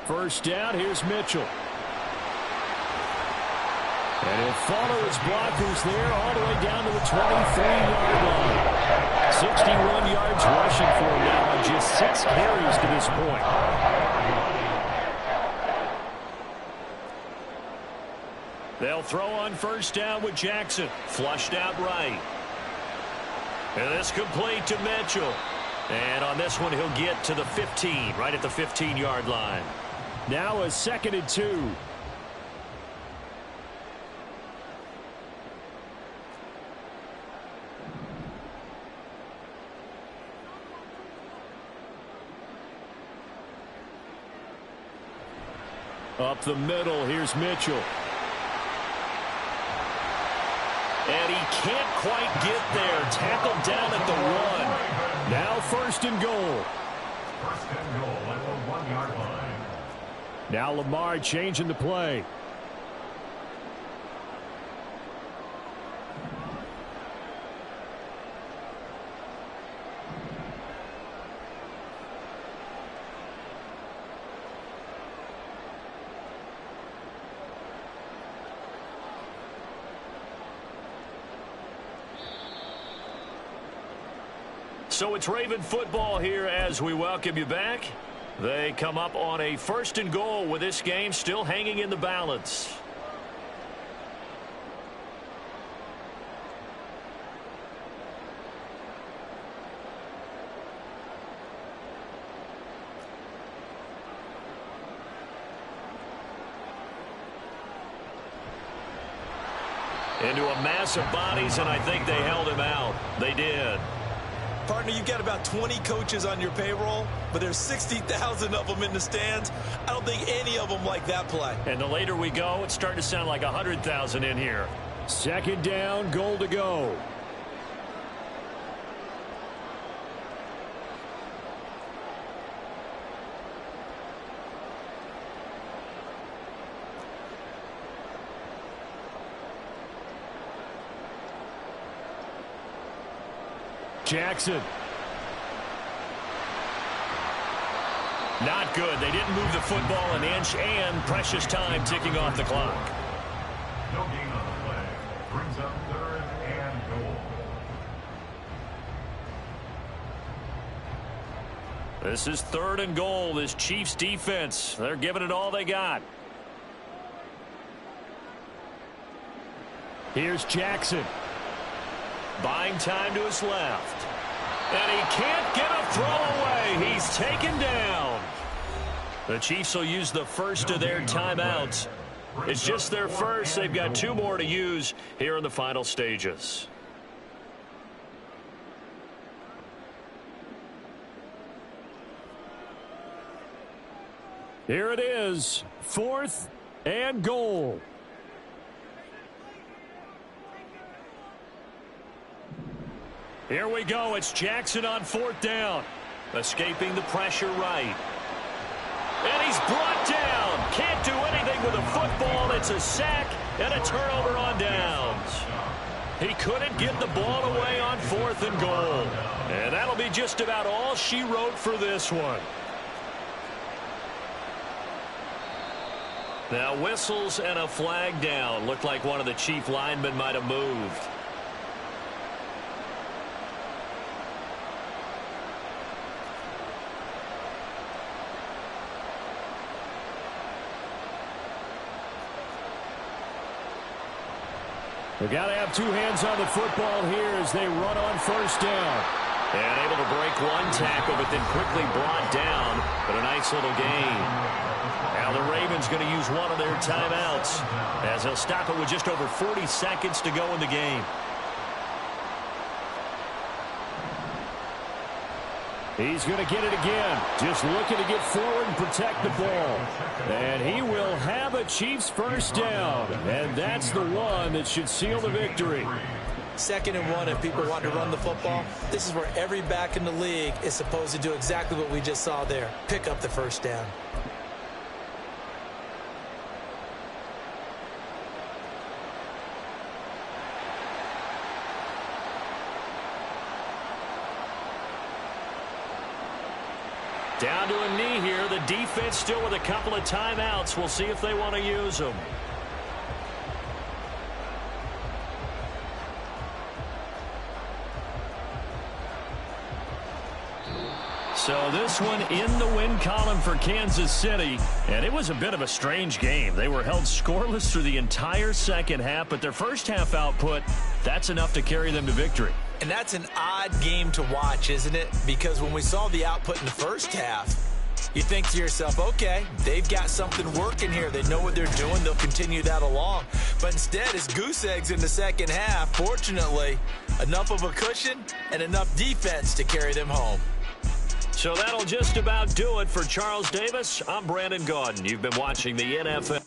First down, here's Mitchell. And he'll follow his blockers there all the way down to the 23-yard line. 61 yards rushing for him now on just 6 carries to this point. They'll throw on first down with Jackson. Flushed out right. And this complete to Mitchell. And on this one, he'll get to the 15, right at the 15-yard line. Now a 2nd and 2. Up the middle, here's Mitchell. And he can't quite get there. Tackled down at the 1. Now 1st and goal. 1st and goal at the 1-yard line. Now Lamar changing the play. So it's Raven football here as we welcome you back. They come up on a 1st and goal with this game still hanging in the balance. into a mass of bodies, and I think they held him out. They did. Partner, you've got about 20 coaches on your payroll, but there's 60,000 of them in the stands. I don't think any of them like that play. And the later we go, it's starting to sound like 100,000 in here. Second down, goal to go. Jackson. Not good. They didn't move the football an inch, and precious time ticking off the clock. No gain on the play. Brings up 3rd and goal. This is 3rd and goal. This Chiefs defense, they're giving it all they got. Here's Jackson. Buying time to his left. And he can't get a throw away. He's taken down. The Chiefs will use the first of their timeouts. It's just their first. They've got 2 more to use here in the final stages. Here it is. 4th and goal. Here we go. It's Jackson on 4th down. Escaping the pressure right. And he's brought down. Can't do anything with a football. It's a sack and a turnover on downs. He couldn't get the ball away on 4th and goal. And that'll be just about all she wrote for this one. Now whistles and a flag down. Looked like one of the Chief linemen might have moved. They've got to have 2 hands on the football here as they run on 1st down. And able to break one tackle, but then quickly brought down. But a nice little gain. Now the Ravens going to use one of their timeouts as they'll stop it with just over 40 seconds to go in the game. He's going to get it again. Just looking to get forward and protect the ball. And he will have a Chiefs 1st down. And that's the one that should seal the victory. 2nd and 1 if people want to run the football. This is where every back in the league is supposed to do exactly what we just saw there. Pick up the 1st down. Down to a knee here. The defense still with a couple of timeouts. We'll see if they want to use them. So this one in the win column for Kansas City. And it was a bit of a strange game. They were held scoreless through the entire second half, but their first half output, that's enough to carry them to victory. And that's an odd game to watch, isn't it? Because when we saw the output in the first half, you think to yourself, okay, they've got something working here. They know what they're doing. They'll continue that along. But instead, it's goose eggs in the second half. Fortunately, enough of a cushion and enough defense to carry them home. So that'll just about do it for Charles Davis. I'm Brandon Gaudin. You've been watching the NFL.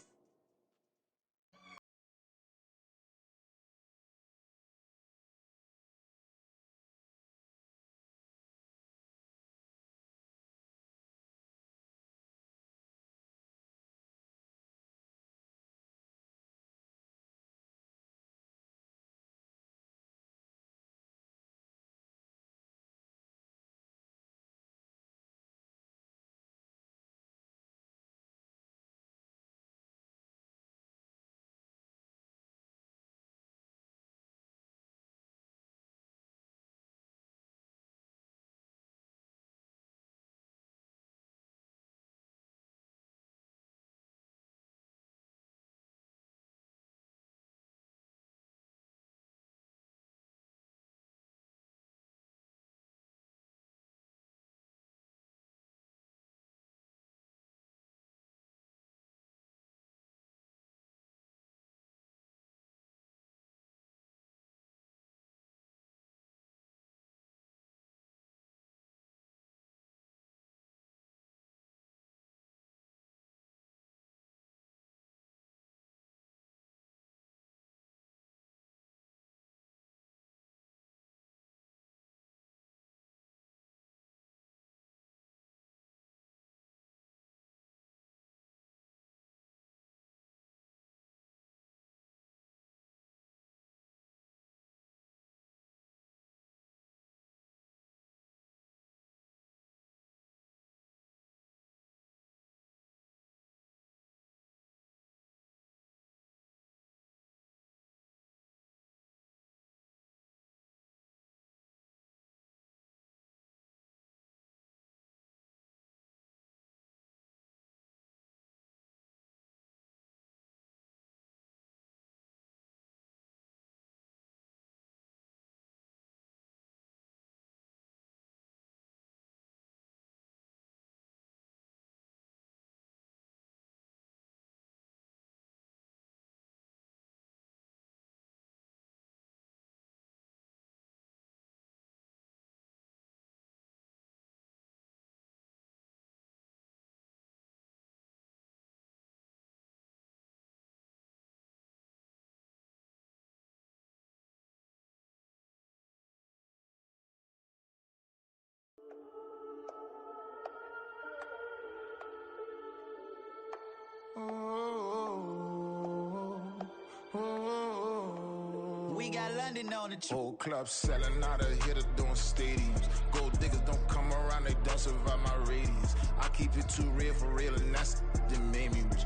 we got London on the trip. Whole club selling out of hitter doing stadiums. Gold diggers don't come around, they don't survive my radius. I keep it too real for real, and that's that made me rich.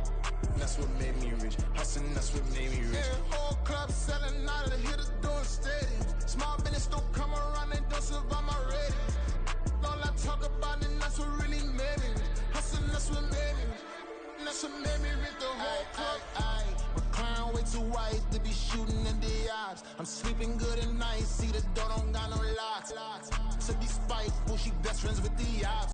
That's what made me rich. Hustling, that's what made me rich. Yeah, whole club selling out of the hitters doing stadiums. Small business don't come around, they don't survive my radius. All I talk about, and that's what really made me rich. Hustling, that's what made me rich. That's what made me rich. The whole club. McLaren way too white to be shooting in the eyes. I'm sleeping good at night. See the door don't got no locks. To be spiteful, she best friends with the ops.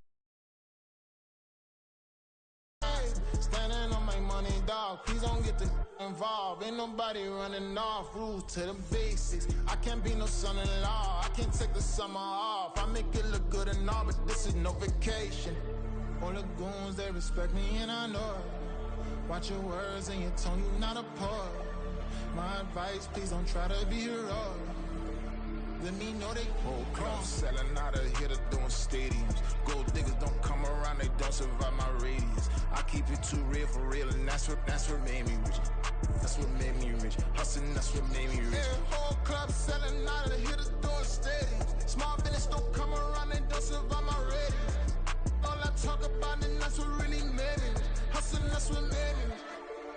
Standing on my money, dog. Please don't get the involved. Ain't nobody running off. Rules to the basics. I can't be no son-in-law. I can't take the summer off. I make it look good and all, but this is no vacation. All the goons, they respect me and I know it. Watch your words and your tone, you not a poet. My advice, please don't try to be heroic. Let me know they whole club selling out of hitter doing stadiums. Gold diggers don't come around, they don't survive my radius. I keep it too real for real, and that's what made me rich. That's what made me rich. Hustling, that's what made me rich. Yeah, whole club selling out of hitters doing stadiums. Small business don't come around, they don't survive my radius. All I talk about, and that's what really made me rich. Hustling, that's what made me rich.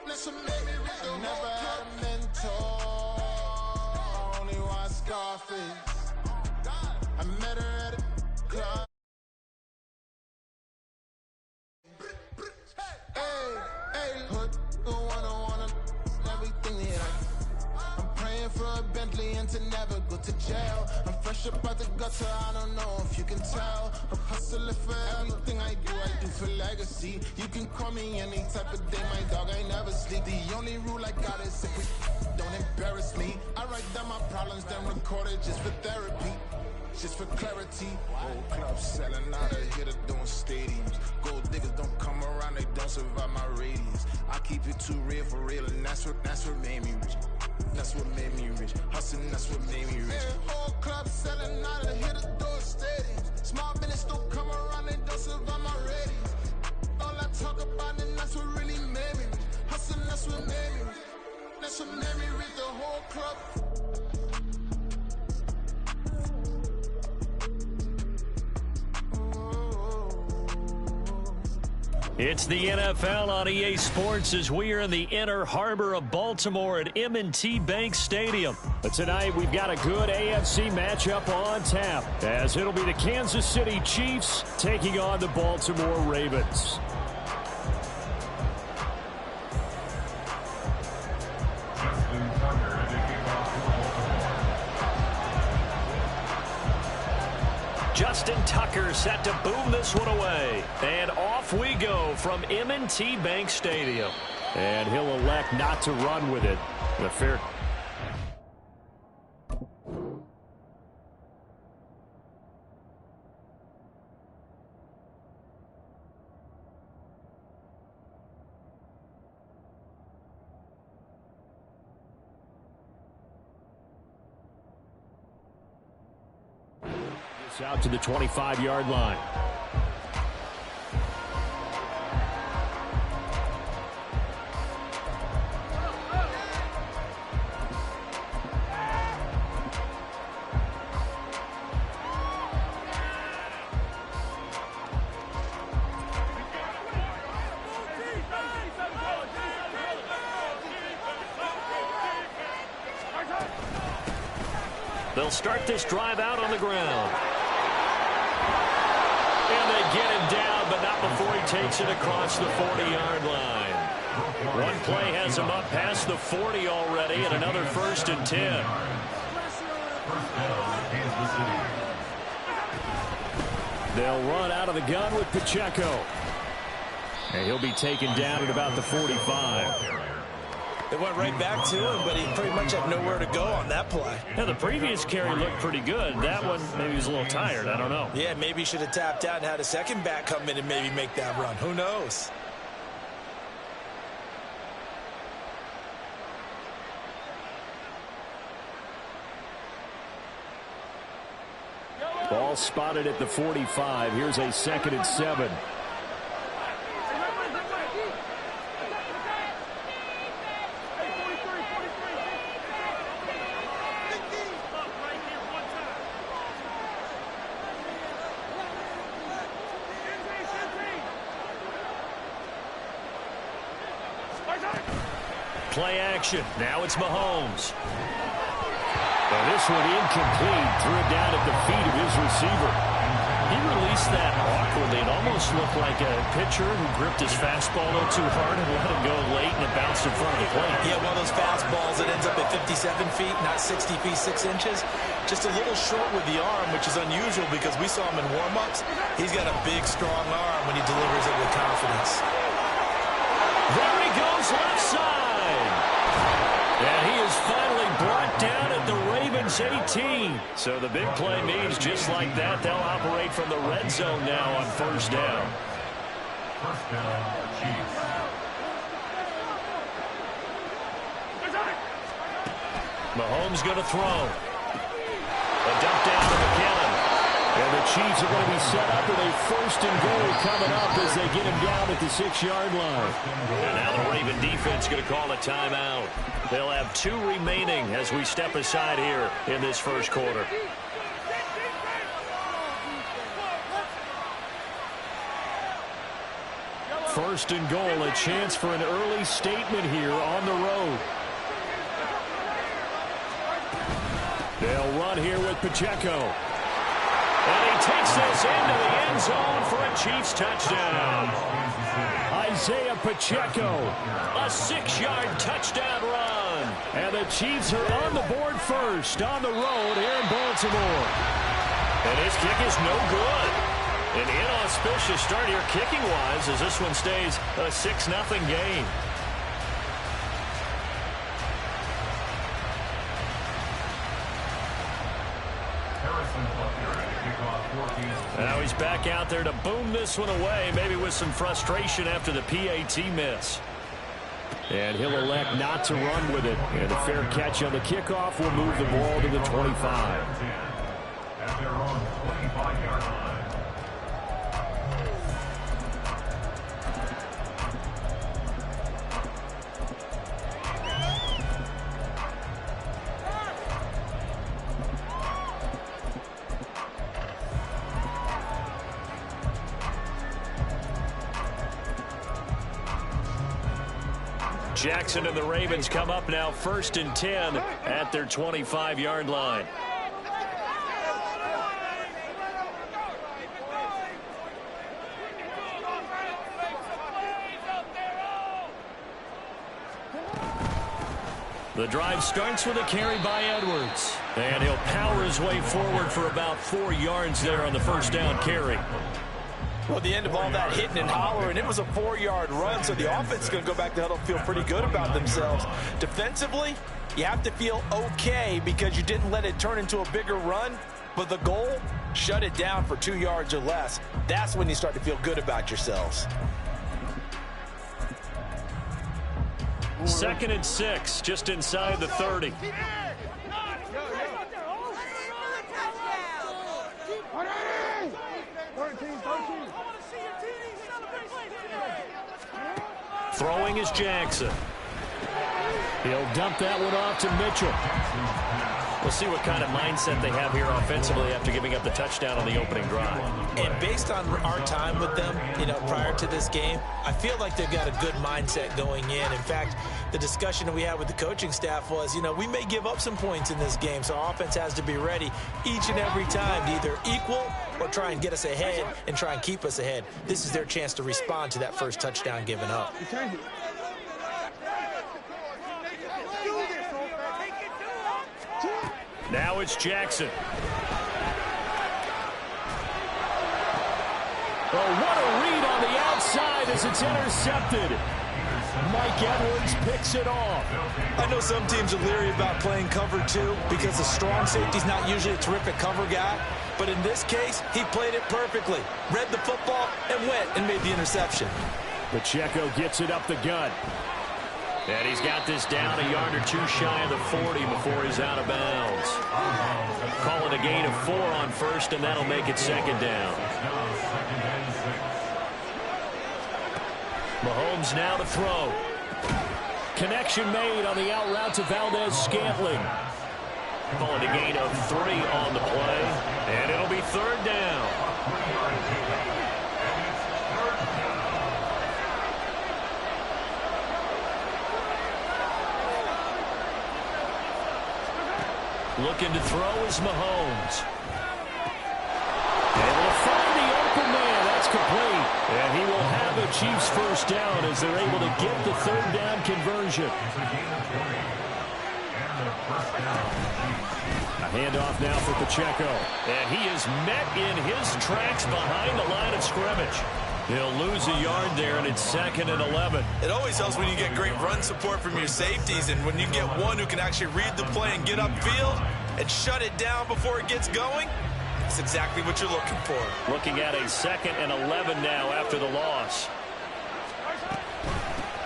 That's what made me rich. I never had a mentor. Only one Scarface. I met her at a club. Hey, hood, wanna everything that I'm praying for a Bentley and to never go to jail. I'm fresh up out the gutter, I don't know if you can tell. I'm hustling for everything I do for legacy. You can call me any type of day, my dog, I never sleep. The only rule I got is if we don't embarrass me. I write down my problems, then record it just for therapy. Just for clarity. Whole club selling out of hitter doing stadiums. Gold diggers don't come around, they don't survive my radius. I keep it too real for real, and that's what made me rich. That's what made me rich. Hustling, that's what made me rich. Yeah, whole club selling out of hitter doing stadiums. Small business don't come around, they don't survive my radius. All I talk about, and that's what really made me rich. Hustling, that's what made me rich. That's what made me rich. The whole club. It's the NFL on EA Sports as we are in the inner harbor of Baltimore at M&T Bank Stadium. But tonight we've got a good AFC matchup on tap as it'll be the Kansas City Chiefs taking on the Baltimore Ravens. Justin Tucker set to boom this one away. And off we go from M&T Bank Stadium. And he'll elect not to run with it. The fair. Out to the 25-yard line. They'll start this drive out on the ground. And they get him down, but not before he takes it across the 40-yard line. One play has him up past the 40 already, and another 1st and 10. They'll run out of the gun with Pacheco. And he'll be taken down at about the 45. They went right back to him, but he pretty much had nowhere to go on that play. Yeah, the previous carry looked pretty good. That one, maybe he was a little tired. I don't know. Yeah, maybe he should have tapped out and had a second back come in and maybe make that run. Who knows? Ball spotted at the 45. Here's a 2nd and 7. Play action. Now it's Mahomes. And this one incomplete. Threw it down at the feet of his receiver. He released that awkwardly. It almost looked like a pitcher who gripped his fastball a little too hard and let it go late, and it bounced in front of the plate. Yeah, one of those fastballs that ends up at 57 feet, not 60 feet, 6 inches. Just a little short with the arm, which is unusual because we saw him in warm-ups. He's got a big, strong arm when he delivers it with confidence. There he goes, left side. And he is finally brought down at the Ravens 18. So the big play means just like that, they'll operate from the red zone now on first down. First down, Chiefs. Mahomes going to throw. A dump down to McKinnon. And the Chiefs are going to be set up with a first and goal coming up as they get him down at the 6-yard line. And now the Raven defense going to call a timeout. They'll have 2 remaining as we step aside here in this first quarter. First and goal, a chance for an early statement here on the road. They'll run here with Pacheco. And he takes this into the end zone for a Chiefs touchdown. Isaiah Pacheco. A 6-yard touchdown run. And the Chiefs are on the board first on the road here in Baltimore. And his kick is no good. An inauspicious start here kicking-wise as this one stays a 6-0 game. Now he's back out there to boom this one away, maybe with some frustration after the PAT miss. And he'll elect not to run with it. And a fair catch on the kickoff will move the ball to the 25. At their own 25-yard line. Jackson and the Ravens come up now 1st and 10 at their 25-yard line. The drive starts with a carry by Edwards. And he'll power his way forward for about 4 yards there on the first down carry. Well, the end of all that hitting and hollering, it was a 4-yard run, so the offense is going to go back to huddle, feel pretty good about themselves. Defensively, you have to feel okay because you didn't let it turn into a bigger run, but the goal, shut it down for 2 yards or less. That's when you start to feel good about yourselves. 2nd and 6, just inside the 30. Throwing is Jackson. He'll dump that one off to Mitchell. We'll see what kind of mindset they have here offensively after giving up the touchdown on the opening drive. And based on our time with them, prior to this game, I feel like they've got a good mindset going in. In fact, the discussion that we had with the coaching staff was, we may give up some points in this game, so our offense has to be ready each and every time to either equal or try and get us ahead and try and keep us ahead. This is their chance to respond to that first touchdown given up. Now it's Jackson. Oh, what a read on the outside as it's intercepted. Mike Edwards picks it off. I know some teams are leery about playing cover 2 because the strong safety's not usually a terrific cover guy. But in this case, he played it perfectly. Read the football and went and made the interception. Pacheco gets it up the gut. And he's got this down a yard or 2 shy of the 40 before he's out of bounds. Call it a gain of 4 on first, and that'll make it 2nd down. Mahomes now to throw. Connection made on the out route to Valdez-Scantling. Call it a gain of 3 on the play, and it'll be 3rd down. Looking to throw is Mahomes. Able to find the open man. That's complete. And he will have a Chiefs first down as they're able to get the third down conversion. A handoff now for Pacheco. And he is met in his tracks behind the line of scrimmage. He'll lose a yard there, and it's 2nd and 11. It always helps when you get great run support from your safeties, and when you get one who can actually read the play and get upfield and shut it down before it gets going, that's exactly what you're looking for. Looking at a 2nd and 11 now after the loss.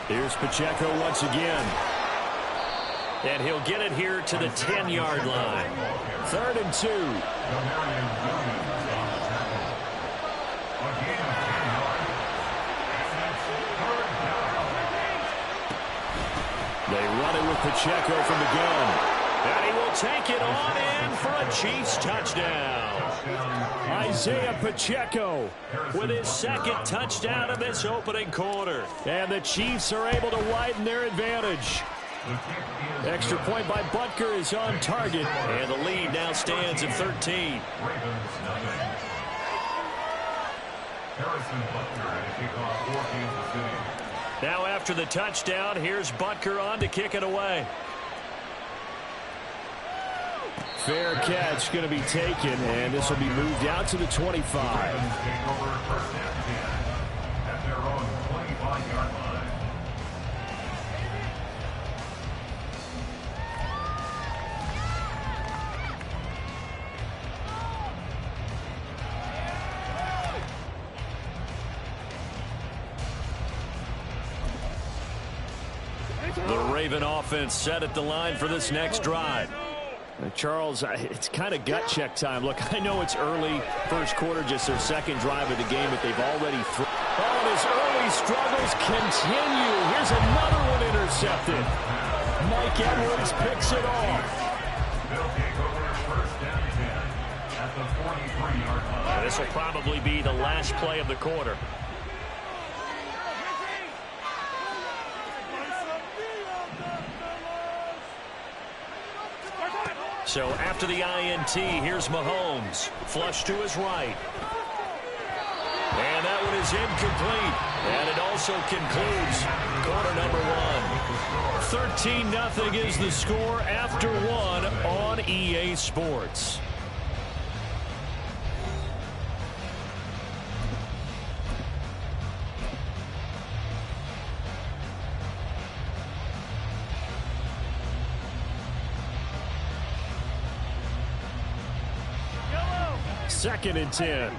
Here's Pacheco once again. And he'll get it here to the 10-yard line. 3rd and 2. They run it with Pacheco from the gun. And he will take it on in for a Chiefs touchdown. Isaiah Pacheco with his 2nd touchdown of this opening quarter. And the Chiefs are able to widen their advantage. Extra point by Butker is on target. And the lead now stands at 13. Now after the touchdown, here's Butker on to kick it away. Fair catch going to be taken, and this will be moved out to the 25. The Raven offense set at the line for this next drive. Charles, it's kind of gut check time. Look, I know it's early, first quarter, just their 2nd drive of the game, but they've already thrown. Oh, and his early struggles continue. Here's another one intercepted. Mike Edwards picks it off. This will probably be the last play of the quarter. So after the INT, here's Mahomes. Flush to his right. And that one is incomplete. And it also concludes quarter number 1. 13-0 is the score after 1 on EA Sports. Second and 10.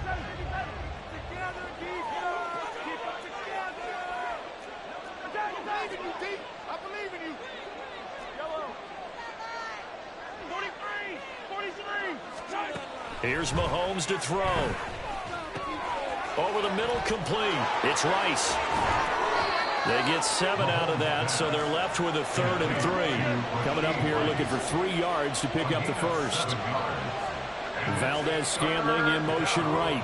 Here's Mahomes to throw. Over the middle, complete. It's Rice. They get 7 out of that, so they're left with a 3rd and 3. Coming up here looking for 3 yards to pick up the first. Valdez-Scantling in motion right.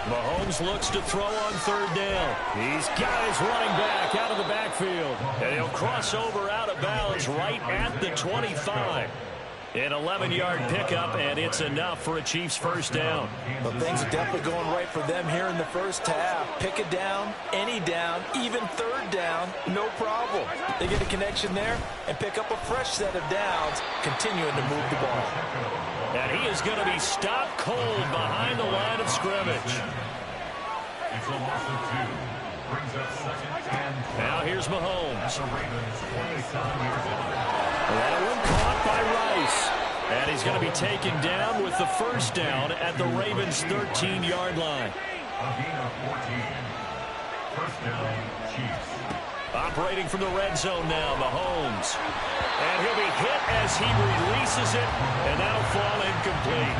Mahomes looks to throw on 3rd down. He's got his running back out of the backfield. And he'll cross over out of bounds right at the 25. An 11-yard pickup, and it's enough for a Chiefs first down. But things are definitely going right for them here in the first half. Pick it down, any down, even 3rd down, no problem. They get a connection there and pick up a fresh set of downs, continuing to move the ball. And he is going to be stopped cold behind the line of scrimmage. It's a loss of 2. Brings up 2nd and 12. Now here's Mahomes. The Ravens 27 years old. That one caught by Rice. And he's going to be taken down with the first down at the Ravens' 13-yard line. A gain of 14. First down, Chiefs. Operating from the red zone now, Mahomes. And he'll be hit as he releases it, and that'll fall incomplete.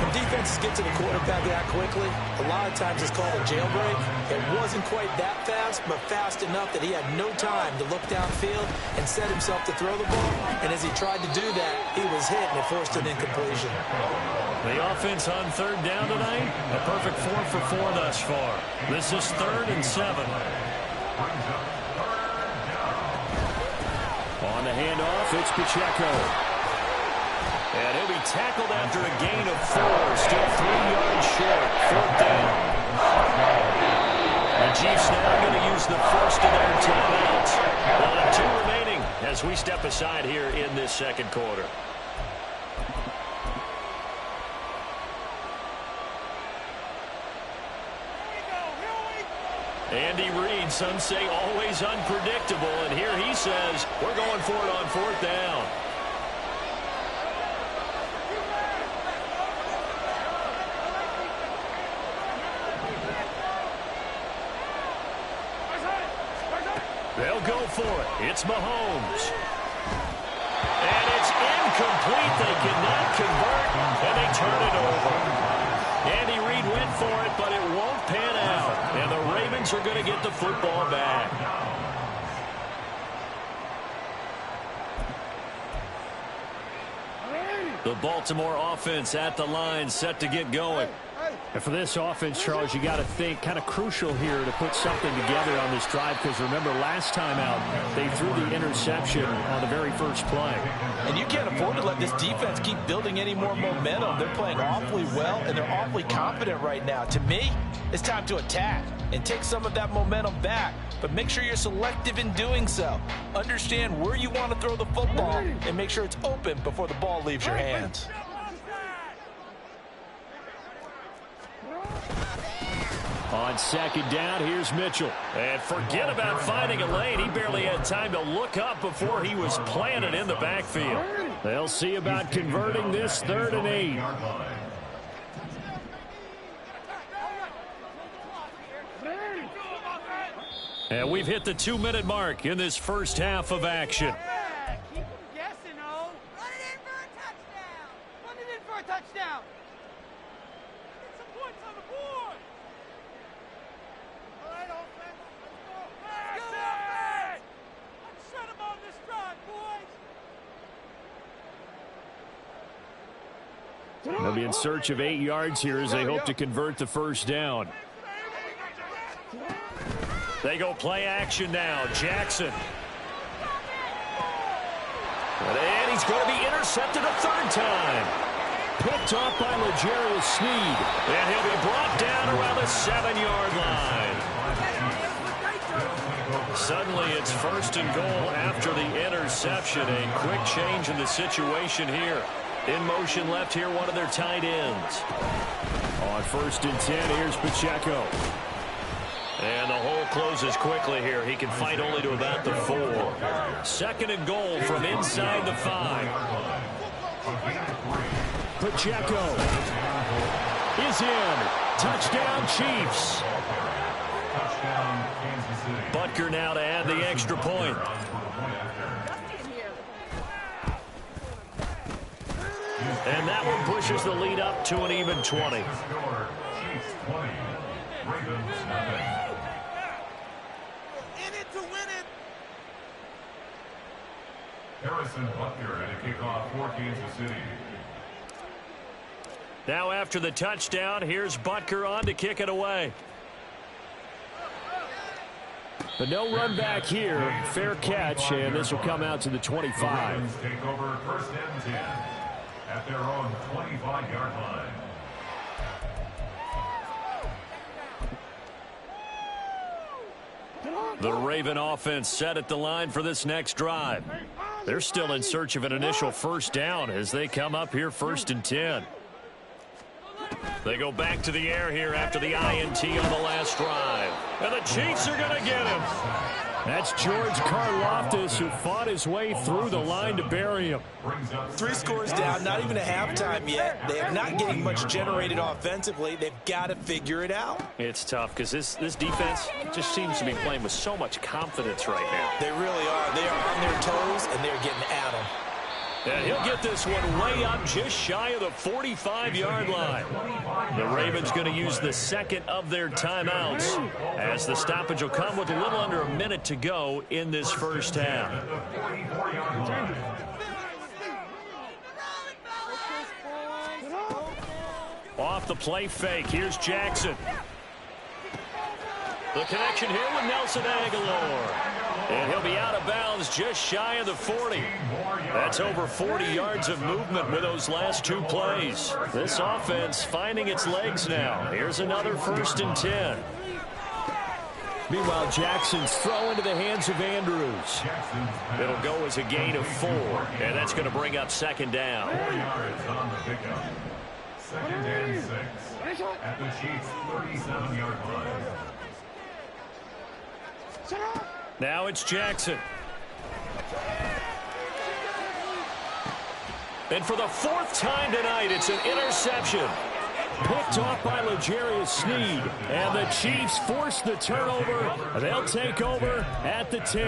When defenses get to the quarterback that quickly, a lot of times it's called a jailbreak. It wasn't quite that fast, but fast enough that he had no time to look downfield and set himself to throw the ball. And as he tried to do that, he was hit and it forced an incompletion. The offense on third down tonight, a perfect 4 for 4 thus far. This is 3rd and 7. On the handoff, it's Pacheco. And he'll be tackled after a gain of 4, still 3 yards short, 4th down. The Chiefs now going to use the first of their timeouts. They'll have 2 remaining as we step aside here in this second quarter. Andy Reid, some say always unpredictable, and here he says we're going for it on 4th down. They'll go for it. It's Mahomes. And it's incomplete. They cannot convert, and they turn it over. Andy Reid went for it, but it won't pan out. And the Ravens are going to get the football back. The Baltimore offense at the line, set to get going. And for this offense, Charles, you got to think kind of crucial here to put something together on this drive, because remember last time out they threw the interception on the very first play. And you can't afford to let this defense keep building any more momentum. They're playing awfully well, and they're awfully confident right now. To me, it's time to attack and take some of that momentum back. But make sure you're selective in doing so. Understand where you want to throw the football and make sure it's open before the ball leaves your hands. On second down, here's Mitchell. And forget about finding a lane. He barely had time to look up before he was planted in the backfield. They'll see about converting this 3rd and 8. And we've hit the 2-minute mark in this first half of action. Keep them guessing, oh. Run it in for a touchdown. Run it in for a touchdown. Get some points on the board. All right, offense. Let's go. Let's shut them on this drive, boys. They'll be in search of 8 yards here as they hope to convert the first down. They go play action now. Jackson. And he's going to be intercepted a 3rd time. Picked off by L'Jarius Sneed. And he'll be brought down around the 7-yard line. Suddenly it's 1st and goal after the interception. A quick change in the situation here. In motion left here, one of their tight ends. On 1st and 10, here's Pacheco. And the hole closes quickly here. He can fight only to about the 4. 2nd and goal from inside the 5. Pacheco is in. Touchdown, Chiefs. Butker now to add the extra point. And that one pushes the lead up to an even 20. In it to win it. Harrison Butker and a kickoff for Kansas City. Now after the touchdown, here's Butker on to kick it away. But no run back here. Fair catch, and this will come out to the 25. The Ravens take over 1st and 10 at their own 25-yard line. The Raven offense set at the line for this next drive. They're still in search of an initial first down as they come up here 1st and 10. They go back to the air here after the INT on the last drive. And the Chiefs are going to get him. That's George Karlaftis, who fought his way through the line to bury him. 3 scores down, not even a halftime yet. They are not getting much generated offensively. They've got to figure it out. It's tough because this defense just seems to be playing with so much confidence right now. They really are. They are on their toes, and they're getting at them. And he'll get this one way up just shy of the 45-yard line. The Ravens going to use the second of their timeouts as the stoppage will come with a little under a minute to go in this first half. Off the play fake, here's Jackson. The connection here with Nelson Aguilar. And he'll be out of bounds just shy of the 40. That's over 40 yards of movement with those last two plays. This offense finding its legs now. Here's another 1st and 10. Meanwhile, Jackson's throw into the hands of Andrews. It'll go as a gain of 4, and that's going to bring up 2nd down. 4 yards on the pickup. 2nd and 6 at the Chiefs' 37-yard line. Now it's Jackson. And for the 4th time tonight, it's an interception. Picked off by L'Jarius Sneed. And the Chiefs force the turnover. They'll take over at the 10.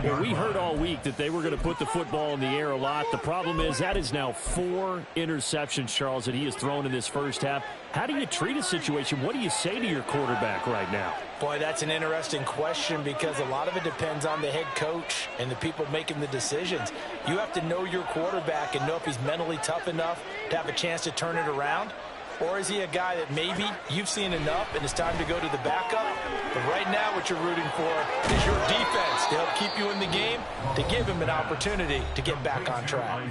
Well, we heard all week that they were going to put the football in the air a lot. The problem is that is now 4 interceptions, Charles, that he has thrown in this first half. How do you treat a situation? What do you say to your quarterback right now? Boy, that's an interesting question because a lot of it depends on the head coach and the people making the decisions. You have to know your quarterback and know if he's mentally tough enough to have a chance to turn it around. Or is he a guy that maybe you've seen enough and it's time to go to the backup? But right now what you're rooting for is your defense to help keep you in the game, to give him an opportunity to get back on track.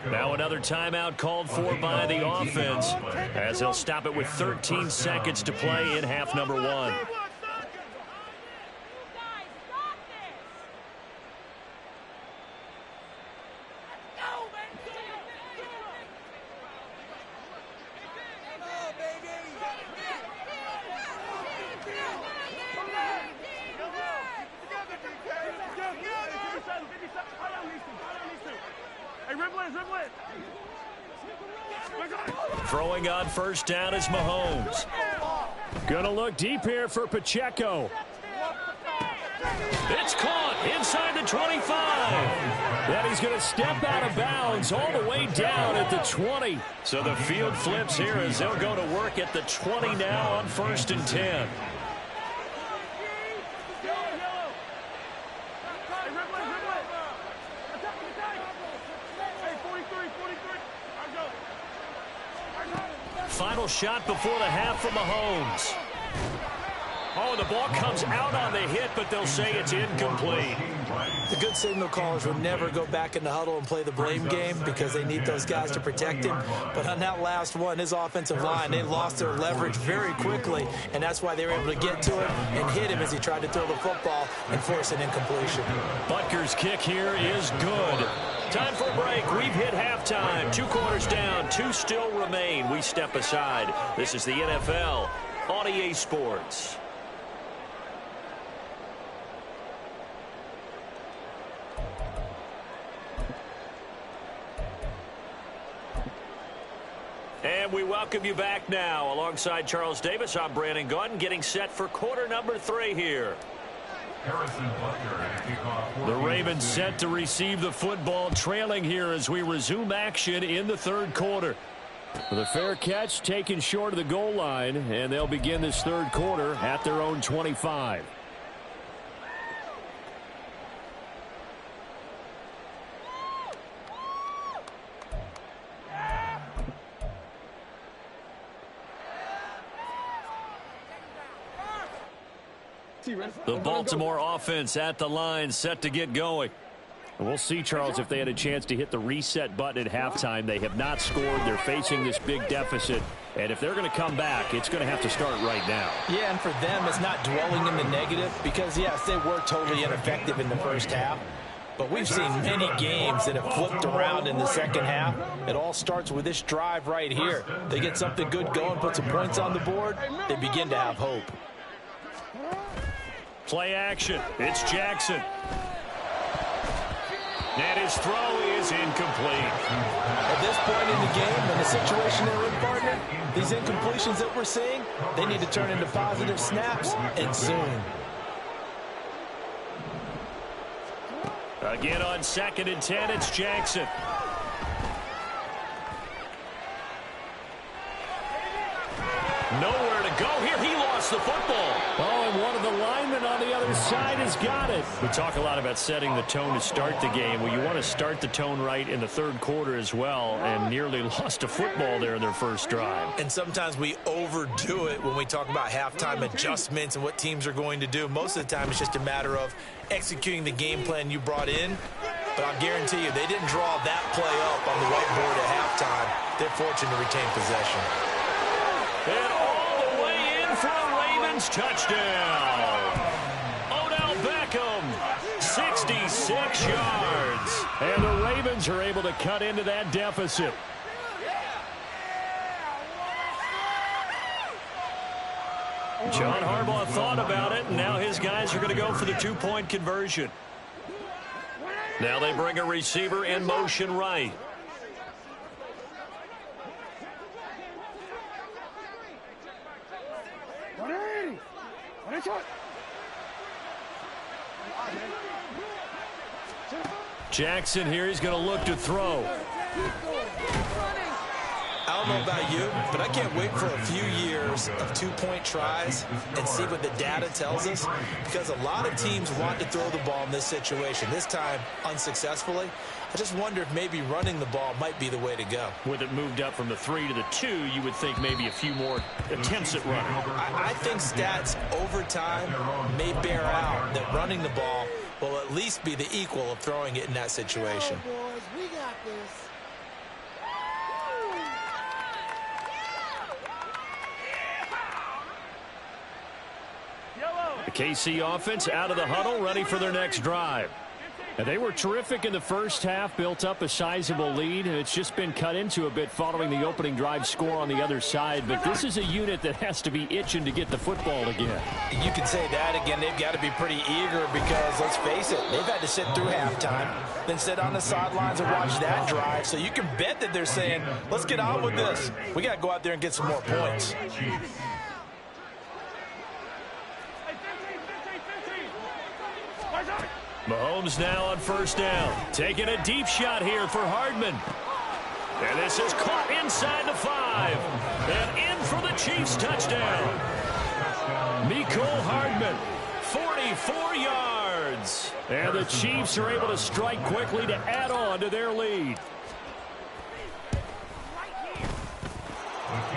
Now another timeout called for by the offense as they'll stop it with 13 seconds to play in half number 1. Throwing on 1st down is Mahomes. Gonna look deep here for Pacheco. It's caught inside the 25. Then he's going to step out of bounds all the way down at the 20. So the field flips here as they'll go to work at the 20 now on 1st and 10. Final shot before the half for Mahomes. Oh, the ball comes out on the hit, but they'll say it's incomplete. The good signal callers will never go back in the huddle and play the blame game because they need those guys to protect him. But on that last one, his offensive line, they lost their leverage very quickly, and that's why they were able to get to him and hit him as he tried to throw the football and force an incompletion. Butker's kick here is good. Time for a break. We've hit halftime. 2 quarters down. 2 still remain. We step aside. This is the NFL on EA Sports. And we welcome you back now. Alongside Charles Davis, I'm Brandon Gaudin, getting set for quarter number 3 here. The Ravens set to receive the football, trailing here as we resume action in the 3rd quarter. The fair catch taken short of the goal line, and they'll begin this 3rd quarter at their own 25. The Baltimore offense at the line, set to get going. We'll see, Charles, if they had a chance to hit the reset button at halftime. They have not scored. They're facing this big deficit. And if they're going to come back, it's going to have to start right now. Yeah, and for them, it's not dwelling in the negative because, yes, they were totally ineffective in the first half. But we've seen many games that have flipped around in the second half. It all starts with this drive right here. They get something good going, put some points on the board, they begin to have hope. Play action. It's Jackson. And his throw is incomplete. At this point in the game, in the situation they're in, partner, these incompletions that we're seeing, they need to turn into positive snaps, and soon. Again on 2nd and 10, it's Jackson. Nowhere to go here. He lost the football. Oh, and one of the linemen on the other side has got it. We talk a lot about setting the tone to start the game. Well, you want to start the tone right in the third quarter as well, and nearly lost a football there in their first drive. And sometimes we overdo it when we talk about halftime adjustments and what teams are going to do. Most of the time, it's just a matter of executing the game plan you brought in. But I'll guarantee you, they didn't draw that play up on the whiteboard at halftime. They're fortunate to retain possession. And all the way in for a Ravens touchdown. Odell Beckham, 66 yards. And the Ravens are able to cut into that deficit. John Harbaugh thought about it, and now his guys are going to go for the two-point conversion. Now they bring a receiver in motion right. Jackson here, he's going to look to throw. I don't know about you, but I can't wait for a few years of two-point tries and see what the data tells us, because a lot of teams want to throw the ball in this situation. This time, unsuccessfully. I just wonder if maybe running the ball might be the way to go. With it moved up from the 3 to the 2, you would think maybe a few more attempts at running. I think stats over time may bear out that running the ball will at least be the equal of throwing it in that situation. Oh, boys, we got this. The KC offense out of the huddle, ready for their next drive. And they were terrific in the first half, built up a sizable lead, and it's just been cut into a bit following the opening drive score on the other side. But this is a unit that has to be itching to get the football again. You can say that again. They've got to be pretty eager because, let's face it, they've had to sit through halftime, then sit on the sidelines and watch that drive. So you can bet that they're saying, let's get on with this. We got to go out there and get some more points. Mahomes now on first down. Taking a deep shot here for Hardman. And this is caught inside the 5. And in for the Chiefs touchdown. Mecole Hardman, 44 yards. And the Chiefs are able to strike quickly to add on to their lead.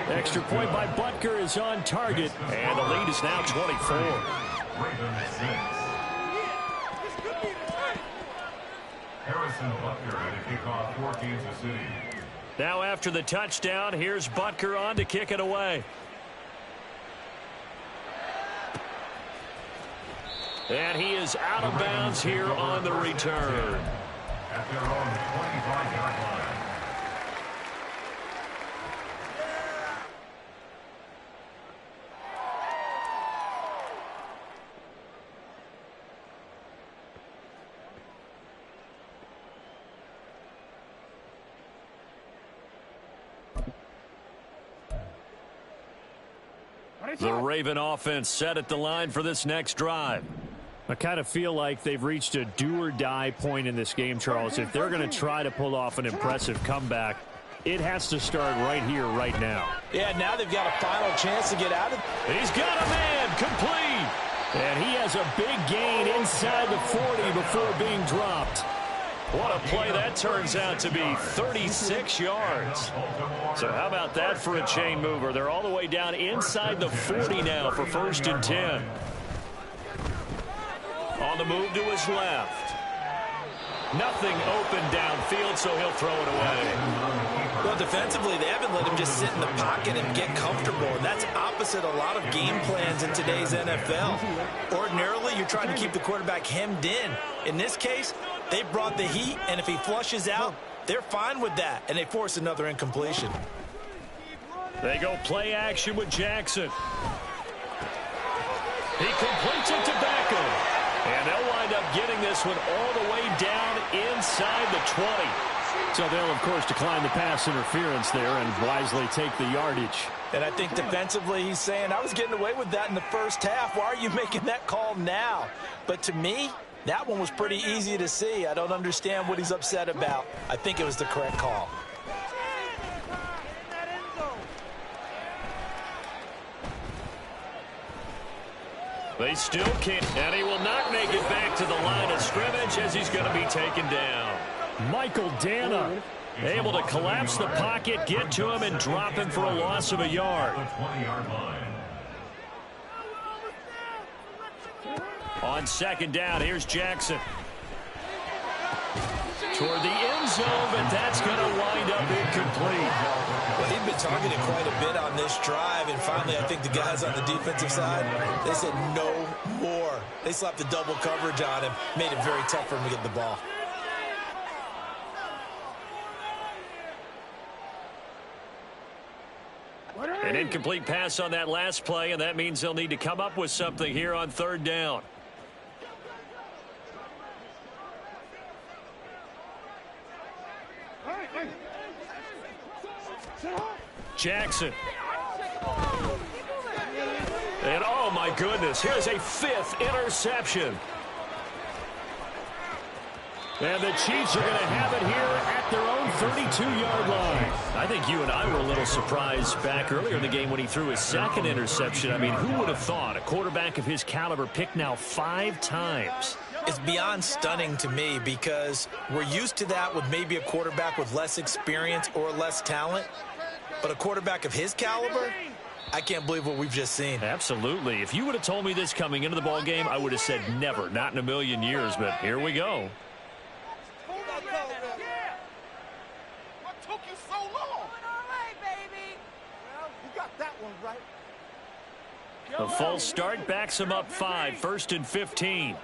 Extra point by Butker is on target. And the lead is now 24. Harrison Butker at a kickoff for Kansas City. Now after the touchdown, here's Butker on to kick it away. And he is out of bounds here on the return. At their own 25-yard line. The Raven offense set at the line for this next drive. I kind of feel like they've reached a do-or-die point in this game, Charles. If they're going to try to pull off an impressive comeback, it has to start right here, right now. Yeah, now they've got a final chance to get out of it. He's got a man complete. And he has a big gain inside the 40 before being dropped. What a play that turns out to be, 36 yards. So how about that for a chain mover? They're all the way down inside the 40 now for 1st and 10. On the move to his left. Nothing open downfield, so he'll throw it away. Well, defensively, they haven't let him just sit in the pocket and get comfortable, and that's opposite a lot of game plans in today's NFL. Ordinarily, you're trying to keep the quarterback hemmed in. In this case, they brought the heat, and if he flushes out, they're fine with that, and they force another incompletion. They go play action with Jackson. He completes it to Beckham. And they'll wind up getting this one all the way down inside the 20. So they'll, of course, decline the pass interference there and wisely take the yardage. And I think defensively he's saying, I was getting away with that in the first half. Why are you making that call now? But to me, That one was pretty easy to see. I don't understand what he's upset about. I think it was the correct call. They still can't, and he will not make it back to the line of scrimmage as he's going to be taken down. Michael Dana able to collapse the pocket, get to him, and drop him for a loss of a yard. On second down, here's Jackson. Toward the end zone, but that's going to wind up incomplete. Well, he'd been targeted quite a bit on this drive, and finally I think the guys on the defensive side, they said no more. They slapped the double coverage on him, made it very tough for him to get the ball. An incomplete pass on that last play, and that means they'll need to come up with something here on third down. Jackson. And oh my goodness, here's a fifth interception. And the Chiefs are going to have it here at their own 32-yard line. I think you and I were a little surprised back earlier in the game when he threw his second interception. I mean, who would have thought a quarterback of his caliber picked now 5 times? It's beyond stunning to me because we're used to that with maybe a quarterback with less experience or less talent. But a quarterback of his caliber, I can't believe what we've just seen. Absolutely. If you would have told me this coming into the ball game, I would have said never, not in a million years. But here we go. What took you so long? Well, you got that one right. The false start backs him up 5, 1st and 15.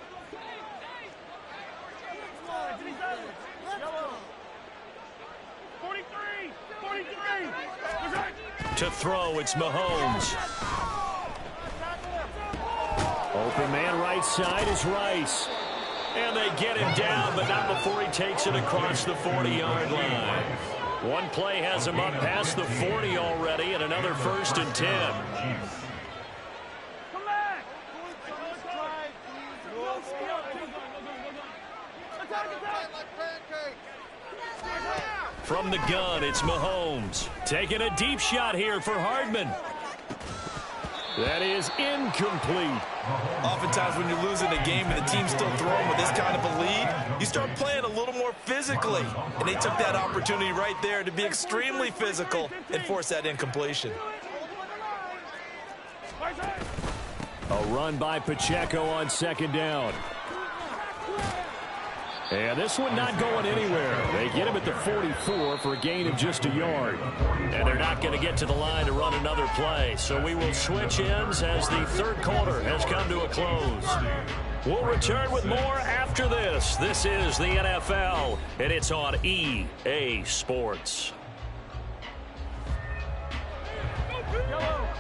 To throw, it's Mahomes. Open man right side is Rice. And they get him down, but not before he takes it across the 40-yard line. One play has him up past the 40 already, and another 1st and 10. From the gun, it's Mahomes. Taking a deep shot here for Hardman. That is incomplete. Oftentimes when you're losing a game and the team's still throwing with this kind of a lead, you start playing a little more physically. And they took that opportunity right there to be extremely physical and force that incompletion. A run by Pacheco on second down. And this one not going anywhere. They get him at the 44 for a gain of just a yard. And they're not going to get to the line to run another play. So we will switch ends as the third quarter has come to a close. We'll return with more after this. This is the NFL, and it's on EA Sports.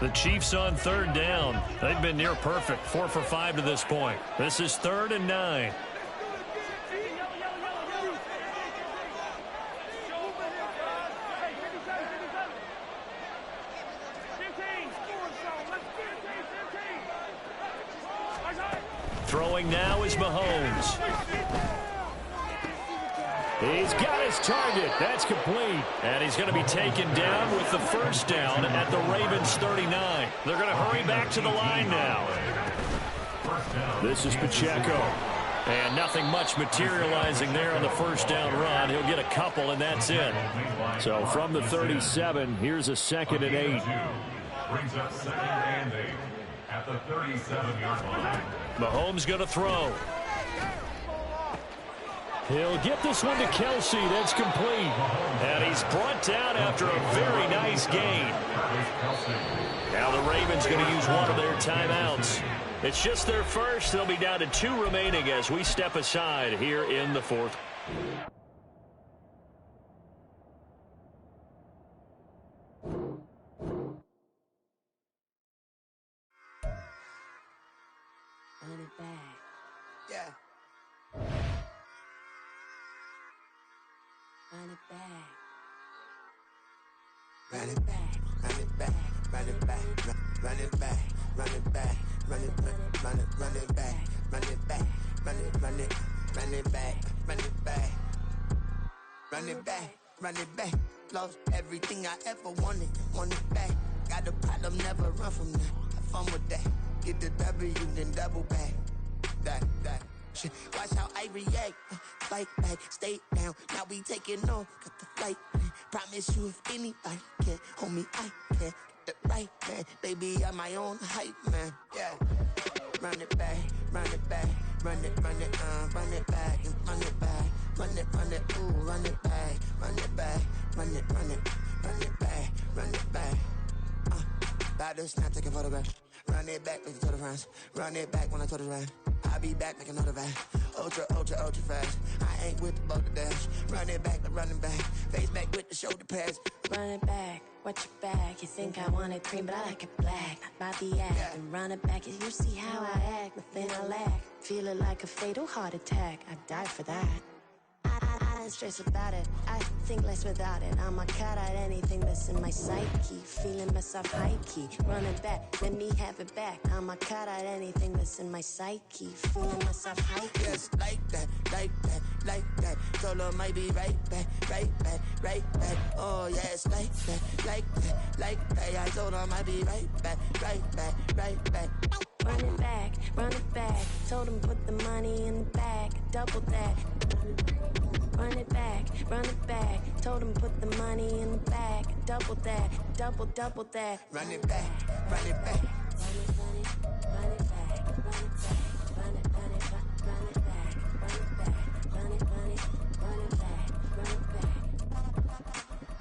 The Chiefs on third down. They've been near perfect, 4 for 5 to this point. This is 3rd and 9. Throwing now is Mahomes. He's got his target. That's complete. And he's going to be taken down with the first down at the Ravens 39. They're going to hurry back to the line now. This is Pacheco. And nothing much materializing there on the first down run. He'll get a couple, and that's it. So from the 37, here's a 2nd and 8. Brings up 2nd and 8 at the 37-yard line. Mahomes going to throw. He'll get this one to Kelsey. That's complete. And he's brought down after a very nice gain. Now the Ravens going to use one of their timeouts. It's just their first. They'll be down to 2 remaining as we step aside here in the 4th. Run it back. Yeah. Run it back. Run it back. Run it back. Run it back. Run it back. Run it back. Run it back. Run it back. Run it back. run it, run it, run it back, run it back. Run it back, run it back. Lost everything I ever wanted, want it back. Got a problem, never run from that. Have fun with that. Get the W, then double back. That. Shit. Watch how I react. Fight back, stay down. Now we taking off, got the flight. Promise you if anybody can, homie, I can. Get the right man, baby, I'm my own hype man. Yeah. Run it back, run it back. Run it, run it, run it back, and run it back. Run it, ooh, run it back, run it back, run it, run it, run it back, run it back. About to snap, take a photograph. Run it back, make it to the rounds. Run it back when I told it right. I'll be back, make another back. Ultra, ultra, ultra fast. I ain't with the boat to dash. Run it back, but running back. Face back with the shoulder pads. Run it back, watch your back. You think I want it cream, but I like it black. I the act and run it back. You see how I act, nothing I lack. Feeling like a fatal heart attack. I'd die for that. I don't stress about it. I think less without it. I'ma cut out anything that's in my psyche. Feeling myself high key. Run it back, let me have it back. I'ma cut out anything that's in my psyche. Feeling myself high key. Yes, like that, like that, like that. Told her might be right back, right back, right back. Oh yes, like that, like that, like that. I told her might be right back, right back, right back. Run it back, run it back. Told him put the money in the bag, double that. Run it back, run it back. Told him put the money in the bag, double that, double that. Run it back, run it back. Run it back, run it back, run it back, run it back,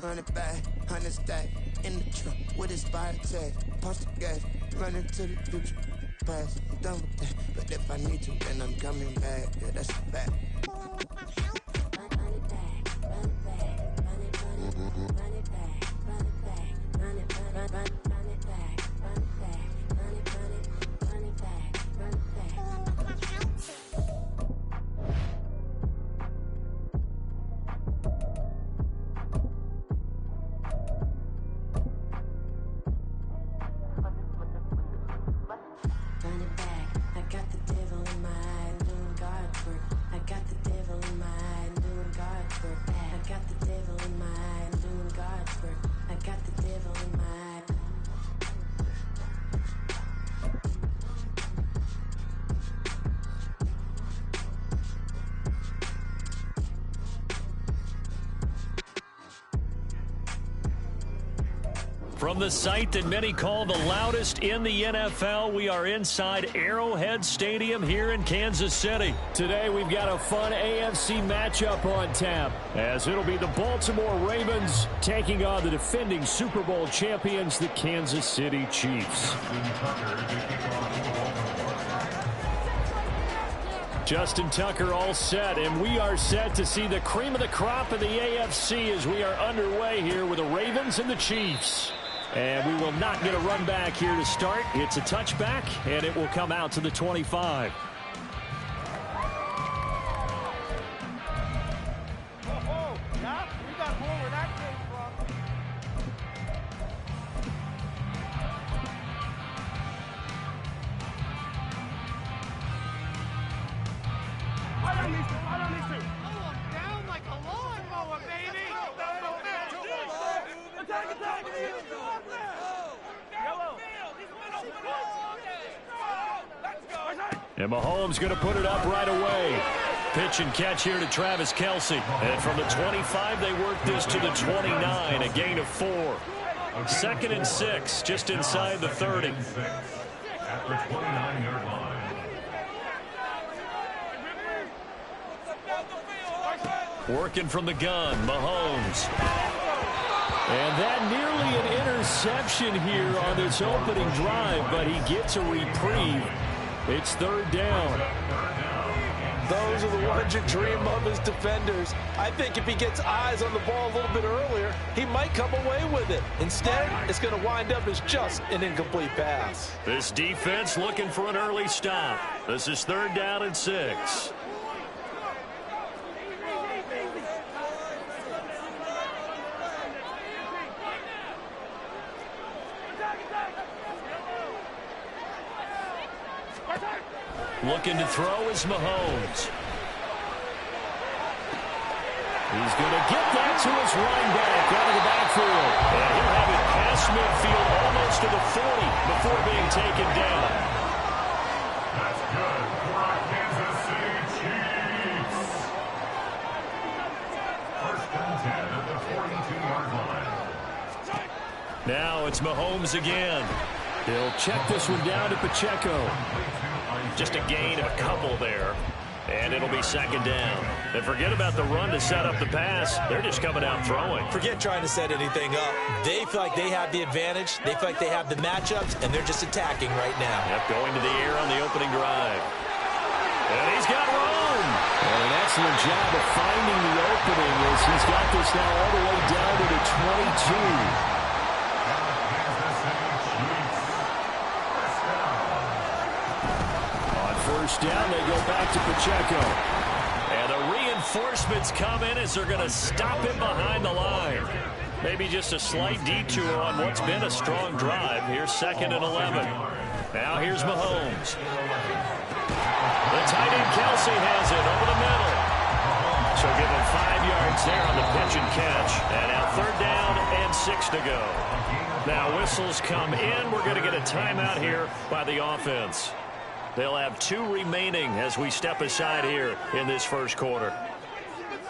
run it back. 100 stack in the truck with his body tag. Punch the gas, running to the future. Past, done with that. But if I need to, then I'm coming back. Yeah, that's a fact. From the site that many call the loudest in the NFL, we are inside Arrowhead Stadium here in Kansas City. Today we've got a fun AFC matchup on tap, as it'll be the Baltimore Ravens taking on the defending Super Bowl champions, the Kansas City Chiefs. Justin Tucker all set, and we are set to see the cream of the crop of the AFC as we are underway here with the Ravens and the Chiefs. And we will not get a run back here to start. It's a touchback, and it will come out to the 25. Yeah, we got more where that came from. I don't need to. Oh, I'm down like a lawnmower, baby. Attack. And Mahomes going to put it up right away. Pitch and catch here to Travis Kelce. And from the 25, they work this to the 29, a gain of 4. 2nd and 6, just inside the 30. At the 29-yard line. Working from the gun, Mahomes. And that nearly an interception here on this opening drive, but he gets a reprieve. It's 3rd down. Those are the ones you dream of as defenders. I think if he gets eyes on the ball a little bit earlier, he might come away with it. Instead, it's going to wind up as just an incomplete pass. This defense looking for an early stop. This is 3rd down and 6. Looking to throw is Mahomes. He's going to get that to his running back out of the backfield. And he'll have it past midfield almost to the 40 before being taken down. That's good for our Kansas City Chiefs. First and 10 at the 42-yard line. Now it's Mahomes again. He'll check this one down to Pacheco. Just a gain of a couple there. And it'll be second down. And forget about the run to set up the pass. They're just coming out throwing. Forget trying to set anything up. They feel like they have the advantage. They feel like they have the matchups, and they're just attacking right now. Yep, going to the air on the opening drive. And he's got room. And an excellent job of finding the opening as he's got this now all the way down to the 22. First down, they go back to Pacheco. And the reinforcements come in as they're going to stop him behind the line. Maybe just a slight detour on what's been a strong drive. Here's second and 11. Now here's Mahomes. The tight end Kelsey has it over the middle. So give him 5 yards there on the pitch and catch. And now third down and 6 to go. Now whistles come in. We're going to get a timeout here by the offense. They'll have 2 remaining as we step aside here in this first quarter.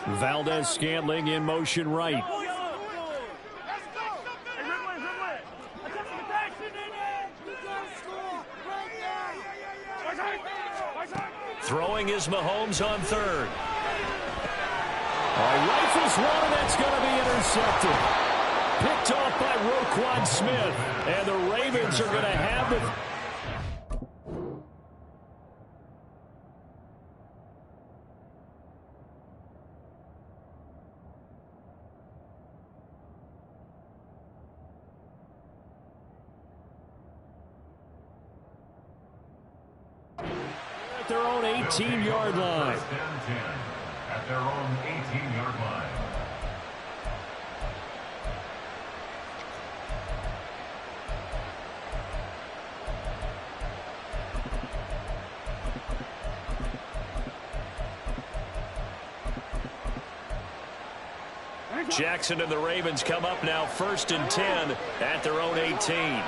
Valdez-Scantling in motion right. Throwing is Mahomes on third. Rifles one, and that's going to be intercepted. Picked off by Roquan Smith. And the Ravens are going to have the... their own 18-yard line. First and 10 at their own 18-yard line. Jackson and the Ravens come up now first and 10 at their own 18.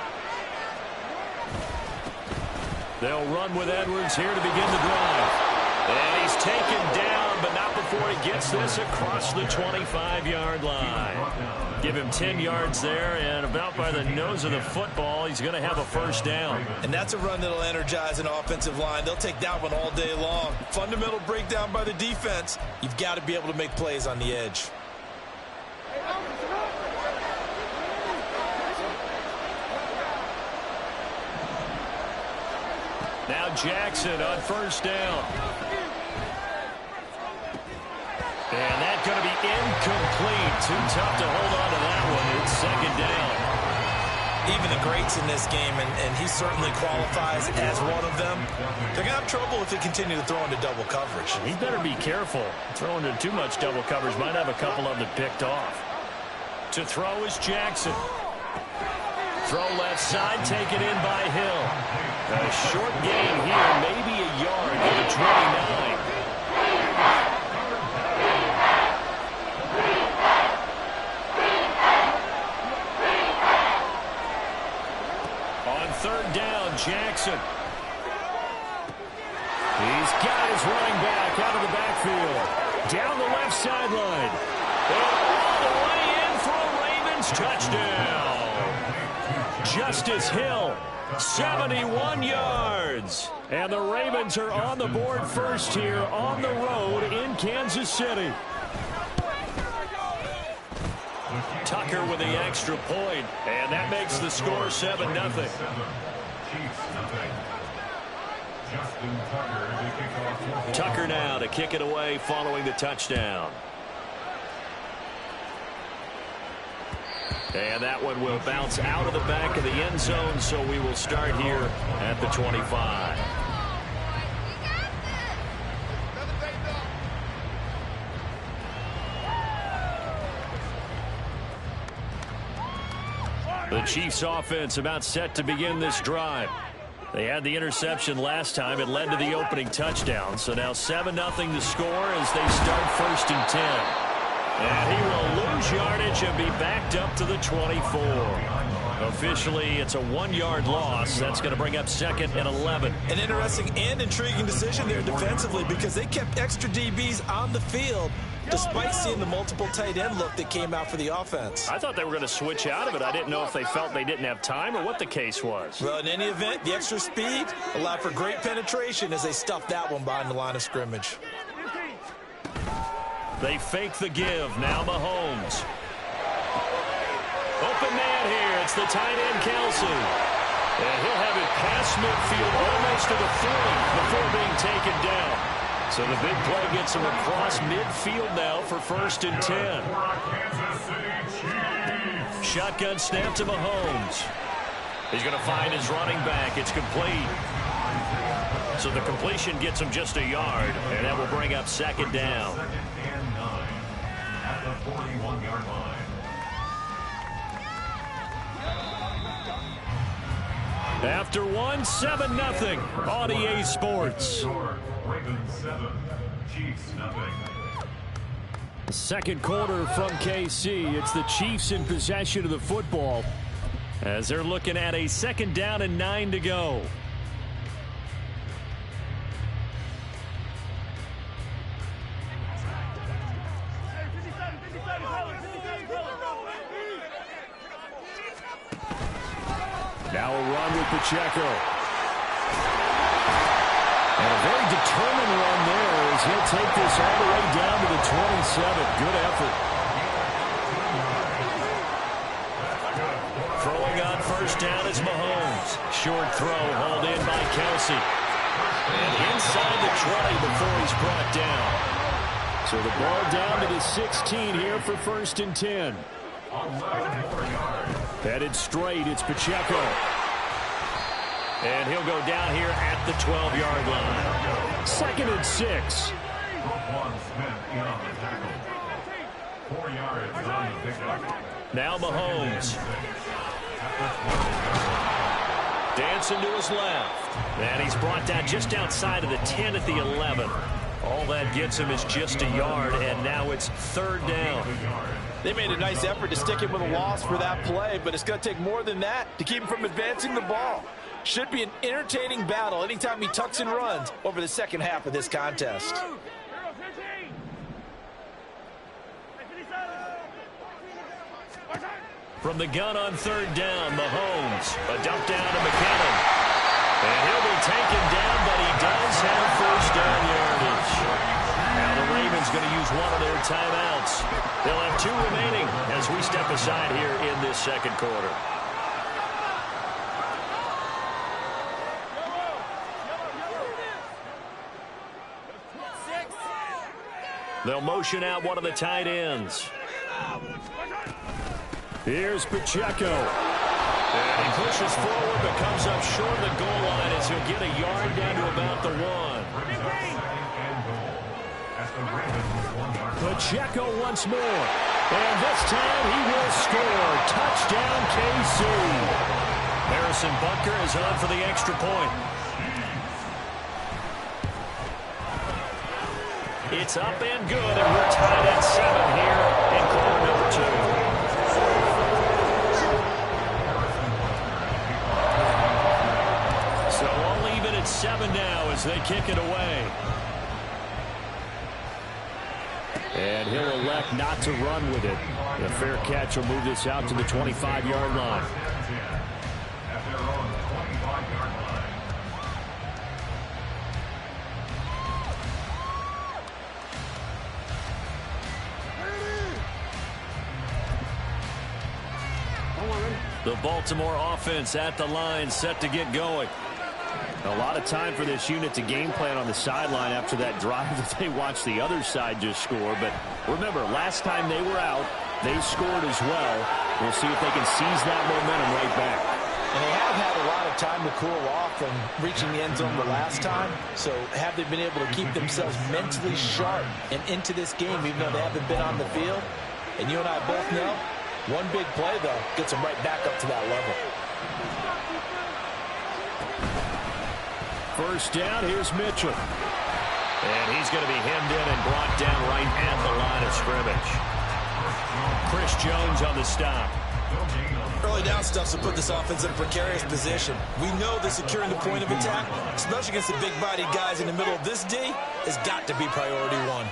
They'll run with Edwards here to begin the drive. And he's taken down, but not before he gets this across the 25-yard line. Give him 10 yards there, and about by the nose of the football, he's going to have a first down. And that's a run that'll energize an offensive line. They'll take that one all day long. Fundamental breakdown by the defense. You've got to be able to make plays on the edge. Now Jackson on first down. And that's going to be incomplete. Too tough to hold on to that one. It's second down. Even the greats in this game, and he certainly qualifies as one of them, they're going to have trouble if they continue to throw into double coverage. He better be careful. Throwing into too much double coverage might have a couple of them picked off. To throw is Jackson. Throw left side, taken in by Hill. A short gain here, maybe a yard to the 29. On third down, Jackson. He's got his running back out of the backfield. Down the left sideline. And all the way in for a Ravens touchdown. Justice Hill, 71 yards. And the Ravens are on the board first here on the road in Kansas City. Tucker with the extra point, and that makes the score 7-0. Tucker now to kick it away following the touchdown. And that one will bounce out of the back of the end zone, so we will start here at the 25. The Chiefs offense about set to begin this drive. They had the interception last time. It led to the opening touchdown. So now 7-0 to score as they start 1st and 10. And he will lose yardage and be backed up to the 24. Officially, it's a 1-yard loss. That's going to bring up 2nd and 11. An interesting and intriguing decision there defensively because they kept extra DBs on the field despite seeing the multiple tight end look that came out for the offense. I thought they were going to switch out of it. I didn't know if they felt they didn't have time or what the case was. Well, in any event, the extra speed allowed for great penetration as they stuffed that one behind the line of scrimmage. They fake the give. Now Mahomes. Open man here. It's the tight end, Kelsey. And he'll have it past midfield almost to the 30 before being taken down. So the big play gets him across midfield now for 1st and 10. Shotgun snap to Mahomes. He's going to find his running back. It's complete. So the completion gets him just a yard, and that will bring up 2nd down. At the 41-yard line. After 7-0 on EA Sports. Ravens 7, Chiefs nothing. Second quarter from KC. It's the Chiefs in possession of the football as they're looking at a 2nd down and 9 to go. Now a run with Pacheco. And a very determined run there as he'll take this all the way down to the 27. Good effort. Throwing on 1st down is Mahomes. Short throw hauled in by Kelsey. And inside the 20 before he's brought down. So the ball down to the 16 here for 1st and 10. Headed straight, it's Pacheco. And he'll go down here at the 12-yard line. 2nd and 6. Now Mahomes. Dancing to his left. And he's brought down just outside of the 10 at the 11. All that gets him is just a yard, and now it's 3rd down. They made a nice effort to stick him with a loss for that play, but it's going to take more than that to keep him from advancing the ball. Should be an entertaining battle anytime he tucks and runs over the second half of this contest. From the gun on 3rd down, Mahomes. A dump down to McKinnon. And he'll be taken down, but he does have 1st down yardage. Now the Ravens going to use one of their timeouts. They'll have 2 remaining as we step aside here in this 2nd quarter. They'll motion out one of the tight ends. Here's Pacheco. And he pushes forward but comes up short of the goal line as he'll get a yard down to about the 1. Pacheco once more. And this time he will score. Touchdown, KC. Harrison Butker is on for the extra point. It's up and good, and we're tied at 7 here in quarter number 2. So all even at 7 now as they kick it away. And he'll elect not to run with it. A fair catch will move this out to the 25-yard line. The Baltimore offense at the line, set to get going. A lot of time for this unit to game plan on the sideline after that drive that they watched the other side just score. But remember, last time they were out, they scored as well. We'll see if they can seize that momentum right back. And they have had a lot of time to cool off from reaching the end zone the last time. So have they been able to keep themselves mentally sharp and into this game even though they haven't been on the field? And you and I both know, one big play, though, gets them right back up to that level. first down. Here's Mitchell. And he's going to be hemmed in and brought down right at the line of scrimmage. Chris Jones on the stop. Early down stuff's to put this offense in a precarious position. We know that securing the point of attack, especially against the big-bodied guys in the middle of this D, has got to be priority one.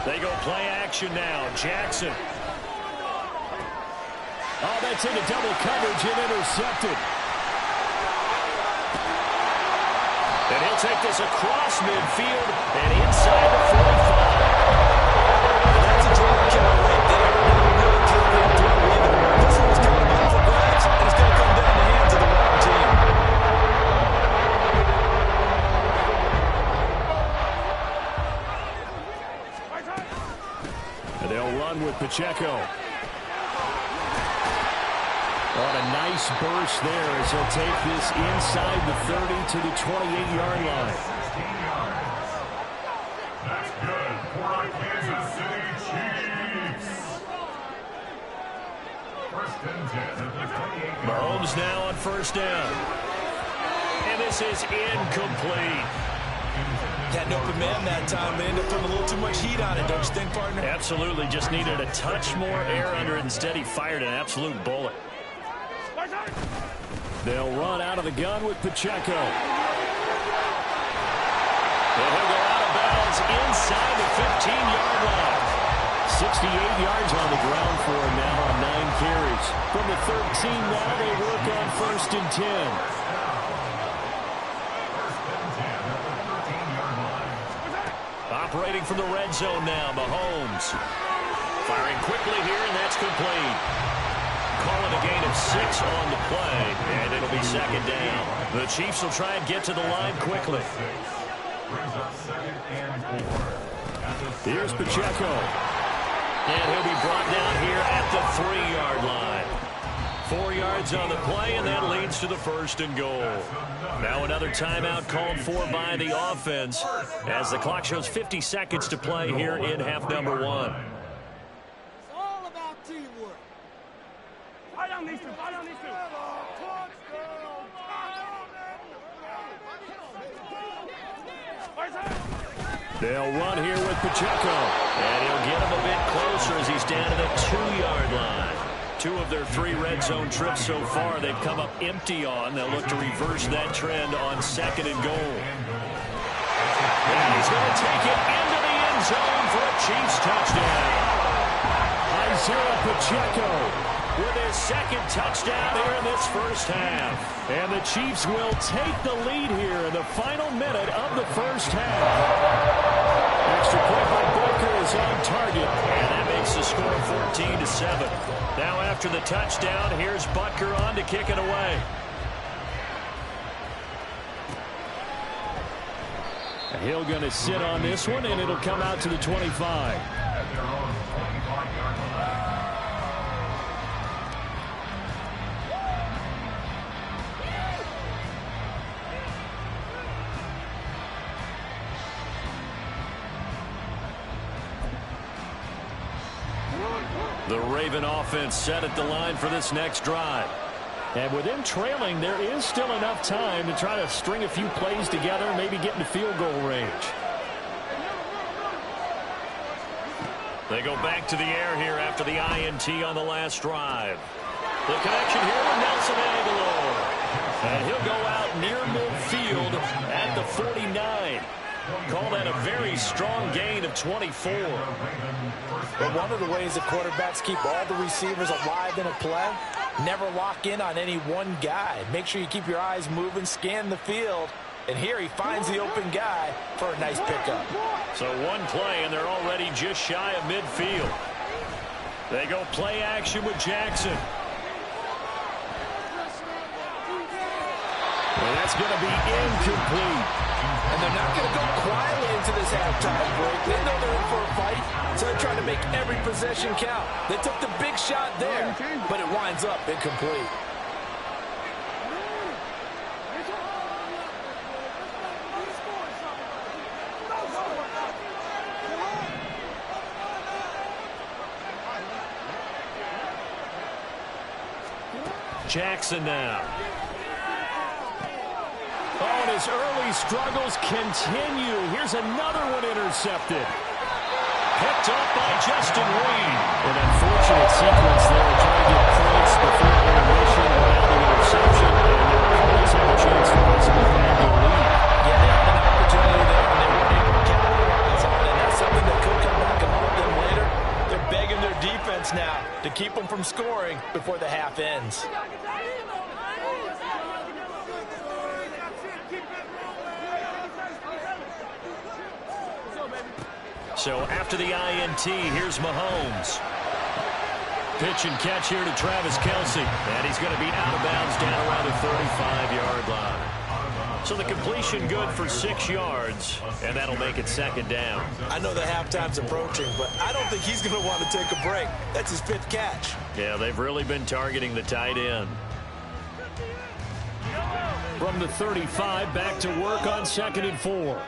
They go play action now. Jackson. Oh, that's into double coverage and intercepted. And he'll take this across midfield and inside the 45. That's a drop killer right there. Never really killed him through either. This one's kind of up for grabs, and it's going to come down in the hands of the wrong team. And they'll run with Pacheco. On a nice burst there as he'll take this inside the 30 to the 28-yard line. That's good for our Kansas City Chiefs. First and 10 at the 28-yard line. Mahomes now on first down. And this is incomplete. Had an open man that time, but ended up putting a little too much heat on it, don't you think, partner? Absolutely. Just needed a touch more air under it. Instead, he fired an absolute bullet. They'll run out of the gun with Pacheco. And he'll go out of bounds inside the 15-yard line. 68 yards on the ground for him now on 9 carries. From the 13 now, they work on first and 10. Operating from the red zone now, Mahomes. Firing quickly here, and that's complete. Calling a gain of 6 on the play, and it'll be second down. The Chiefs will try and get to the line quickly. Here's Pacheco. And he'll be brought down here at the 3-yard line. 4 yards on the play, and that leads to the first and goal. Now another timeout called for by the offense as the clock shows 50 seconds to play here in half number 1. It's all about teamwork. Fight on these two. Fight on these two. They'll run here with Pacheco. And he'll get him a bit closer as he's down to the 2-yard line. 2 of their 3 red zone trips so far they've come up empty on. They'll look to reverse that trend on second and goal. And he's going to take it into the end zone for a Chiefs touchdown. Isaiah Pacheco with his second touchdown here in this first half. And the Chiefs will take the lead here in the final minute of the first half. Extra point by Booker is on target, and that makes the score 14-7. Now after the touchdown, here's Butker on to kick it away. Hill going to sit on this one, and it'll come out to the 25. The Raven offense set at the line for this next drive. And with them trailing, there is still enough time to try to string a few plays together, maybe get into field goal range. They go back to the air here after the INT on the last drive. The connection here with Nelson Aguilar. And he'll go out near midfield at the 49. Call that a very strong gain of 24. But one of the ways that quarterbacks keep all the receivers alive in a play, never lock in on any one guy. Make sure you keep your eyes moving, scan the field. And here he finds the open guy for a nice pickup. So one play, and they're already just shy of midfield. They go play action with Jackson. And that's going to be incomplete. And they're not going to go quietly into this halftime break. They know they're in for a fight, so they're trying to make every possession count. They took the big shot there, but it winds up incomplete. Jackson now. Oh, and his early struggles continue. Here's another one intercepted. Picked up by Justin Reed. An unfortunate sequence there, trying to get points before intermission without the interception, and their opponents have a chance to possibly grab the lead. Yeah, they had an opportunity there, and they weren't able to capitalize on it. And that's something that could come back and haunt them later. They're begging their defense now to keep them from scoring before the half ends. So after the INT, here's Mahomes. Pitch and catch here to Travis Kelce. And he's going to be out of bounds down around the 35-yard line. So the completion good for 6 yards, and that'll make it second down. I know the halftime's approaching, but I don't think he's going to want to take a break. That's his 5th catch. Yeah, they've really been targeting the tight end. From the 35, back to work on 2nd and 4.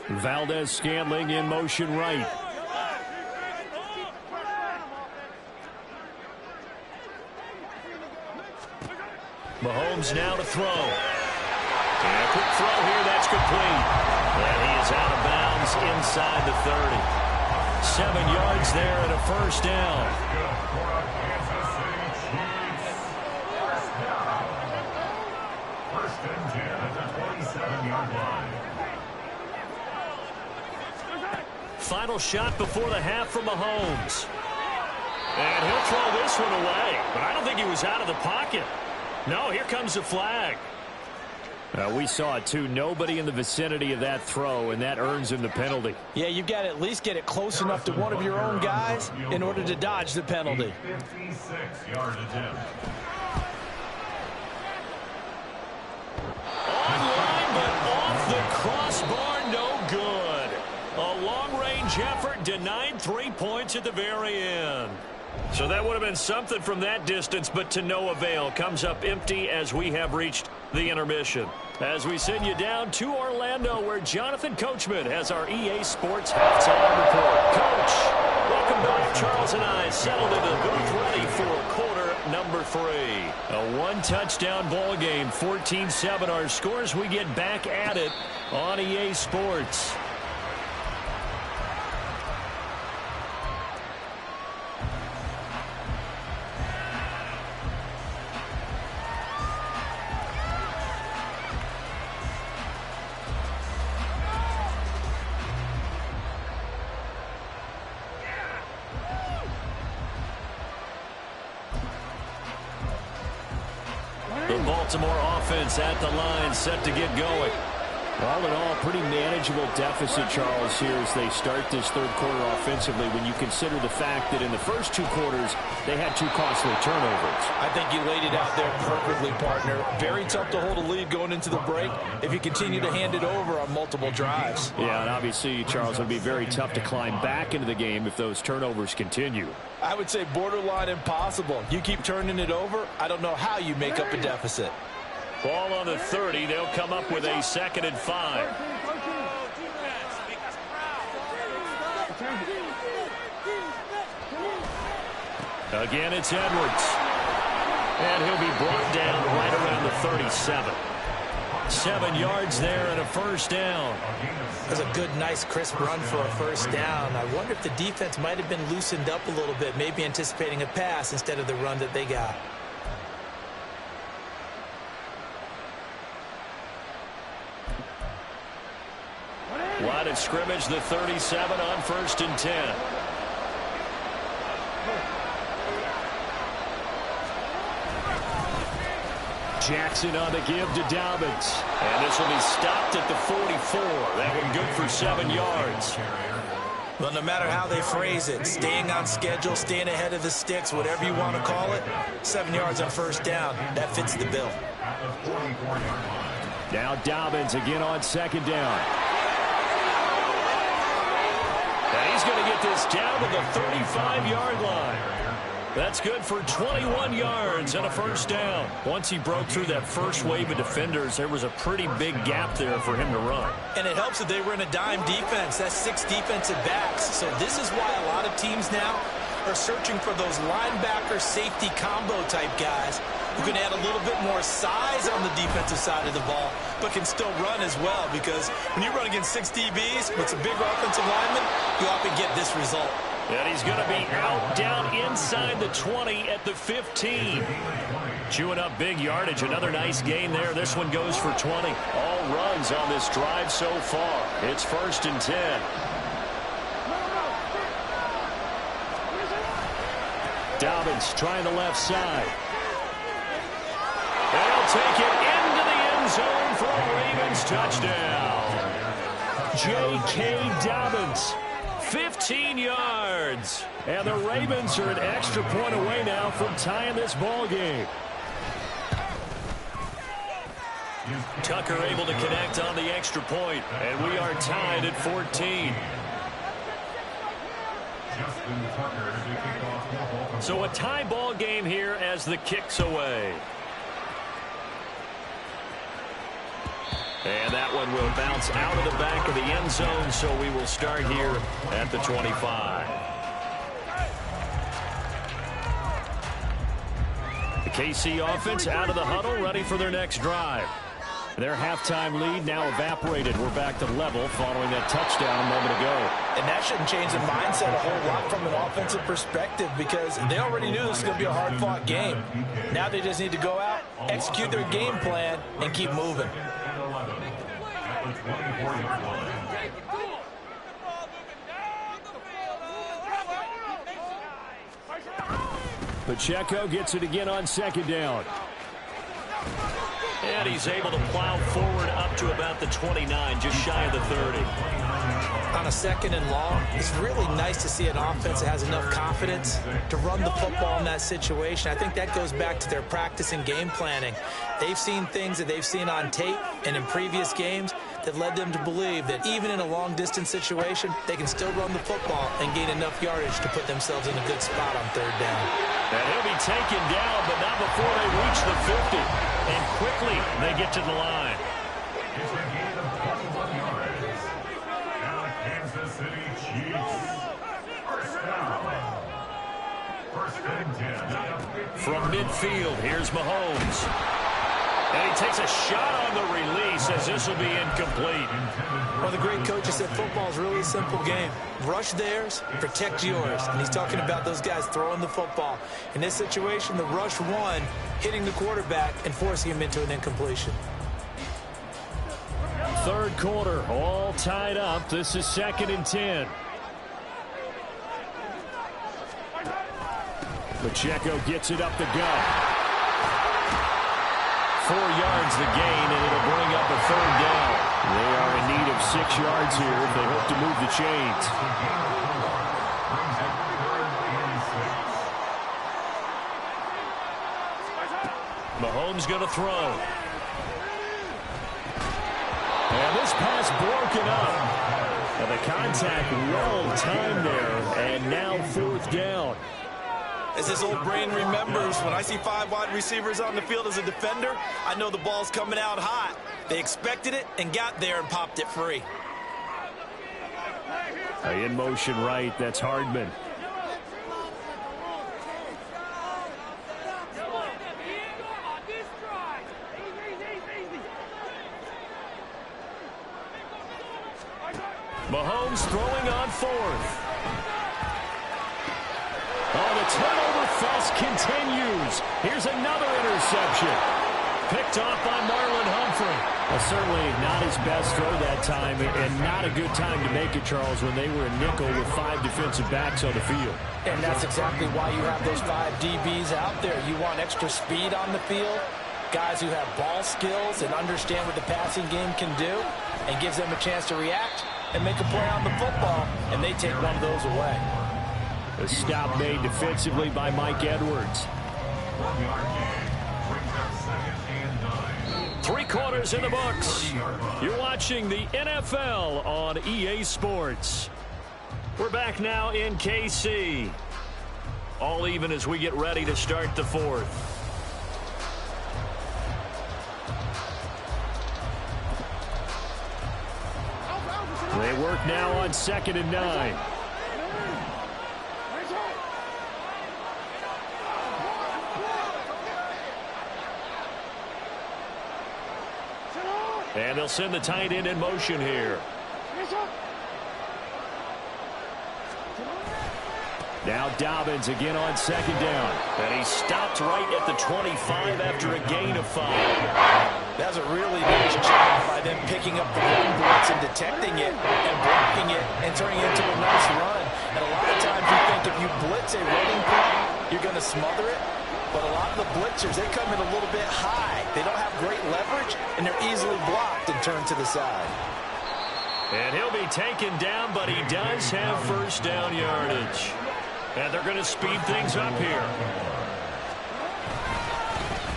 Valdez-Scantling in motion right. Mahomes now to throw. And a quick throw here, that's complete. And he is out of bounds inside the 30. 7 yards there and a first down. First and 10 at the 27-yard line. Final shot before the half from Mahomes. And he'll throw this one away. But I don't think he was out of the pocket. No, here comes the flag. We saw it, too. Nobody in the vicinity of that throw, and that earns him the penalty. Yeah, you've got to at least get it close enough to one of your own guys in order to dodge the penalty. 56-yard attempt. Online, but off the crossbar, no good. A long-range effort denied 3 points at the very end. So that would have been something from that distance, but to no avail. Comes up empty as we have reached the intermission. As we send you down to Orlando, where Jonathan Coachman has our EA Sports halftime report. Coach, welcome back. Charles and I settled into the booth ready for quarter number 3. A one-touchdown ball game, 14-7 our scores. We get back at it on EA Sports. The Baltimore offense at the line, set to get going. All in all, pretty manageable deficit, Charles, here as they start this third quarter offensively when you consider the fact that in the first 2 quarters, they had 2 costly turnovers. I think you laid it out there perfectly, partner. Very tough to hold a lead going into the break if you continue to hand it over on multiple drives. Yeah, and obviously, Charles, it would be very tough to climb back into the game if those turnovers continue. I would say borderline impossible. You keep turning it over, I don't know how you make up a deficit. Ball on the 30. They'll come up with a 2nd and 5. Again, it's Edwards. And he'll be brought down right around the 37. 7 yards there and a first down. That was a good, nice, crisp run for a first down. I wonder if the defense might have been loosened up a little bit, maybe anticipating a pass instead of the run that they got. Line of scrimmage, the 37 on 1st and 10. Jackson on the give to Dobbins. And this will be stopped at the 44. That one good for 7 yards. Well, no matter how they phrase it, staying on schedule, staying ahead of the sticks, whatever you want to call it, 7 yards on first down, that fits the bill. Now Dobbins again on second down. And he's going to get this down to the 35-yard line. That's good for 21 yards and a first down. Once he broke through that first wave of defenders, there was a pretty big gap there for him to run. And it helps that they were in a dime defense. That's 6 defensive backs. So this is why a lot of teams now are searching for those linebacker safety combo type guys who can add a little bit more size on the defensive side of the ball, but can still run as well, because when you run against 6 DBs with some bigger offensive linemen, you often get this result. And he's going to be out down inside the 20 at the 15. Chewing up big yardage. Another nice gain there. This one goes for 20. All runs on this drive so far. It's 1st and 10. Dobbins trying the left side. They'll take it into the end zone for a Ravens touchdown. J.K. Dobbins, 15 yards. And the Ravens are an extra point away now from tying this ball game. Tucker able to connect on the extra point, and we are tied at 14. So a tie ball game here as the kick's away. And that one will bounce out of the back of the end zone, so we will start here at the 25. The KC offense out of the huddle, ready for their next drive. Their halftime lead now evaporated. We're back to level following that touchdown a moment ago. And that shouldn't change the mindset a whole lot from an offensive perspective, because they already knew this was going to be a hard-fought game. Now they just need to go out, execute their game plan, and keep moving. Pacheco gets it again on second down. And he's able to plow forward up to about the 29, just shy of the 30. On a 2nd and long, it's really nice to see an offense that has enough confidence to run the football in that situation. I think that goes back to their practice and game planning. They've seen things that they've seen on tape and in previous games that led them to believe that even in a long-distance situation, they can still run the football and gain enough yardage to put themselves in a good spot on 3rd down. And he'll be taken down, but not before they reach the 50. And quickly, they get to the line. It's a gain of 21 yards. Now Kansas City Chiefs. First down. 1st and 10. From midfield, here's Mahomes. And he takes a shot on the release as this will be incomplete. Well, the great coach has said football is really a simple game. Rush theirs, protect yours. And he's talking about those guys throwing the football. In this situation, the rush one, hitting the quarterback and forcing him into an incompletion. 3rd quarter, all tied up. This is 2nd and 10. Pacheco gets it up the gut. 4 yards the gain, and it'll bring up a 3rd down. They are in need of 6 yards here if they hope to move the chains. Mahomes going to throw. And this pass broken up. And the contact well timed there, and now 4th down. As this old brain remembers, when I see 5 wide receivers on the field as a defender, I know the ball's coming out hot. They expected it and got there and popped it free. In motion right, that's Hardman. Mahomes throwing on 4th. Oh, the turnover fest continues. Here's another interception. Picked off by Marlon Humphrey. Well, certainly not his best throw that time, and not a good time to make it, Charles, when they were a nickel with 5 defensive backs on the field. And that's exactly why you have those 5 DBs out there. You want extra speed on the field, guys who have ball skills and understand what the passing game can do, and gives them a chance to react and make a play on the football, and they take one of those away. A stop made defensively by Mike Edwards. 3 quarters in the books. You're watching the NFL on EA Sports. We're back now in KC. All even as we get ready to start the 4th. They work now on 2nd and 9. And they'll send the tight end in motion here. Now Dobbins again on 2nd down. And he stopped right at the 25 after a gain of 5. That was a really nice job by them picking up the run blitz and detecting it and blocking it and turning it into a nice run. And a lot of times you think if you blitz a running play, you're going to smother it. But a lot of the blitzers, they come in a little bit high. They don't have great leverage, and they're easily blocked and turned to the side. And he'll be taken down, but he does have first down yardage. And they're going to speed things up here.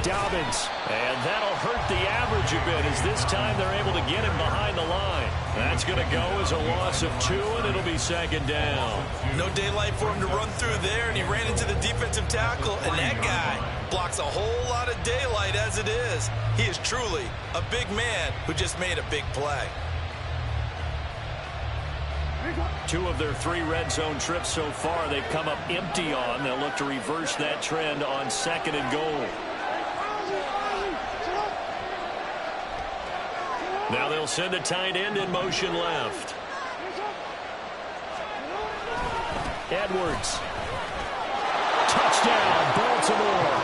Dobbins. And that'll hurt the average a bit as this time they're able to get him behind the line. That's going to go as a loss of 2, and it'll be 2nd down. No daylight for him to run through there, and he ran into the defensive tackle, and that guy blocks a whole lot of daylight as it is. He is truly a big man who just made a big play. 2 of their 3 red zone trips so far they've come up empty on. They'll look to reverse that trend on 2nd and goal. Now they'll send a tight end in motion left. Edwards. Touchdown, Baltimore.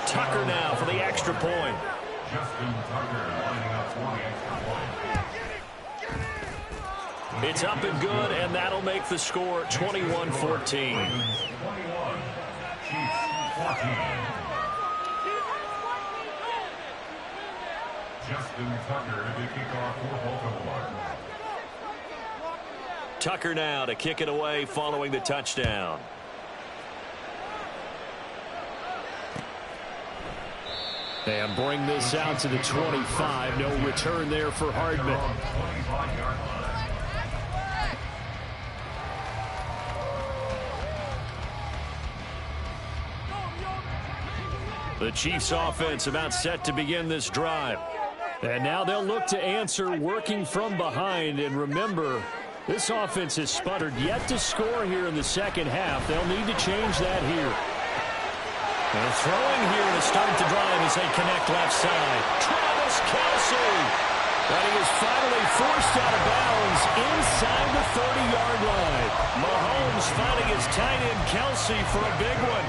Tucker now for the extra point. Justin Tucker lining up for the extra point. It's up and good, and that'll make the score 21-14. 21, Chiefs 14. Justin Tucker to kick off for Baltimore. Tucker now to kick it away following the touchdown. And bring this out to the 25. No return there for Hardman. The Chiefs offense about set to begin this drive. And now they'll look to answer working from behind. And remember, this offense has sputtered yet to score here in the second half. They'll need to change that here. And throwing here to start the drive as they connect left side. Travis Kelce. And he is finally forced out of bounds inside the 30-yard line. Mahomes finding his tight end Kelce for a big one.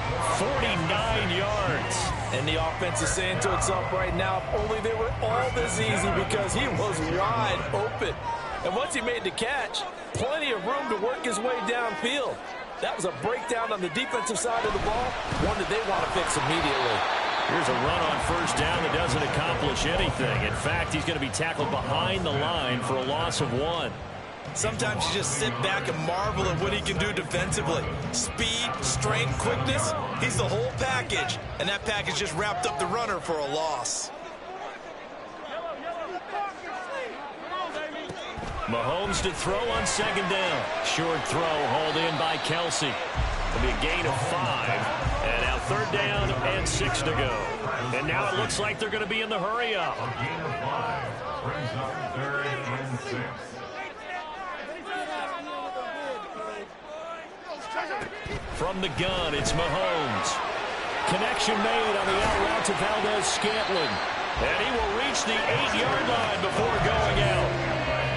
49 yards. And the offense is saying to itself right now, if only they were all this easy, because he was wide open. And once he made the catch, plenty of room to work his way downfield. That was a breakdown on the defensive side of the ball, one that they want to fix immediately. Here's a run on first down that doesn't accomplish anything. In fact, he's going to be tackled behind the line for a loss of 1. Sometimes you just sit back and marvel at what he can do defensively. Speed, strength, quickness, he's the whole package. And that package just wrapped up the runner for a loss. Mahomes to throw on second down. Short throw hauled in by Kelce. It'll be a gain of 5. And now third down and 6 to go. And now it looks like they're going to be in the hurry up. A gain of 5 brings up 3rd and 6. From the gun, it's Mahomes. Connection made on the out route to Valdez-Scantling. And he will reach the 8-yard line before going out.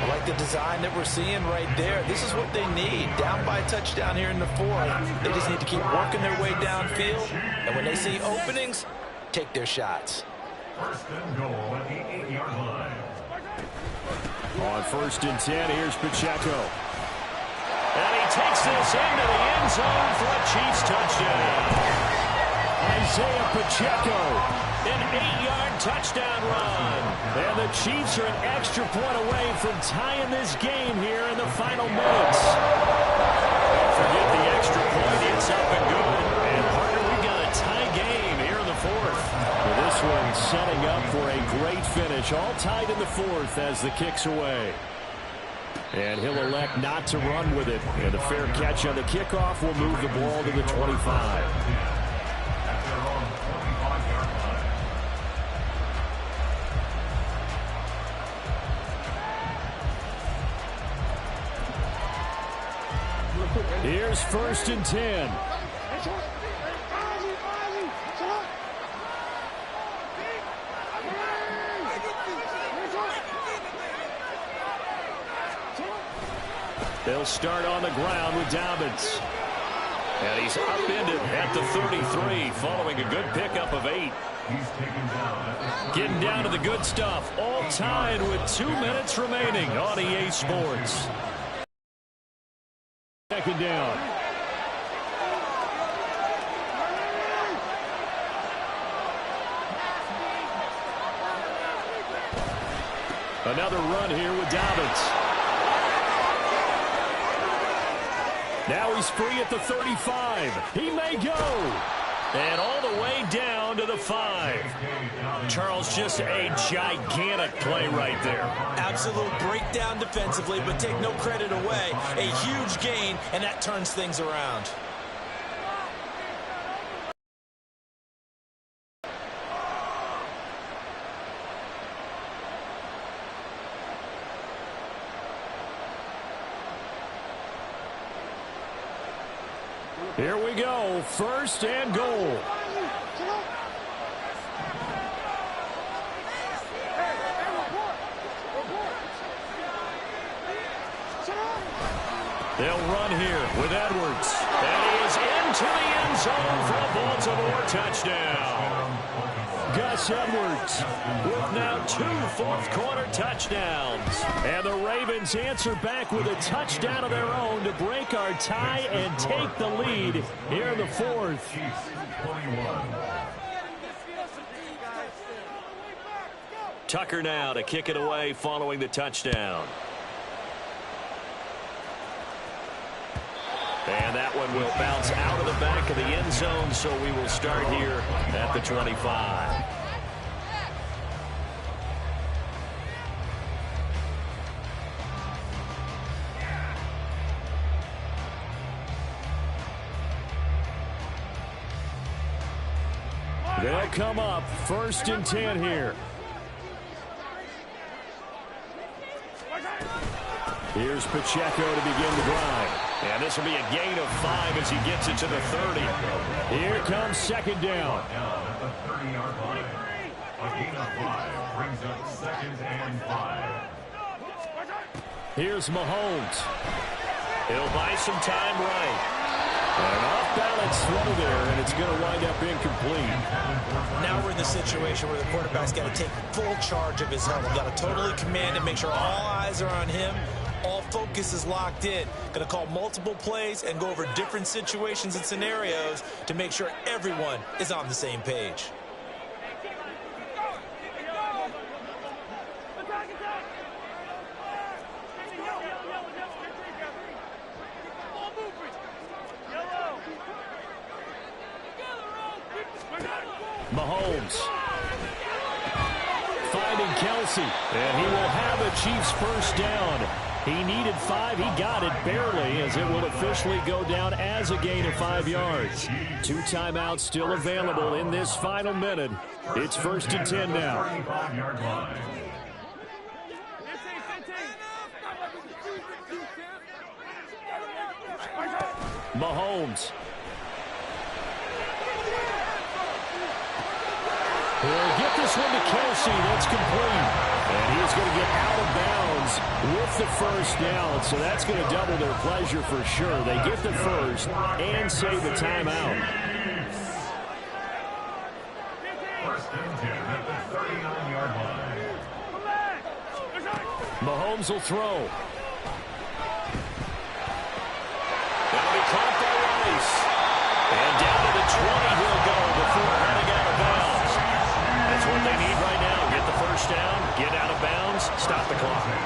I like the design that we're seeing right there. This is what they need. Down by a touchdown here in the 4th. They just need to keep working their way downfield. And when they see openings, take their shots. 1st and goal at the 8-yard line. On 1st and 10, here's Pacheco. And he takes this into the end zone for a Chiefs touchdown. Isaiah Pacheco, an 8-yard touchdown run. And the Chiefs are an extra point away from tying this game here in the final minutes. Forget the extra point. It's up and good. And partner, we got a tie game here in the fourth. Well, this one setting up for a great finish. All tied in the fourth as the kick's away. And he'll elect not to run with it. And a fair catch on the kickoff will move the ball to the 25. Here's 1st and 10. They'll start on the ground with Dobbins. And he's upended at the 33 following a good pickup of 8. Getting down to the good stuff. All tied with 2 minutes remaining on EA Sports. 2nd down. Another run here with Dobbins. Now he's free at the 35. He may go. And all the way down to the 5. Charles, just a gigantic play right there. Absolute breakdown defensively, but take no credit away. A huge gain, and that turns things around. Here we go. 1st and goal. They'll run here with Edwards. And he is into the end zone for a Baltimore touchdown. Gus Edwards with now 2 fourth-quarter touchdowns. And the Ravens answer back with a touchdown of their own to break our tie and take the lead here in the 4th. Tucker now to kick it away following the touchdown. And that one will bounce out of the back of the end zone, so we will start here at the 25. They'll come up 1st and 10 here. Here's Pacheco to begin the drive. And this will be a gain of 5 as he gets it to the 30. Here comes 2nd down. Down at the 30-yard line. A gain of 5 brings up 2nd and 5. Here's Mahomes. He'll buy some time right. An off-balance throw there, and it's going to wind up incomplete. Now we're in the situation where the quarterback's got to take full charge of his helmet. Got to totally command it, make sure all eyes are on him. All focus is locked in. Going to call multiple plays and go over different situations and scenarios to make sure everyone is on the same page. Mahomes finding Kelsey, and he will have a Chiefs 1st down. He needed 5. He got it barely, as it will officially go down as a gain of 5 yards. 2 timeouts still available in this final minute. It's 1st and 10 now. Mahomes. He'll get this one to Kelsey. That's complete. And he's going to get out of bounds with the 1st down. So that's going to double their pleasure for sure. They get the 1st and save the timeout. 1st and 10 at the 39-yard line. Mahomes will throw. That'll be caught by Rice. And down to the 20 he'll go before heading out of bounds. That's what they need right now. Get the 1st down, get out of bounds.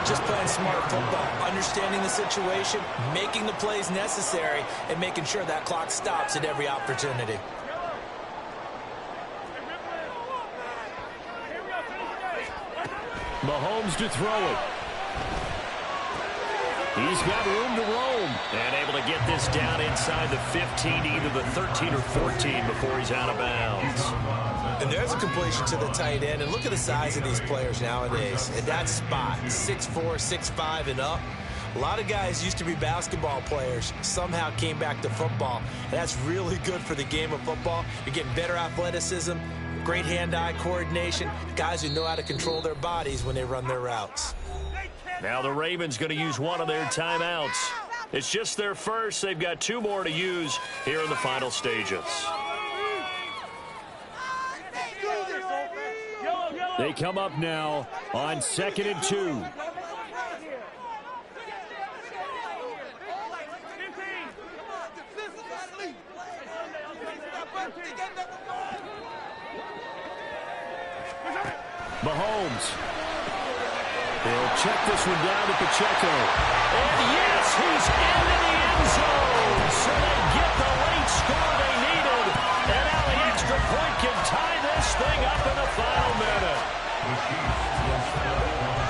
Just playing smart football, understanding the situation, making the plays necessary, and making sure that clock stops at every opportunity. Mahomes to throw it. He's got room to roam. And able to get this down inside the 15, either the 13 or 14 before he's out of bounds. And there's a completion to the tight end. And look at the size of these players nowadays. At that spot, 6'4", 6'5", and up. A lot of guys used to be basketball players, somehow came back to football. And that's really good for the game of football. You're getting better athleticism, great hand-eye coordination, guys who know how to control their bodies when they run their routes. Now the Ravens going to use one of their timeouts. It's just their first. They've got 2 more to use here in the final stages. They come up now on 2nd and 2. Mahomes. He'll check this one down to Pacheco. And yes, he's into the end zone. So they get the late score they needed. And now the extra point can tie this thing up in the final minute.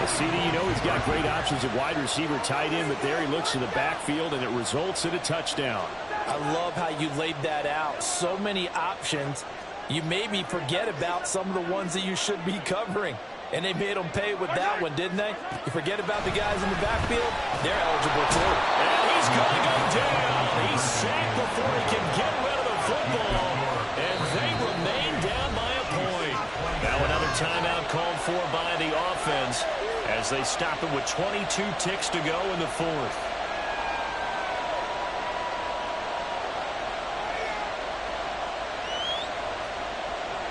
CD, you know he's got great options at wide receiver, tight end, but there he looks to the backfield, and it results in a touchdown. I love how you laid that out. So many options. You maybe forget about some of the ones that you should be covering. And they made them pay with that one, didn't they? You forget about the guys in the backfield, they're eligible too. And he's going to go down. He's sacked before he can get rid of the football. And they remain down by a point. Now another timeout called for by the offense as they stop it with 22 ticks to go in the 4th.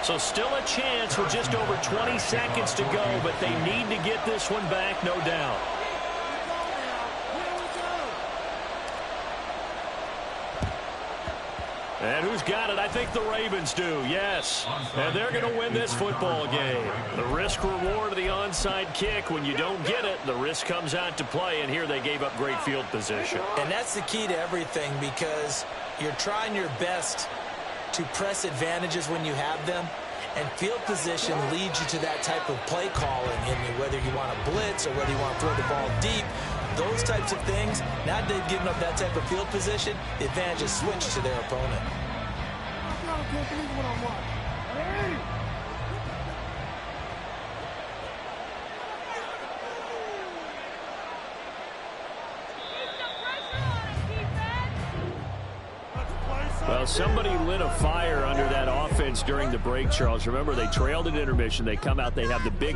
So still a chance with just over 20 seconds to go, but they need to get this one back, no doubt. And who's got it? I think the Ravens do, yes. And they're going to win this football game. The risk-reward of the onside kick, when you don't get it, the risk comes out to play, and here they gave up great field position. And that's the key to everything, because you're trying your best to press advantages when you have them, and field position leads you to that type of play calling, and whether you want to blitz or whether you want to throw the ball deep, those types of things. Now that they've given up that type of field position, the advantage is switched to their opponent. Well, somebody lit a fire under that offense during the break, Charles. Remember, they trailed at intermission. They come out, they have the big